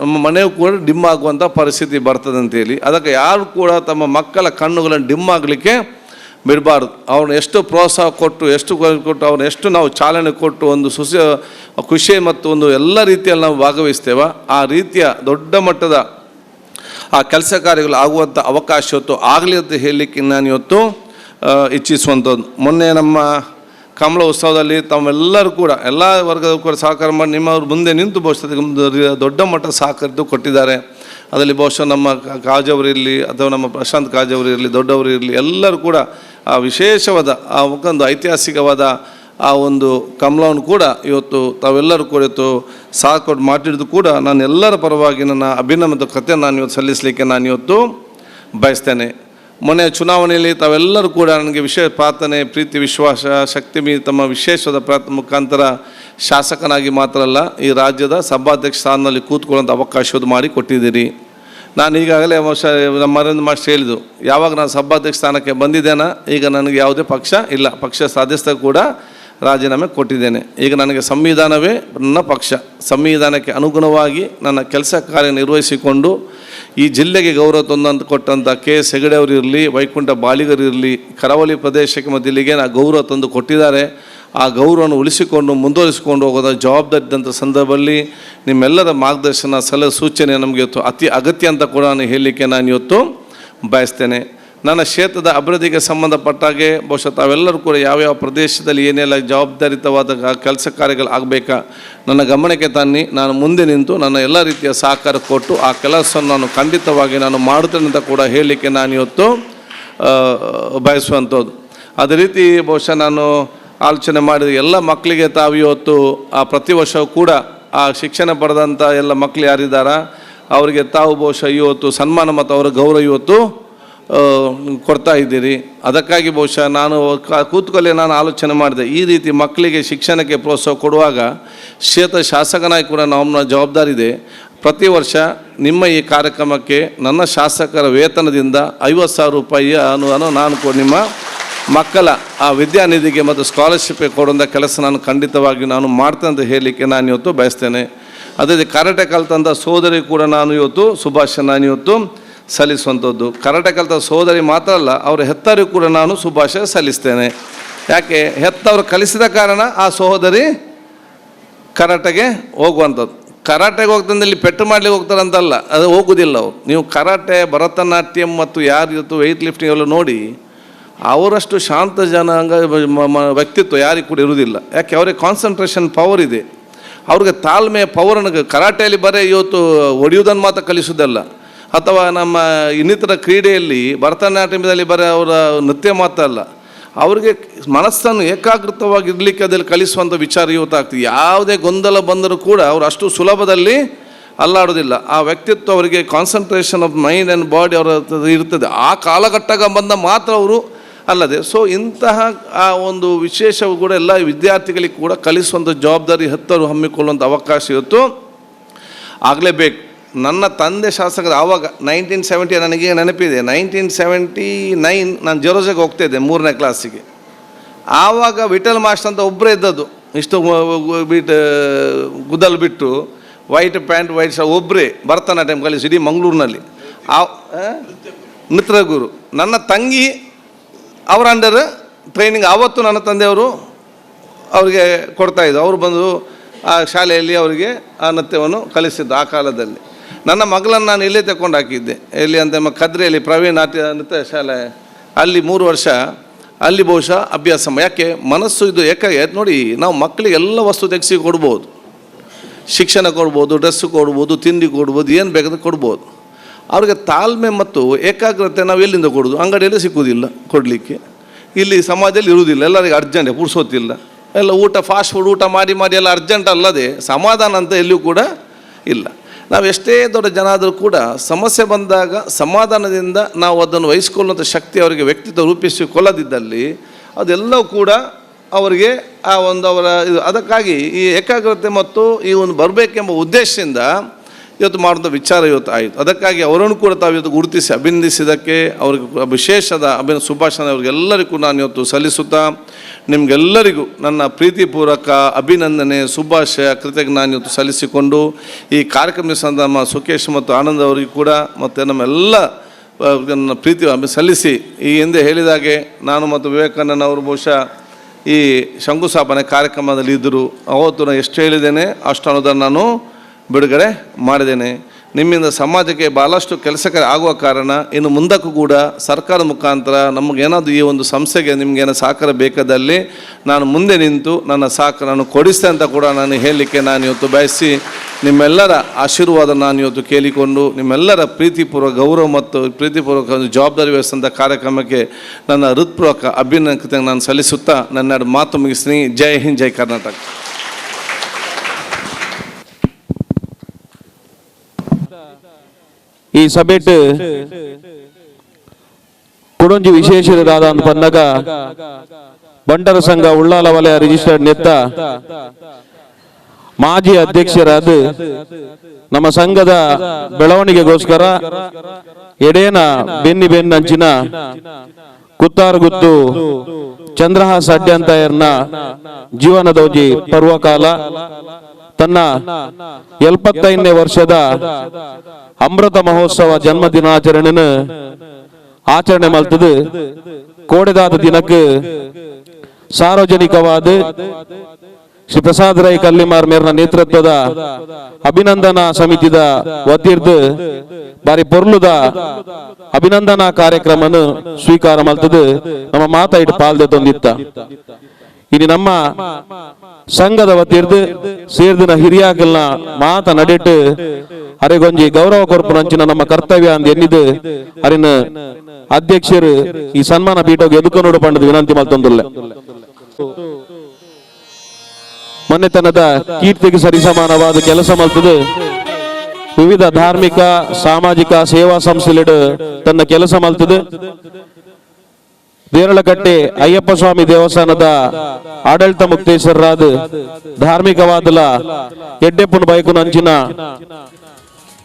ನಮ್ಮ ಮನೆಯೂ ಕೂಡ ಡಿಮ್ ಆಗುವಂಥ ಪರಿಸ್ಥಿತಿ ಬರ್ತದೆ ಅಂತೇಳಿ. ಅದಕ್ಕೆ ಯಾರು ಕೂಡ ತಮ್ಮ ಮಕ್ಕಳ ಕಣ್ಣುಗಳನ್ನು ಡಿಮ್ ಆಗಲಿಕ್ಕೆ ಬಿಡಬಾರ್ದು. ಅವ್ರನ್ನ ಎಷ್ಟು ಪ್ರೋತ್ಸಾಹ ಕೊಟ್ಟು ಅವ್ರನ್ನ ಎಷ್ಟು ನಾವು ಚಾಲನೆ ಕೊಟ್ಟು ಒಂದು ಖುಷಿ ಮತ್ತು ಒಂದು ಎಲ್ಲ ರೀತಿಯಲ್ಲಿ ನಾವು ಭಾಗವಹಿಸ್ತೇವೆ, ಆ ರೀತಿಯ ದೊಡ್ಡ ಮಟ್ಟದ ಆ ಕೆಲಸ ಕಾರ್ಯಗಳು ಆಗುವಂಥ ಅವಕಾಶ ಇವತ್ತು ಆಗಲಿ ಅಂತ ಹೇಳಲಿಕ್ಕೆ ನಾನು ಇವತ್ತು ಇಚ್ಛಿಸುವಂಥದ್ದು. ಮೊನ್ನೆ ನಮ್ಮ ಕಮಲ ಉತ್ಸವದಲ್ಲಿ ತಾವೆಲ್ಲರೂ ಕೂಡ ಎಲ್ಲ ವರ್ಗದ ಕೂಡ ಸಹಕಾರ ಮಾಡಿ ನಿಮ್ಮವ್ರ ಮುಂದೆ ನಿಂತು ಬಹುಶಃ ದೊಡ್ಡ ಮಟ್ಟದ ಸಹಕಾರ ಕೊಟ್ಟಿದ್ದಾರೆ. ಅದರಲ್ಲಿ ಬಹುಶಃ ನಮ್ಮ ಕಾಜವರು ಇರಲಿ ಅಥವಾ ನಮ್ಮ ಪ್ರಶಾಂತ್ ಕಾಜವರು ಇರಲಿ, ದೊಡ್ಡವರು ಇರಲಿ, ಎಲ್ಲರೂ ಕೂಡ ಆ ವಿಶೇಷವಾದ ಆ ಒಂದು ಐತಿಹಾಸಿಕವಾದ ಆ ಒಂದು ಕಮಲವನ್ನು ಕೂಡ ಇವತ್ತು ತಾವೆಲ್ಲರೂ ಕೂಡ ಇವತ್ತು ಸಾಕೊಟ್ಟು ಮಾಡಿದ್ದು ಕೂಡ ನಾನು ಎಲ್ಲರ ಪರವಾಗಿ ನನ್ನ ಅಭಿನಂದನ ಕಥೆಯನ್ನು ನಾನು ಇವತ್ತು ಸಲ್ಲಿಸಲಿಕ್ಕೆ ನಾನು ಇವತ್ತು ಬಯಸ್ತೇನೆ. ಮೊನ್ನೆ ಚುನಾವಣೆಯಲ್ಲಿ ತಾವೆಲ್ಲರೂ ಕೂಡ ನನಗೆ ವಿಶೇಷ ಪ್ರಾರ್ಥನೆ, ಪ್ರೀತಿ, ವಿಶ್ವಾಸ, ಶಕ್ತಿ ತಮ್ಮ ವಿಶೇಷವಾದ ಪ್ರಾರ್ಥನೆ ಮುಖಾಂತರ ಶಾಸಕನಾಗಿ ಮಾತ್ರ ಅಲ್ಲ ಈ ರಾಜ್ಯದ ಸಭಾಧ್ಯಕ್ಷ ಸ್ಥಾನದಲ್ಲಿ ಕೂತ್ಕೊಳ್ಳೋಂಥ ಅವಕಾಶವನ್ನು ಮಾಡಿ ಕೊಟ್ಟಿದ್ದೀರಿ. ನಾನು ಈಗಾಗಲೇ ನಮ್ಮ ನರೇಂದ್ರ ಮಾಸ್ಟರ್ ಹೇಳಿದ್ದು, ಯಾವಾಗ ನಾನು ಸಭಾಧ್ಯಕ್ಷ ಸ್ಥಾನಕ್ಕೆ ಬಂದಿದ್ದೇನೆ ಈಗ ನನಗೆ ಯಾವುದೇ ಪಕ್ಷ ಇಲ್ಲ, ಪಕ್ಷ ಸದಸ್ಯರು ಕೂಡ ರಾಜೀನಾಮೆ ಕೊಟ್ಟಿದ್ದೇನೆ. ಈಗ ನನಗೆ ಸಂವಿಧಾನವೇ ನನ್ನ ಪಕ್ಷ. ಸಂವಿಧಾನಕ್ಕೆ ಅನುಗುಣವಾಗಿ ನನ್ನ ಕೆಲಸ ಕಾರ್ಯ ನಿರ್ವಹಿಸಿಕೊಂಡು ಈ ಜಿಲ್ಲೆಗೆ ಗೌರವ ತಂದಂತ ಕೊಟ್ಟಂಥ KS ಹೆಗಡೆ ಅವರು ಇರಲಿ, ವೈಕುಂಠ ಬಾಳಿಗರಿರಲಿ, ಕರಾವಳಿ ಪ್ರದೇಶಕ್ಕೆ ಮತ್ತು ಇಲ್ಲಿಗೆ ಗೌರವ ತಂದು ಕೊಟ್ಟಿದ್ದಾರೆ. ಆ ಗೌರವವನ್ನು ಉಳಿಸಿಕೊಂಡು ಮುಂದುವರಿಸಿಕೊಂಡು ಹೋಗೋದ ಜವಾಬ್ದಾರಿ ಇದ್ದಂಥ ಸಂದರ್ಭದಲ್ಲಿ ನಿಮ್ಮೆಲ್ಲರ ಮಾರ್ಗದರ್ಶನ, ಸಲಹೆ, ಸೂಚನೆ ನಮಗೆ ಇವತ್ತು ಅತಿ ಅಗತ್ಯ ಅಂತ ಕೂಡ ನಾನು ಹೇಳಲಿಕ್ಕೆ ನಾನು ಇವತ್ತು ಬಯಸ್ತೇನೆ. ನನ್ನ ಕ್ಷೇತ್ರದ ಅಭಿವೃದ್ಧಿಗೆ ಸಂಬಂಧಪಟ್ಟಾಗೆ ಬಹುಶಃ ತಾವೆಲ್ಲರೂ ಕೂಡ ಯಾವ್ಯಾವ ಪ್ರದೇಶದಲ್ಲಿ ಏನೆಲ್ಲ ಜವಾಬ್ದಾರಿತವಾದ ಕೆಲಸ ಕಾರ್ಯಗಳು ಆಗಬೇಕಾ ನನ್ನ ಗಮನಕ್ಕೆ ತನ್ನಿ. ನಾನು ಮುಂದೆ ನಿಂತು ನನ್ನ ಎಲ್ಲ ರೀತಿಯ ಸಹಕಾರ ಕೊಟ್ಟು ಆ ಕೆಲಸವನ್ನು ನಾನು ಖಂಡಿತವಾಗಿ ನಾನು ಮಾಡುತ್ತೇನೆ ಅಂತ ಕೂಡ ಹೇಳಲಿಕ್ಕೆ ನಾನು ಇವತ್ತು ಬಯಸುವಂಥದ್ದು. ಅದೇ ರೀತಿ ಬಹುಶಃ ನಾನು ಆಲೋಚನೆ ಮಾಡಿದ ಎಲ್ಲ ಮಕ್ಕಳಿಗೆ ತಾವು ಇವತ್ತು ಆ ಪ್ರತಿ ವರ್ಷವೂ ಕೂಡ ಆ ಶಿಕ್ಷಣ ಪಡೆದಂಥ ಎಲ್ಲ ಮಕ್ಕಳು ಯಾರಿದ್ದಾರ ಅವರಿಗೆ ತಾವು ಬಹುಶಃ ಇವತ್ತು ಸನ್ಮಾನ ಮತ್ತು ಅವರ ಗೌರವ ಇವತ್ತು ಕೊಡ್ತಾ ಇದ್ದೀರಿ. ಅದಕ್ಕಾಗಿ ಬಹುಶಃ ನಾನು ಕೂತ್ಕೊಳ್ಳಿ ನಾನು ಆಲೋಚನೆ ಮಾಡಿದೆ, ಈ ರೀತಿ ಮಕ್ಕಳಿಗೆ ಶಿಕ್ಷಣಕ್ಕೆ ಪ್ರೋತ್ಸಾಹ ಕೊಡುವಾಗ ಕ್ಷೇತ್ರ ಶಾಸಕನಾಗಿ ಕೂಡ ನಮ್ಮ ಜವಾಬ್ದಾರಿ ಇದೆ. ಪ್ರತಿ ವರ್ಷ ನಿಮ್ಮ ಈ ಕಾರ್ಯಕ್ರಮಕ್ಕೆ ನನ್ನ ಶಾಸಕರ ವೇತನದಿಂದ 50,000 ರೂಪಾಯಿಯ ಅನುದಾನ ನಾನು ನಿಮ್ಮ ಮಕ್ಕಳ ಆ ವಿದ್ಯಾನಿಧಿಗೆ ಮತ್ತು ಸ್ಕಾಲರ್ಶಿಪ್ಗೆ ಕೊಡುವಂಥ ಕೆಲಸ ನಾನು ಖಂಡಿತವಾಗಿ ನಾನು ಮಾಡ್ತೇನೆ ಅಂತ ಹೇಳಲಿಕ್ಕೆ ನಾನು ಇವತ್ತು ಬಯಸ್ತೇನೆ. ಅದೇ ಕರಾಟೆ ಕಲಿತಂಥ ಸೋದರಿ ಕೂಡ ನಾನು ಇವತ್ತು ಶುಭಾಶಯ ನಾನು ಇವತ್ತು ಸಲ್ಲಿಸುವಂಥದ್ದು. ಕರಾಟೆ ಕಲಿತ ಸೋದರಿ ಮಾತ್ರ ಅಲ್ಲ, ಅವರ ಹೆತ್ತರಿಗೂ ಕೂಡ ನಾನು ಶುಭಾಶಯ ಸಲ್ಲಿಸ್ತೇನೆ. ಯಾಕೆ ಹೆತ್ತವರು ಕಲಿಸಿದ ಕಾರಣ ಆ ಸಹೋದರಿ ಕರಾಟೆಗೆ ಹೋಗುವಂಥದ್ದು. ಕರಾಟೆಗೆ ಹೋಗ್ತಂದಲ್ಲಿ ಪೆಟ್ಟು ಮಾಡಲಿಕ್ಕೆ ಹೋಗ್ತಾರಂತಲ್ಲ, ಅದು ಹೋಗೋದಿಲ್ಲ. ಅವರು ನೀವು ಕರಾಟೆ, ಭರತನಾಟ್ಯಂ ಮತ್ತು ಯಾರು ಇವತ್ತು ವೆಯ್ಟ್ ಲಿಫ್ಟಿಂಗ್ ಎಲ್ಲ ನೋಡಿ ಅವರಷ್ಟು ಶಾಂತ ಜನಾಂಗ ವ್ಯಕ್ತಿತ್ವ ಯಾರಿಗೂ ಕೂಡ ಇರುವುದಿಲ್ಲ. ಯಾಕೆ ಅವರಿಗೆ ಕಾನ್ಸಂಟ್ರೇಷನ್ ಪವರ್ ಇದೆ, ಅವ್ರಿಗೆ ತಾಳ್ಮೆಯ ಪವರನ್ನು ಕರಾಟೆಯಲ್ಲಿ ಬರೀ ಇವತ್ತು ಹೊಡೆಯುವುದನ್ನು ಮಾತ್ರ ಕಲಿಸೋದಲ್ಲ, ಅಥವಾ ನಮ್ಮ ಇನ್ನಿತರ ಕ್ರೀಡೆಯಲ್ಲಿ ಭರತನಾಟ್ಯಮದಲ್ಲಿ ಬರೀ ಅವರ ನೃತ್ಯ ಮಾತ್ರ ಅಲ್ಲ, ಅವರಿಗೆ ಮನಸ್ಸನ್ನು ಏಕಾಗ್ರತವಾಗಿರಲಿಕ್ಕೆ ಅದರಲ್ಲಿ ಕಲಿಸುವಂಥ ವಿಚಾರ ಇವತ್ತಾಗ್ತದೆ. ಯಾವುದೇ ಗೊಂದಲ ಬಂದರೂ ಕೂಡ ಅವರು ಅಷ್ಟು ಸುಲಭದಲ್ಲಿ ಅಲ್ಲಾಡೋದಿಲ್ಲ. ಆ ವ್ಯಕ್ತಿತ್ವ ಅವರಿಗೆ concentration of mind and body ಅವರ ಇರ್ತದೆ. ಆ ಕಾಲಘಟ್ಟಕ್ಕೆ ಬಂದ ಮಾತ್ರ ಅವರು ಅಲ್ಲದೆ. ಸೊ ಇಂತಹ ಆ ಒಂದು ವಿಶೇಷವು ಕೂಡ ಎಲ್ಲ ವಿದ್ಯಾರ್ಥಿಗಳಿಗೆ ಕೂಡ ಕಲಿಸುವಂಥ ಜವಾಬ್ದಾರಿ ಹೆತ್ತರು ಹಮ್ಮಿಕೊಳ್ಳುವಂಥ ಅವಕಾಶ ಇವತ್ತು ಆಗಲೇಬೇಕು. ನನ್ನ ತಂದೆ ಶಾಸಕರು ಆವಾಗ 1970 ನನಗೆ ನೆನಪಿದೆ, 1979 ನಾನು ಜೆರೋಜಾಗೆ ಹೋಗ್ತಾಯಿದ್ದೆ 3ನೇ ಕ್ಲಾಸಿಗೆ. ಆವಾಗ ವಿಠಲ್ ಮಾಸ್ಟರ್ ಅಂತ ಒಬ್ಬರೇ ಇದ್ದದ್ದು, ಇಷ್ಟು ಗುದ್ದಲು ಬಿಟ್ಟು ವೈಟ್ ಪ್ಯಾಂಟ್ ವೈಟ್ ಶರ್ಟ್ ಒಬ್ಬರೇ ಭರತನಾಟ್ಯಂ ಕಲಿಸಿ ಇಡೀ ಮಂಗಳೂರಿನಲ್ಲಿ. ನೃತ್ಯ ಗುರು ನನ್ನ ತಂಗಿ ಅವರ ಅಂಡರ್ ಟ್ರೈನಿಂಗ್ ಆವತ್ತು ನನ್ನ ತಂದೆಯವರು ಅವರಿಗೆ ಕೊಡ್ತಾಯಿದ್ದು. ಅವರು ಬಂದು ಆ ಶಾಲೆಯಲ್ಲಿ ಅವರಿಗೆ ಆ ನೃತ್ಯವನ್ನು ಕಲಿಸಿದ್ದು. ಆ ಕಾಲದಲ್ಲಿ ನನ್ನ ಮಗಳನ್ನು ನಾನು ಇಲ್ಲೇ ತಗೊಂಡು ಹಾಕಿದ್ದೆ, ಎಲ್ಲಿ ಅಂತ ಕದ್ರೆಯಲ್ಲಿ ಪ್ರವೀಣ್ ನೃತ್ಯ ಶಾಲೆ, ಅಲ್ಲಿ 3 ವರ್ಷ ಅಲ್ಲಿ ಬಹುಶಃ ಅಭ್ಯಾಸ. ಯಾಕೆ ಮನಸ್ಸು ಇದು ನೋಡಿ, ನಾವು ಮಕ್ಕಳಿಗೆ ಎಲ್ಲ ವಸ್ತು ತೆಗೆಸಿ ಕೊಡ್ಬೋದು, ಶಿಕ್ಷಣ ಕೊಡ್ಬೋದು, ಡ್ರೆಸ್ಸು ಕೊಡ್ಬೋದು, ತಿಂಡಿ ಕೊಡ್ಬೋದು, ಏನು ಬೇಕಾದ್ರೆ ಕೊಡ್ಬೋದು. ಅವ್ರಿಗೆ ತಾಳ್ಮೆ ಮತ್ತು ಏಕಾಗ್ರತೆ ನಾವು ಎಲ್ಲಿಂದ ಕೊಡೋದು? ಅಂಗಡಿಯಲ್ಲಿ ಸಿಕ್ಕುವುದಿಲ್ಲ ಕೊಡಲಿಕ್ಕೆ, ಇಲ್ಲಿ ಸಮಾಜದಲ್ಲಿ ಇರುವುದಿಲ್ಲ, ಎಲ್ಲರಿಗೆ ಅರ್ಜೆಂಟ್ ಪುರ್ಸೋತಿಲ್ಲ, ಎಲ್ಲ ಊಟ ಫಾಸ್ಟ್ ಫುಡ್ ಊಟ ಮಾಡಿ ಎಲ್ಲ ಅರ್ಜೆಂಟ್ ಅಲ್ಲದೆ ಸಮಾಧಾನ ಅಂತ ಎಲ್ಲಿಯೂ ಕೂಡ ಇಲ್ಲ. ನಾವು ಎಷ್ಟೇ ದೊಡ್ಡ ಜನ ಆದರೂ ಕೂಡ ಸಮಸ್ಯೆ ಬಂದಾಗ ಸಮಾಧಾನದಿಂದ ನಾವು ಅದನ್ನು ವಹಿಸಿಕೊಳ್ಳುವಂಥ ಶಕ್ತಿ ಅವರಿಗೆ ವ್ಯಕ್ತಿತ್ವ ರೂಪಿಸಿಕೊಳ್ಳದಿದ್ದಲ್ಲಿ ಅದೆಲ್ಲವೂ ಕೂಡ ಅವರಿಗೆ ಆ ಒಂದು ಅವರ ಇದು. ಅದಕ್ಕಾಗಿ ಈ ಏಕಾಗ್ರತೆ ಮತ್ತು ಈ ಒಂದು ಬರಬೇಕೆಂಬ ಉದ್ದೇಶದಿಂದ ಇವತ್ತು ಮಾಡುವಂಥ ವಿಚಾರ ಇವತ್ತು ಆಯಿತು. ಅದಕ್ಕಾಗಿ ಅವರನ್ನು ಕೂಡ ತಾವು ಇವತ್ತು ಗುರುತಿಸಿ ಅಭಿನಂದಿಸಿದ್ದಕ್ಕೆ ಅವ್ರಿಗೆ ವಿಶೇಷದ ಶುಭಾಶಯ ಅವ್ರಿಗೆಲ್ಲರಿಗೂ ನಾನು ಇವತ್ತು ಸಲ್ಲಿಸುತ್ತಾ ನಿಮಗೆಲ್ಲರಿಗೂ ನನ್ನ ಪ್ರೀತಿಪೂರ್ವಕ ಅಭಿನಂದನೆ, ಶುಭಾಶಯ, ಕೃತಜ್ಞ ನಾನು ಇವತ್ತು ಸಲ್ಲಿಸಿಕೊಂಡು ಈ ಕಾರ್ಯಕ್ರಮ ನಮ್ಮ ಸುಖೇಶ್ ಮತ್ತು ಆನಂದ್ ಅವರಿಗೂ ಕೂಡ ಮತ್ತು ನಮ್ಮೆಲ್ಲ ನನ್ನ ಪ್ರೀತಿ ಸಲ್ಲಿಸಿ, ಈ ಹಿಂದೆ ಹೇಳಿದಾಗೆ ನಾನು ಮತ್ತು ವಿವೇಕಾನಂದ ಅವರು ಬಹುಶಃ ಈ ಶಂಕುಸ್ಥಾಪನೆ ಕಾರ್ಯಕ್ರಮದಲ್ಲಿ ಇದ್ದರು. ಅವತ್ತು ನಾನು ಎಷ್ಟು ಹೇಳಿದ್ದೇನೆ ಅಷ್ಟು ಅನ್ನೋದನ್ನು ನಾನು ಬಿಡುಗಡೆ ಮಾಡಿದ್ದೇನೆ. ನಿಮ್ಮಿಂದ ಸಮಾಜಕ್ಕೆ ಭಾಳಷ್ಟು ಕೆಲಸಕ್ಕೆ ಆಗುವ ಕಾರಣ ಇನ್ನು ಮುಂದಕ್ಕೂ ಕೂಡ ಸರ್ಕಾರ ಮುಖಾಂತರ ನಮಗೇನಾದರೂ ಈ ಒಂದು ಸಂಸ್ಥೆಗೆ ನಿಮಗೇನೋ ಸಹಕಾರ ಬೇಕಾದಲ್ಲಿ ನಾನು ಮುಂದೆ ನಿಂತು ನನ್ನ ಸಹಕಾರವನ್ನು ಕೊಡಿಸ್ತೇನೆ ಅಂತ ಕೂಡ ನಾನು ಹೇಳಲಿಕ್ಕೆ ನಾನು ಇವತ್ತು ಬಯಸಿ ನಿಮ್ಮೆಲ್ಲರ ಆಶೀರ್ವಾದ ನಾನು ಇವತ್ತು ಕೇಳಿಕೊಂಡು ನಿಮ್ಮೆಲ್ಲರ ಪ್ರೀತಿಪೂರ್ವಕ ಗೌರವ ಮತ್ತು ಪ್ರೀತಿಪೂರ್ವಕ ಒಂದು ಜವಾಬ್ದಾರಿ ವಹಿಸಿದಂಥ ಕಾರ್ಯಕ್ರಮಕ್ಕೆ ನನ್ನ ಹೃತ್ಪೂರ್ವಕ ಅಭಿನಂದನೆ ನಾನು ಸಲ್ಲಿಸುತ್ತಾ ನನ್ನ ಮಾತು ಮುಗಿಸ್ತೀನಿ. ಜೈ ಹಿಂದ್, ಜೈ ಕರ್ನಾಟಕ. ಈ ಸಭೆಟ್ ಕುಡೊಂಜಿ ವಿಶೇಷರಾದ ಅಂತ ಪನ್ನಗ ಬಂಟರ ಸಂಘ ಉಳ್ಳಾಲ ವಲಯ ರಿಜಿಸ್ಟರ್ಡ್ ನೆತ್ತ ಮಾಜಿ ಅಧ್ಯಕ್ಷರಾದ ನಮ್ಮ ಸಂಘದ ಬೆಳವಣಿಗೆಗೋಸ್ಕರ ಎಡೇನ ಬೆನ್ನಂಚಿನ ಕುತ್ತಾರಗುತ್ತು ಚಂದ್ರಹಾಸ ಅಡ್ಯಂತಾಯರ್ನ ಜೀವನದೋಜಿ ಪರ್ವಕಾಲ ತನ್ನ 75ನೇ ವರ್ಷದ ಅಮೃತ ಮಹೋತ್ಸವ ಜನ್ಮ ದಿನಾಚರಣೆಯನ್ನು ಆಚರಣೆ ಮಾಡ್ತದೆ. ಕೋಡೆದಾದ ದಿನಕ್ಕೆ ಸಾರ್ವಜನಿಕವಾದ ಶ್ರೀ ಪ್ರಸಾದ್ ರೈ ಕಲ್ಲಿಮಾರ್ ಮೇರ್ನ ನೇತೃತ್ವದ ಅಭಿನಂದನಾ ಸಮಿತಿದ ವತಿರ್ದು ಬಾರಿ ಪೊರ್ಲುದ ಅಭಿನಂದನಾ ಕಾರ್ಯಕ್ರಮವನ್ನು ಸ್ವೀಕಾರ ಮಾಡ್ತದೆ. ನಮ್ಮ ಮಾತಾಡಿ ಪಾಲ್ದೆ ತಂದಿತ್ತ ಇನ್ನು ನಮ್ಮ ಸಂಘದ ವತಿರ್ದು ಸೇರ್ದಿನ ಹಿರಿಯಾಕಲ್ನ ಮಾತ ನಡೆಟ್ಟು ಅರೆಗೊಂಜಿ ಗೌರವ ಕೊರ್ಪುನಂಚಿನ ನಮ್ಮ ಕರ್ತವ್ಯ ಅಂದ್ ಎನ್ನಿದು ಅರಿನ ಅಧ್ಯಕ್ಷರು ಈ ಸನ್ಮಾನ ಪೀಠಕ್ಕೆ ಎದುಕೊಂಡು ಪಂಡದ ವಿನಂತಿ ಮಲ್ತೊಂದುಲ್ಲ. ಮನೆತನದ ಕೀರ್ತಿಗೆ ಸರಿಸಮಾನವಾದ ಕೆಲಸ ಮಲ್ತದೆ. ವಿವಿಧ ಧಾರ್ಮಿಕ ಸಾಮಾಜಿಕ ಸೇವಾ ಸಂಸ್ಥೆಲಿಡು ತನ್ನ ಕೆಲಸ ಮಲ್ತದೆ. ದೇರಳಕಟ್ಟೆ ಅಯ್ಯಪ್ಪ ಸ್ವಾಮಿ ದೇವಸ್ಥಾನದ ಆಡಳಿತ ಮುಕ್ತೇಶ್ವರರಾದ ಧಾರ್ಮಿಕವಾದಲ ಎಡ್ಡೆಪ್ಪನ ಬೈಕು ನಂಚಿನ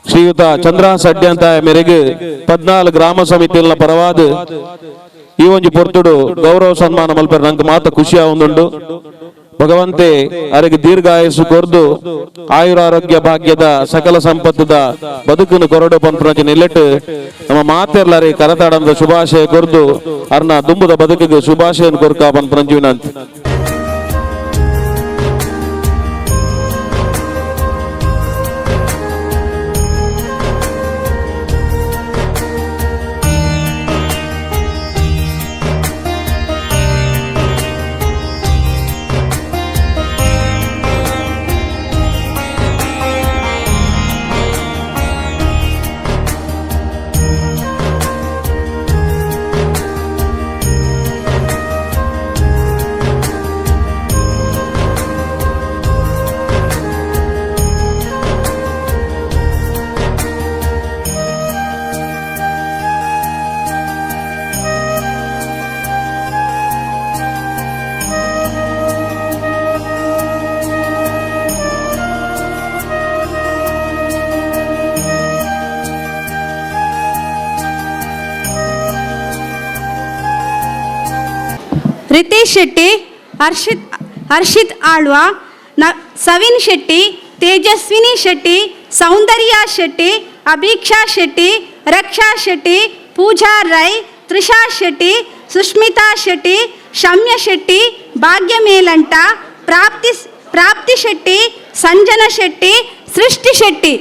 ಶ್ರೀಯುತ ಚಂದ್ರಹಾಸ ಅಡ್ಯಂತಾಯ ಮೇರೆಗೆ 14 ಗ್ರಾಮ ಸಮಿತಿಗಳ ಪರವಾದ ಈ ಒಂಜಿ ಪೊರ್ತುಡು ಗೌರವ ಸನ್ಮಾನ ಮಲ್ಪರ ನಂಗೆ ಮಾತ ಖುಷಿ ಆಗುಂದುಂಡು. ಭಗವಂತೆ ಅವರಿಗೆ ದೀರ್ಘಾಯಸ್ಸು ಕೊರ್ದು ಆಯುರಾರೋಗ್ಯ ಭಾಗ್ಯದ ಸಕಲ ಸಂಪತ್ತದ ಬದುಕನ್ನು ಕೊರಡು ಪಂಪ್ರಜ ನಿಲ್ಲಟ್ಟು ನಮ್ಮ ಮಾತೆರ್ಲಾರಿ ಕರತಾಡಂದ ಶುಭಾಶಯ ಕೊರ್ದು ಅರ್ನ ದುಂಬುದ ಬದುಕಿಗೆ ಶುಭಾಶಯ ಕೊರ್ಕ ಪಂಪ್ರಂಜ ವಿನಂತಿ. रितेश शेट्टी, हर्षित आಳ್ವಾ, सविन शेट्टी, तेजस्विनी शेट्टी, सौंदर्या शेट्टी, अभीक्षा शेट्टी, रक्षा शेट्टी, पूजा रೈ, त्रिषा शेट्टी, सुष्मिता शेट्टी, शम्य शेट्टी, भाग्य मेलंट, प्राप्ति शेट्टी, संजना शेट्टी, सृष्टि शेट्टी.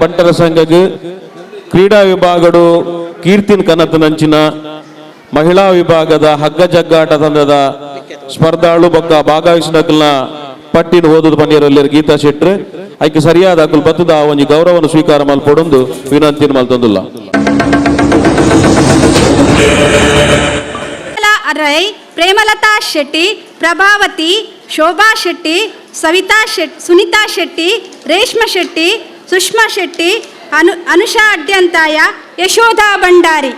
ಬಂಟರ ಸಂಘಕ್ಕೆ ಕ್ರೀಡಾ ವಿಭಾಗಡು ಕೀರ್ತಿನ್ ಕನತನಂಚಿನ ಮಹಿಳಾ ವಿಭಾಗದ ಹಗ್ಗ ಜಗ್ಗಾಟ ತಂಡದ ಸ್ಪರ್ಧಾಳು ಬೊಕ್ಕ ಭಾಗವಹಿಸಿನಕಲ್ನ ಪಟ್ಟಿನ ಓದುದು ಪಂಡಿಯರಲ್ಲಿ ಗೀತಾ ಶೆಟ್ರು ಐಕೆ ಸರಿಯಾದ ಅಕಲ್ ಬತ್ತದ ಒಂಜಿ ಗೌರವವನ್ನು ಸ್ವೀಕಾರ ಮಲ್ಪಡೊಂದು ವಿನಂತಿನ ಮಲ್ತೊಂದುಲ್ಲ. ರೈ, ಪ್ರೇಮಲತಾ ಶೆಟ್ಟಿ, ಪ್ರಭಾವತಿ, ಶೋಭಾ ಶೆಟ್ಟಿ, ಸವಿತಾ ಶೆಟ್ಟಿ, ಸುನಿತಾ ಶೆಟ್ಟಿ, ರೇಷ್ಮಾ ಶೆಟ್ಟಿ, ಸುಷ್ಮಾ ಶೆಟ್ಟಿ, ಅನುಷಾ ಅಡ್ಯಂತಾಯ, ಯಶೋಧಾ ಭಂಡಾರಿ.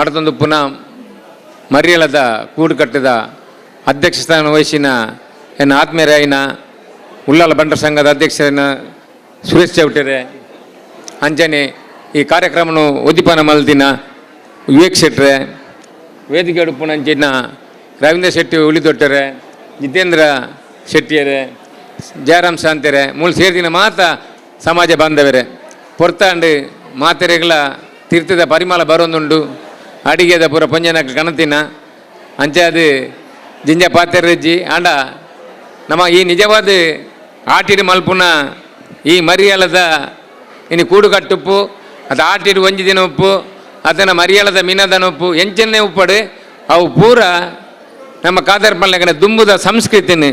ನಡೆದೊಂದು ಪುನಃ ಮರಿಯಲದ ಕೂಡು ಕಟ್ಟಿದ ಅಧ್ಯಕ್ಷ ಸ್ಥಾನ ವಹಿಸಿನ ಎನ್ನ ಆತ್ಮೀಯರಾಯಿನ ಉಳ್ಳಾಲ ಬಂಟರ ಸಂಘದ ಅಧ್ಯಕ್ಷರನ್ನ ಸುರೇಶ್ ಚೌಟರೆ ಅಂಜನೆ ಈ ಕಾರ್ಯಕ್ರಮವನ್ನು ಉದ್ದೀಪನ ಮಲ್ದಿನ ವಿವೇಕ್ ಶೆಟ್ರೆ ವೇದಿಕೆ ಉಡುಪುನಂಚಿನ ರವೀಂದ್ರ ಶೆಟ್ಟಿ ಉಳಿದೊಟ್ಟರೆ ಜಿತೇಂದ್ರ ಶೆಟ್ಟಿಯರೆ ಜಯರಾಮ್ ಶಾಂತರೆ ಮೂಲ ಸೇರಿದಿನ ಮಾತ ಸಮಾಜ ಬಾಂಧವರೇ ಪೊರ್ತಾಂಡು ಮಾತೆರೆಗಳ ತೀರ್ಥದ ಪರಿಮಳ ಬರೋದುಂಡು ಅಡಿಗೆದ ಪೂರ ಪೊಂಜನ ಕಣತಿನ ಅಂಚೆ ಅದು ಜಿಂಜ ಪಾತೆರಜ್ಜಿ ಆಂಡ ನಮ್ಮ ಈ ನಿಜವಾದ ಆಟಿಡು ಮಲ್ಪುನ ಈ ಮರಿಯಾಲದ ಇನ್ನು ಕೂಡು ಕಟ್ಟುಪ್ಪು ಅದು ಆಟಿಡು ಒಂಜಿ ದಿನ ಉಪ್ಪು ಅದನ್ನು ಮರಿಯಾಲದ ಮೀನದನ ಉಪ್ಪು ಎಂಚನ್ನೇ ಉಪ್ಪಡು ಅವು ಪೂರ ನಮ್ಮ ಕಾದರ್ ಪಲ್ಲೆಗನ ದುಂಬುದ ಸಂಸ್ಕೃತಿನ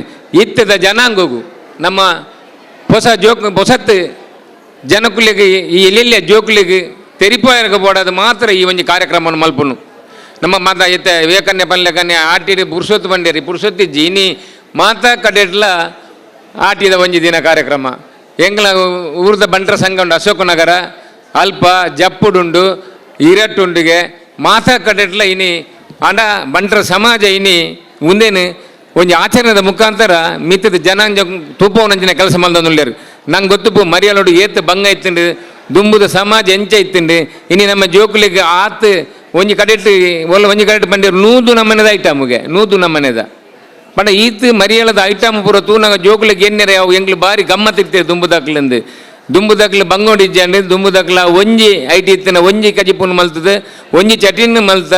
ಇತ್ತದ ಜನಾಂಗವು ನಮ್ಮ ಹೊಸತ್ತು ಜನಕುಲಿಗೆ ಈ ಇಲ್ಲಿಯ ಜೋಕುಲಿಗೆ ತೆರಿಪಾಯರ್ಗೆ ಬೋಡೋದು ಮಾತ್ರ ಈ ಒಂದು ಕಾರ್ಯಕ್ರಮವನ್ನು ಮಲ್ಪುನು ನಮ್ಮ ಮಾತ ಎತ್ತ ವಿವೇಕನ್ಯ ಪಲ್ಲೆಕನ್ಯ ಆಟಿಡು ಪುರುಷೊತ್ತು ಬಂಡೇರಿ ಪುರುಷೊತ್ತಿ ಜೀನಿ ಮಾತಾ ಕಡೆಟ್ಲ ಆಟಿದ ಒಂಜಿ ದಿನ ಕಾರ್ಯಕ್ರಮ ಎಂಗ್ಲ ಊರ್ದ ಬಂಟರ ಸಂಘ ಉಂಡು ಅಶೋಕ ನಗರ ಅಲ್ಪ ಜಪ್ಪುಡುಂಡು ಇರಟ್ಟುಂಡಿಗೆ ಮಾತಾ ಕಡೆಟ್ಲ ಇನಿ ಆಂಡ ಬಂಟರ ಸಮಾಜ ಇನಿ ಮುಂದೇನು ಒಂಜಿ ಆಚರಣೆದ ಮುಖಾಂತರ ಮಿತ್ತದ ಜನಾಂಜ ತೂಪವನಂಚಿನ ಕೆಲಸ ಮಲ್ದೊಂದುಲ್ಲೇರು ನಂಗೆ ಗೊತ್ತು ಮರಿಯಲೋಡು ಏತ್ ಬಂಗ ಇತ್ತುಂಡು ದುಂಬುದ ಸಮಾಜ ಎಂಚ ಇತ್ತುಂಡು ಇನ್ನು ನಮ್ಮ ಜೋಕುಲಿಗೆ ಆತು ಒಂಜಿ ಕಡೆಟ್ಟು ಒಲ್ಲ ಒಂಜಿ ಕಡೆಟ್ಟು ಬಂದಿರು ನೂದು ನಮ್ಮನೆದ ಐಟಮ್ಗೆ ನೂದು ನಮ್ಮನೆದ ಪಂಡ ಈತು ಮರಿಯಲದ ಐಟಮ್ ಪೂರ ತೂನಾಗ ಜೋಕುಲಿಗೆ ಎನ್ನೆರೆ ಅವು ಎಂಗ್ಲು ಬಾರಿ ಗಮ್ಮತ್ತಿರ್ತೇವೆ ದುಂಬುದಾಕ್ಲಿಂದು ದುಂಬುದಾಕ್ಲು ಬಂಗೋಡಿಜ್ಜಂಡು ದುಂಬುದಾಕ್ಲ ಒಂಜಿ ಐಟಿ ಇತ್ತಿನ ಒಂಜಿ ಕಜಿಪುನ್ ಮಲ್ತದ ಒಂಜಿ ಚಟಿನ್ ಮಲ್ತ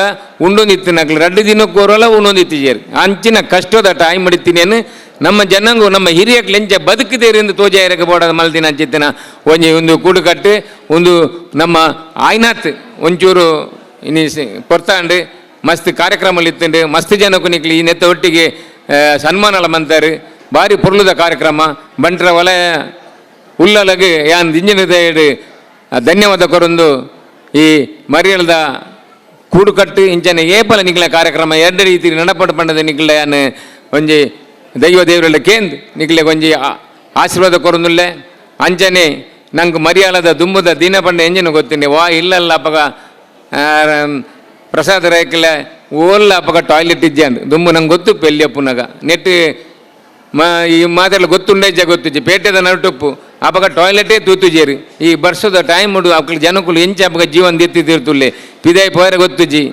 ಉಂಡೊಂದು ಇತ್ತಿನಕ್ಲು ರಡ್ಡು ದಿನಕ್ಕೆ ಕೋರಲ್ಲ ಉಂಡೊಂದು ಇತ್ತಿಜೇರು ಅಂಚಿನ ಕಷ್ಟದ ಟೈಮ್ ಮಡಿತೀನೇನು ನಮ್ಮ ಜನಾಂಗ ನಮ್ಮ ಹಿರಿಯಕ್ಲು ಎಂಚ ಬದುಕಿದೇರಿಂದ ತೋಜಾಯರಕ್ಕೆ ಬೋಡದ ಮಲ್ದಿನ ಅಂಚಿತ್ತಿನ ಒಂಜಿ ಒಂದು ಕೂಡುಕಟ್ಟು ಒಂದು ನಮ್ಮ ಆಯ್ನಾತ್ ಒಂಚೂರು ಇನ್ನು ಕೊರ್ತಾಂಡು ಮಸ್ತ್ ಕಾರ್ಯಕ್ರಮಗಳು ಇತ್ತುಂಡು ಮಸ್ತ್ ಜನಕ್ಕೂ ನಿಕ್ಲಿ ಈ ನೆತ್ತ ಒಟ್ಟಿಗೆ ಸನ್ಮಾನಲ ಮಂತಾರೆ ಭಾರಿ ಪೊರ್ಲುದ ಕಾರ್ಯಕ್ರಮ ಬಂಟ್ರ ವಲಯ ಉಲ್ಲಲಗೆ ಯಾನ್ ದಿಂಜಿನದ ಧನ್ಯವಾದ ಕೊರೊಂದು ಈ ಮರಿಯಲ್ದ ಕೂಡುಕಟ್ಟು ಇಂಚನೆ ಏಪಲ ನಿಕ್ಲ ಕಾರ್ಯಕ್ರಮ ಎರಡು ರೀತಿ ನಡಪಡು ಪಂಡದ ನಿಕ್ಲ ಯಾನ್ ಒಂಜಿ ದೈವ ದೇವರೆಲ್ಲ ಕೇಂದ್ ನಿಕ್ಲೆ ಒಂಜಿ ಆಶೀರ್ವಾದ ಕೊರೊಂದುಲ್ಲೆ ಅಂಚನೆ ನಂಗೆ ಮರಿಯಾಲದ ದುಂಬುದ ದಿನ ಪಂಡ ಎಂಜಿನ ಗೊತ್ತಿನಿ ವಾ ಇಲ್ಲಲ್ಲ ಅಪ್ಪಗ ಪ್ರಸಾದ ರಾಯ್ಕಲ್ಲ ಓಲ್ಲ ಅಪ್ಪಗ ಟಾಯ್ಲೆಟ್ ಇಜ್ಜಂಡು ದುಂಬು ನಂಗೆ ಗೊತ್ತು ಪೆಲ್ಲಿ ಅಪ್ಪುನಾಗ ನೆಟ್ಟು ಈ ಮಾತೆಲ್ಲ ಗೊತ್ತುಂಡೈಜ ಗೊತ್ತಿಜ್ಜಿ ಪೇಟೆದ ನರಟುಪ್ಪು ಅಪ್ಪಗ ಟಾಯ್ಲೆಟೇ ತೂತುಜೇರಿ ಈ ಬರ್ಸದ ಟೈಮ್ ಉಡು ಅಕ್ಕಳ ಜನಕ್ಕಳು ಎಂಚ ಅಪ್ಪಗ ಜೀವನ ದೆತ್ತಿರ್ತಿರ್ತುಲ್ಲೆ ಪಿದಾಯಿ ಪೋಯರ ಗೊತ್ತುಜಿ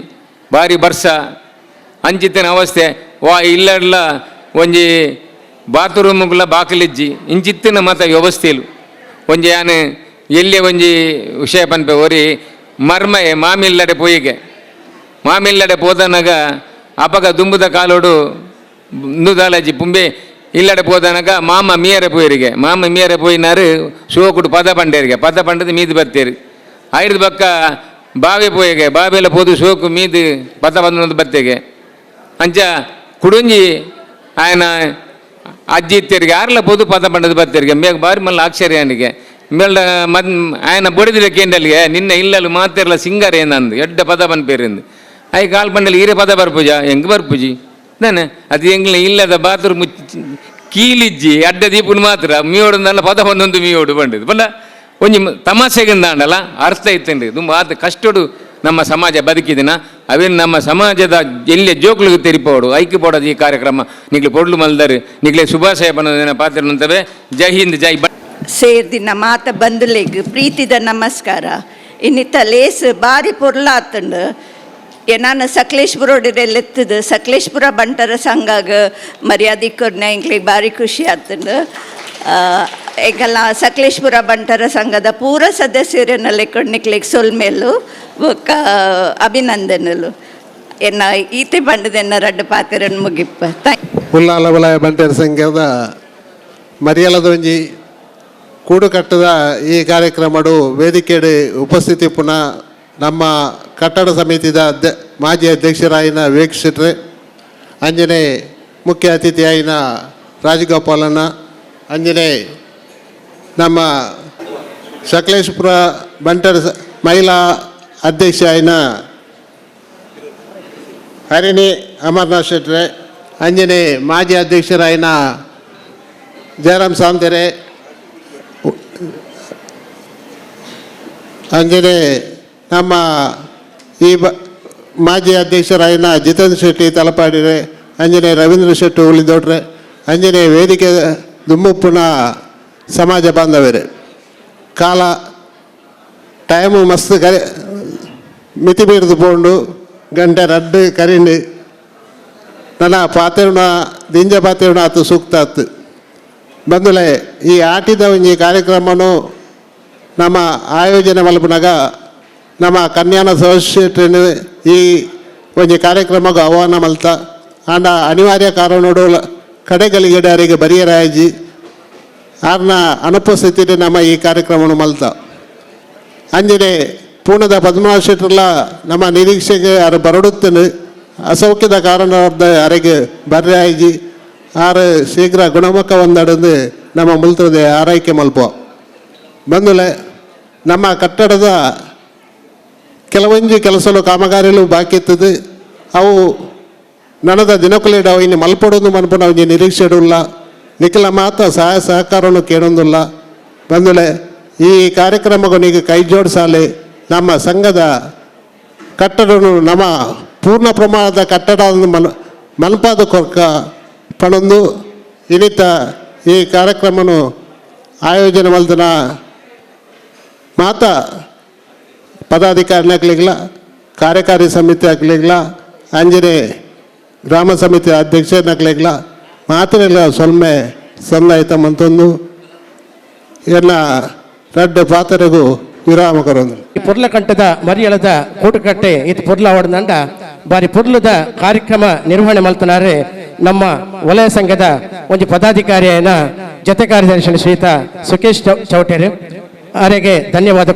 ಭಾರಿ ಬರ್ಸ ಅಂಚಿತ್ತಿನ ಅವಸ್ಥೆ ವಾ ಇಲ್ಲ ಒಂಜಿ ಬಾತ್ರೂಮ್ಗಳ ಬಾಕಿಲಿಜ್ಜಿ ಇಂಚಿತ್ತಿನ ಮತ ವ್ಯವಸ್ಥೆಲು ಒಂಜಿ ಯಾನು ಎಲ್ಲೇ ಒಂಜಿ ವಿಷಯ ಪನ್ಪೆ ಒರಿ ಮರ್ಮಯೆ ಮಾಮಿಲ್ಲಡೆ ಪೋಯಿಗೆ ಮಾಮಿಲ್ಲಡೆ ಪೋದನಾಗ ಅಪಗ ದುಂಬುದ ಕಾಲೋಡು ನುದಾಲಜಿ ಪುಂಬೆ ಇಲ್ಲಡೆ ಪೋದನಾಗ ಮಾಮ ಮೀಯರೆ ಪೋಯರಿಗೆ ಮಾಮ ಮೀಯರೆ ಪೋಯಿನಾರು ಶೋಕುಡು ಪದ ಪಂಡೇರಿಗೆ ಪದ ಪಂಡದ ಮೀದು ಬರ್ತೇರಿ ಐದು ಬಕ್ಕ ಬಾವಿ ಪೋಯಿಗೆ ಬಾವಿಯೆಲ್ಲ ಪೋದು ಶೋಕು ಮೀದು ಪದ ಬಂದು ಬತ್ತೆಗೆ ಅಂಚ ಕುಡುಂಜಿ ಆಯನ ಅಜ್ಜಿ ಇತ್ತೇರಿಗೆ ಯಾರೆಲ್ಲ ಪೋದು ಪದ ಪಂಡದ ಬತ್ತೇರಿಗೆ ಮೇಗ ಬಾರಿ ಮಲ್ಲ ಆಶ್ಚರ್ಯ ಅವನಿಗೆ ಮೇಲ್ಡ ಮದ್ ಆಯನ ಬೊಡಿದಿಲ್ಲ ಕೇಂಡಲ್ಲಿಗೆ ನಿನ್ನೆ ಇಲ್ಲಲು ಮಾತಿರಲ್ಲ ಸಿಂಗಾರ ಏನಂದು ಎಡ್ಡ ಪದ ಪನ್ಪೇರಿಂದು ಐ ಕಾಲ್ ಪಂಡಲ್ಲಿ ಈರೆ ಪದ ಬರ್ಪೂಜ ಹೆಂಗೆ ಬರ್ಪೂಜಿ ನಾನೆ ಅದು ಹೆಂಗಿಲ್ಲ ಇಲ್ಲದ ಬಾತ್ರೂಮ್ ಕೀಲಿಜ್ಜಿ ಅಡ್ಡ ದೀಪುನ್ ಮಾತ್ರ ಮೀಯೋಡಲ್ಲ ಪದ ಒಂದೊಂದು ಮೀಯೋಡು ಬಂಡಿದ್ದು ಬಲ್ಲ ಒಂಜಿ ತಮಾಷೆಗಿಂದಾಂಡಲ್ಲ ಅರ್ಥ ಇತ್ತೇನ್ರಿ ತುಂಬ ಆದ ಕಷ್ಟಡು ನಮ್ಮ ಸಮಾಜ ಬದುಕಿದಿನ ಅವೇನು ನಮ್ಮ ಸಮಾಜದ ಎಲ್ಲೇ ಜೋಕ್ಲಿಗೆ ತೆರಿಪೋಡು ಐಕ್ಯ ಪೋಡೋದು ಈ ಕಾರ್ಯಕ್ರಮ ನಿಗ್ಲಿ ಪೊಡ್ಲು ಮಲ್ದರು ನಿಗ್ಲೆ ಶುಭಾಶಯ ಬನ್ನೋದಿನ ಪಾತ್ರ ಅಂತವೆ ಜೈ ಹಿಂದ್ ಜೈ ಸೇರ್ದಿನ ಮಾತ ಬಂಧುಲೆಗ್ ಪ್ರೀತಿದ ನಮಸ್ಕಾರ ಇನ್ನಿತ್ತ ಲೇಸ್ ಬಾರಿ ಪೊರ್ಲಾತಂಡು ನಾನು ಸಕಲೇಶ್ಪುರಡೆಲ್ಲೆತ್ತದು ಸಕಲೇಶ್ಪುರ ಬಂಟರ ಸಂಘಾಗ ಮರ್ಯಾದೆ ಕೊಡ್ನ ಎಂಕ್ಲಿಗೆ ಭಾರಿ ಖುಷಿ ಆತಂಡು ಈಗೆಲ್ಲ ಸಕಲೇಶ್ಪುರ ಬಂಟರ ಸಂಘದ ಪೂರ ಸದಸ್ಯರನ್ನ ಲೆಕ್ಕೊಡ್ನಿಕ್ಲಿಗೆ ಸೊಲ್ಮೇಲು ಬೊಕ್ಕ ಅಭಿನಂದನಲು ಎನ್ನ ಈತೆ ಬಂಡದೆನ್ನ ರಡ್ಡು ಪಾತ್ರನ್ನು ಮುಗಿಪ್ಪ ಉಲ್ಲಾಲ ವಲಯ ಬಂಟರ ಸಂಘದ ಮರಿಯಲದೊಂಜಿ ಕೂಡುಕಟ್ಟದ ಈ ಕಾರ್ಯಕ್ರಮಡು ವೇದಿಕೆಡು ಉಪಸ್ಥಿತಿ ಪುನಃ ನಮ್ಮ ಕಟ್ಟಡ ಸಮಿತಿದ ಮಾಜಿ ಅಧ್ಯಕ್ಷರಾಯಿನ ವೀಕ್ಷಿಟ್ರೆ ಅಂಜನೆ ಮುಖ್ಯ ಅತಿಥಿಯಾಯಿನ ರಾಜಗೋಪಾಲನ ಅಂಜನೆ ನಮ್ಮ ಸಕಲೇಶ್ಪುರ ಬಂಟರ ಮಹಿಳಾ ಅಧ್ಯಕ್ಷ ಆಯಿನ ಹರಿಣಿ ಅಮರ್ನಾಥ್ ಶೆಟ್ರೆ ಅಂಜನೆ ಮಾಜಿ ಅಧ್ಯಕ್ಷರಾಯಿನ ಜಯರಾಮ್ ಸಾಂತೆರೆ ಅಂಜನೆ ನಮ್ಮ ಈ ಮಾಜಿ ಅಧ್ಯಕ್ಷರಾಯಿನ ಜಿತೇಂದ್ರ ಶೆಟ್ಟಿ ತಲಪಾಡಿರೆ ಅಂಜನೆ ರವೀಂದ್ರ ಶೆಟ್ಟಿ ಉಳಿದೋಡ್ರೆ ಅಂಜನೆ ವೇದಿಕೆ ದುಮ್ಮುಪ್ಪುನ ಸಮಾಜ ಬಾಂಧವರೇ ಕಾಲ ಟೈಮು ಮಸ್ತ್ ಮಿತಿ ಬೀರ್ದು ಪೋಂಡು ಗಂಟೆ ರಡ್ಡು ಕರಿಂಡು ನನ್ನ ಪಾತ್ರೆನ ದಿಂಜ ಪಾತ್ರೆನ ಆತು ಸೂಕ್ತ ಆತು ಬಂದುಲೆ ಈ ಆಟಿದ ಒಂಜಿ ಕಾರ್ಯಕ್ರಮನು ನಮ್ಮ ಆಯೋಜನೆ ಮಲ್ಪನಾಗ ನಮ್ಮ ಕನ್ಯಾನ ಸೋಸಿಯೇಟ್ರಿನ ಈ ಒಂಜಿ ಕಾರ್ಯಕ್ರಮಕ್ಕೆ ಆಹ್ವಾನ ಮಲ್ತ ಆಂಡ ಅನಿವಾರ್ಯ ಕಾರಣೋಡು ಕಡೆಗಳಿಗೆಡರಿಗೆ ಬರಿಯರಾಯಜಿ ಆರ್ನ ಅನುಪಸ್ಥಿತಿ ನಮ್ಮ ಈ ಕಾರ್ಯಕ್ರಮ ಮಲ್ತ ಅಂಜನೆ ಪೂರ್ಣದ ಪದ್ಮನಾಭ ಶೆಟ್ರಲ್ಲ ನಮ್ಮ ನಿರೀಕ್ಷೆಗೆ ಯಾರು ಬರಡುತ್ತನು ಅಸೌಖ್ಯದ ಕಾರಣದ ಅರೆಗೆ ಬರ್ರಾಯಿಜಿ ಆರು ಶೀಘ್ರ ಗುಣಮುಖ ಒಂದಡಂದು ನಮ್ಮ ಮುಲ್ತದೆ ಆರೈಕೆ ಮಲ್ಪ ಬಂದುಲೆ ನಮ್ಮ ಕಟ್ಟಡದ ಕೆಲವೊಂದು ಕೆಲಸಲು ಕಾಮಗಾರಿಗಳು ಬಾಕಿ ಇರ್ತದೆ ಅವು ನನದ ದಿನಕುಲೇಡ ಇನ್ನು ಮಲ್ಪಡೋದು ಮನ್ಪುನ ಅವನಿಗೆ ನಿರೀಕ್ಷೆ ಇಡಲ್ಲ ನಿಖಿಲ ಮಾತ್ರ ಸಹಾಯ ಸಹಕಾರವನ್ನು ಕೇಳೋದಿಲ್ಲ ಬಂದುಲೆ ಈ ಕಾರ್ಯಕ್ರಮಗಳಿಗೆ ಕೈ ಜೋಡಿಸಾಲೆ ನಮ್ಮ ಸಂಘದ ಕಟ್ಟಡನು ನಮ್ಮ ಪೂರ್ಣ ಪ್ರಮಾಣದ ಕಟ್ಟಡ ಮಲ್ಪಾದ ಕೊರಕ ಪಣಂದು ಇನ್ನಿತ ಈ ಕಾರ್ಯಕ್ರಮನು ಆಯೋಜನೆ ಮಲ್ದನ ಮಾತ ಪದಾಧಿಕಾರಿನ ಆಗ್ಲಿಲ್ಲ ಕಾರ್ಯಕಾರಿ ಸಮಿತಿ ಆಗ್ಲಿಲ್ಲ ಅಂಜನೆ ಗ್ರಾಮ ಸಮಿತಿ ಅಧ್ಯಕ್ಷನಾಗ್ಲಿಲ್ಲ ಮಾತ್ರ ಸೊಲ್ಮೆ ಸಂದಾಯಿತ ಮಂತೊಂದು ಎಲ್ಲ ರಡ್ಡು ಪಾತ್ರೆಗೂ ವಿರಾಮ ಕೊರೊಂದು ಪೊರ್ಲಕಂಠದ ಮರಿಯಳದ ಕೂಟುಕಟ್ಟೆ ಇದು ಪೊರ್ಲ ಹೊಡೆದಂಡ ಬಾರಿ ಪೊರ್ಲದ ಕಾರ್ಯಕ್ರಮ ನಿರ್ವಹಣೆ ಮಲ್ತನಾರೆ ನಮ್ಮ ವಲಯ ಸಂಘದ ಒಂದು ಪದಾಧಿಕಾರಿಯನ ಜೊತೆ ಕಾರ್ಯದರ್ಶಿ ಶ್ರೀಯುತ ಸುಖೇಶ್ ಚೌಟೇರು ಅವರಿಗೆ ಧನ್ಯವಾದ.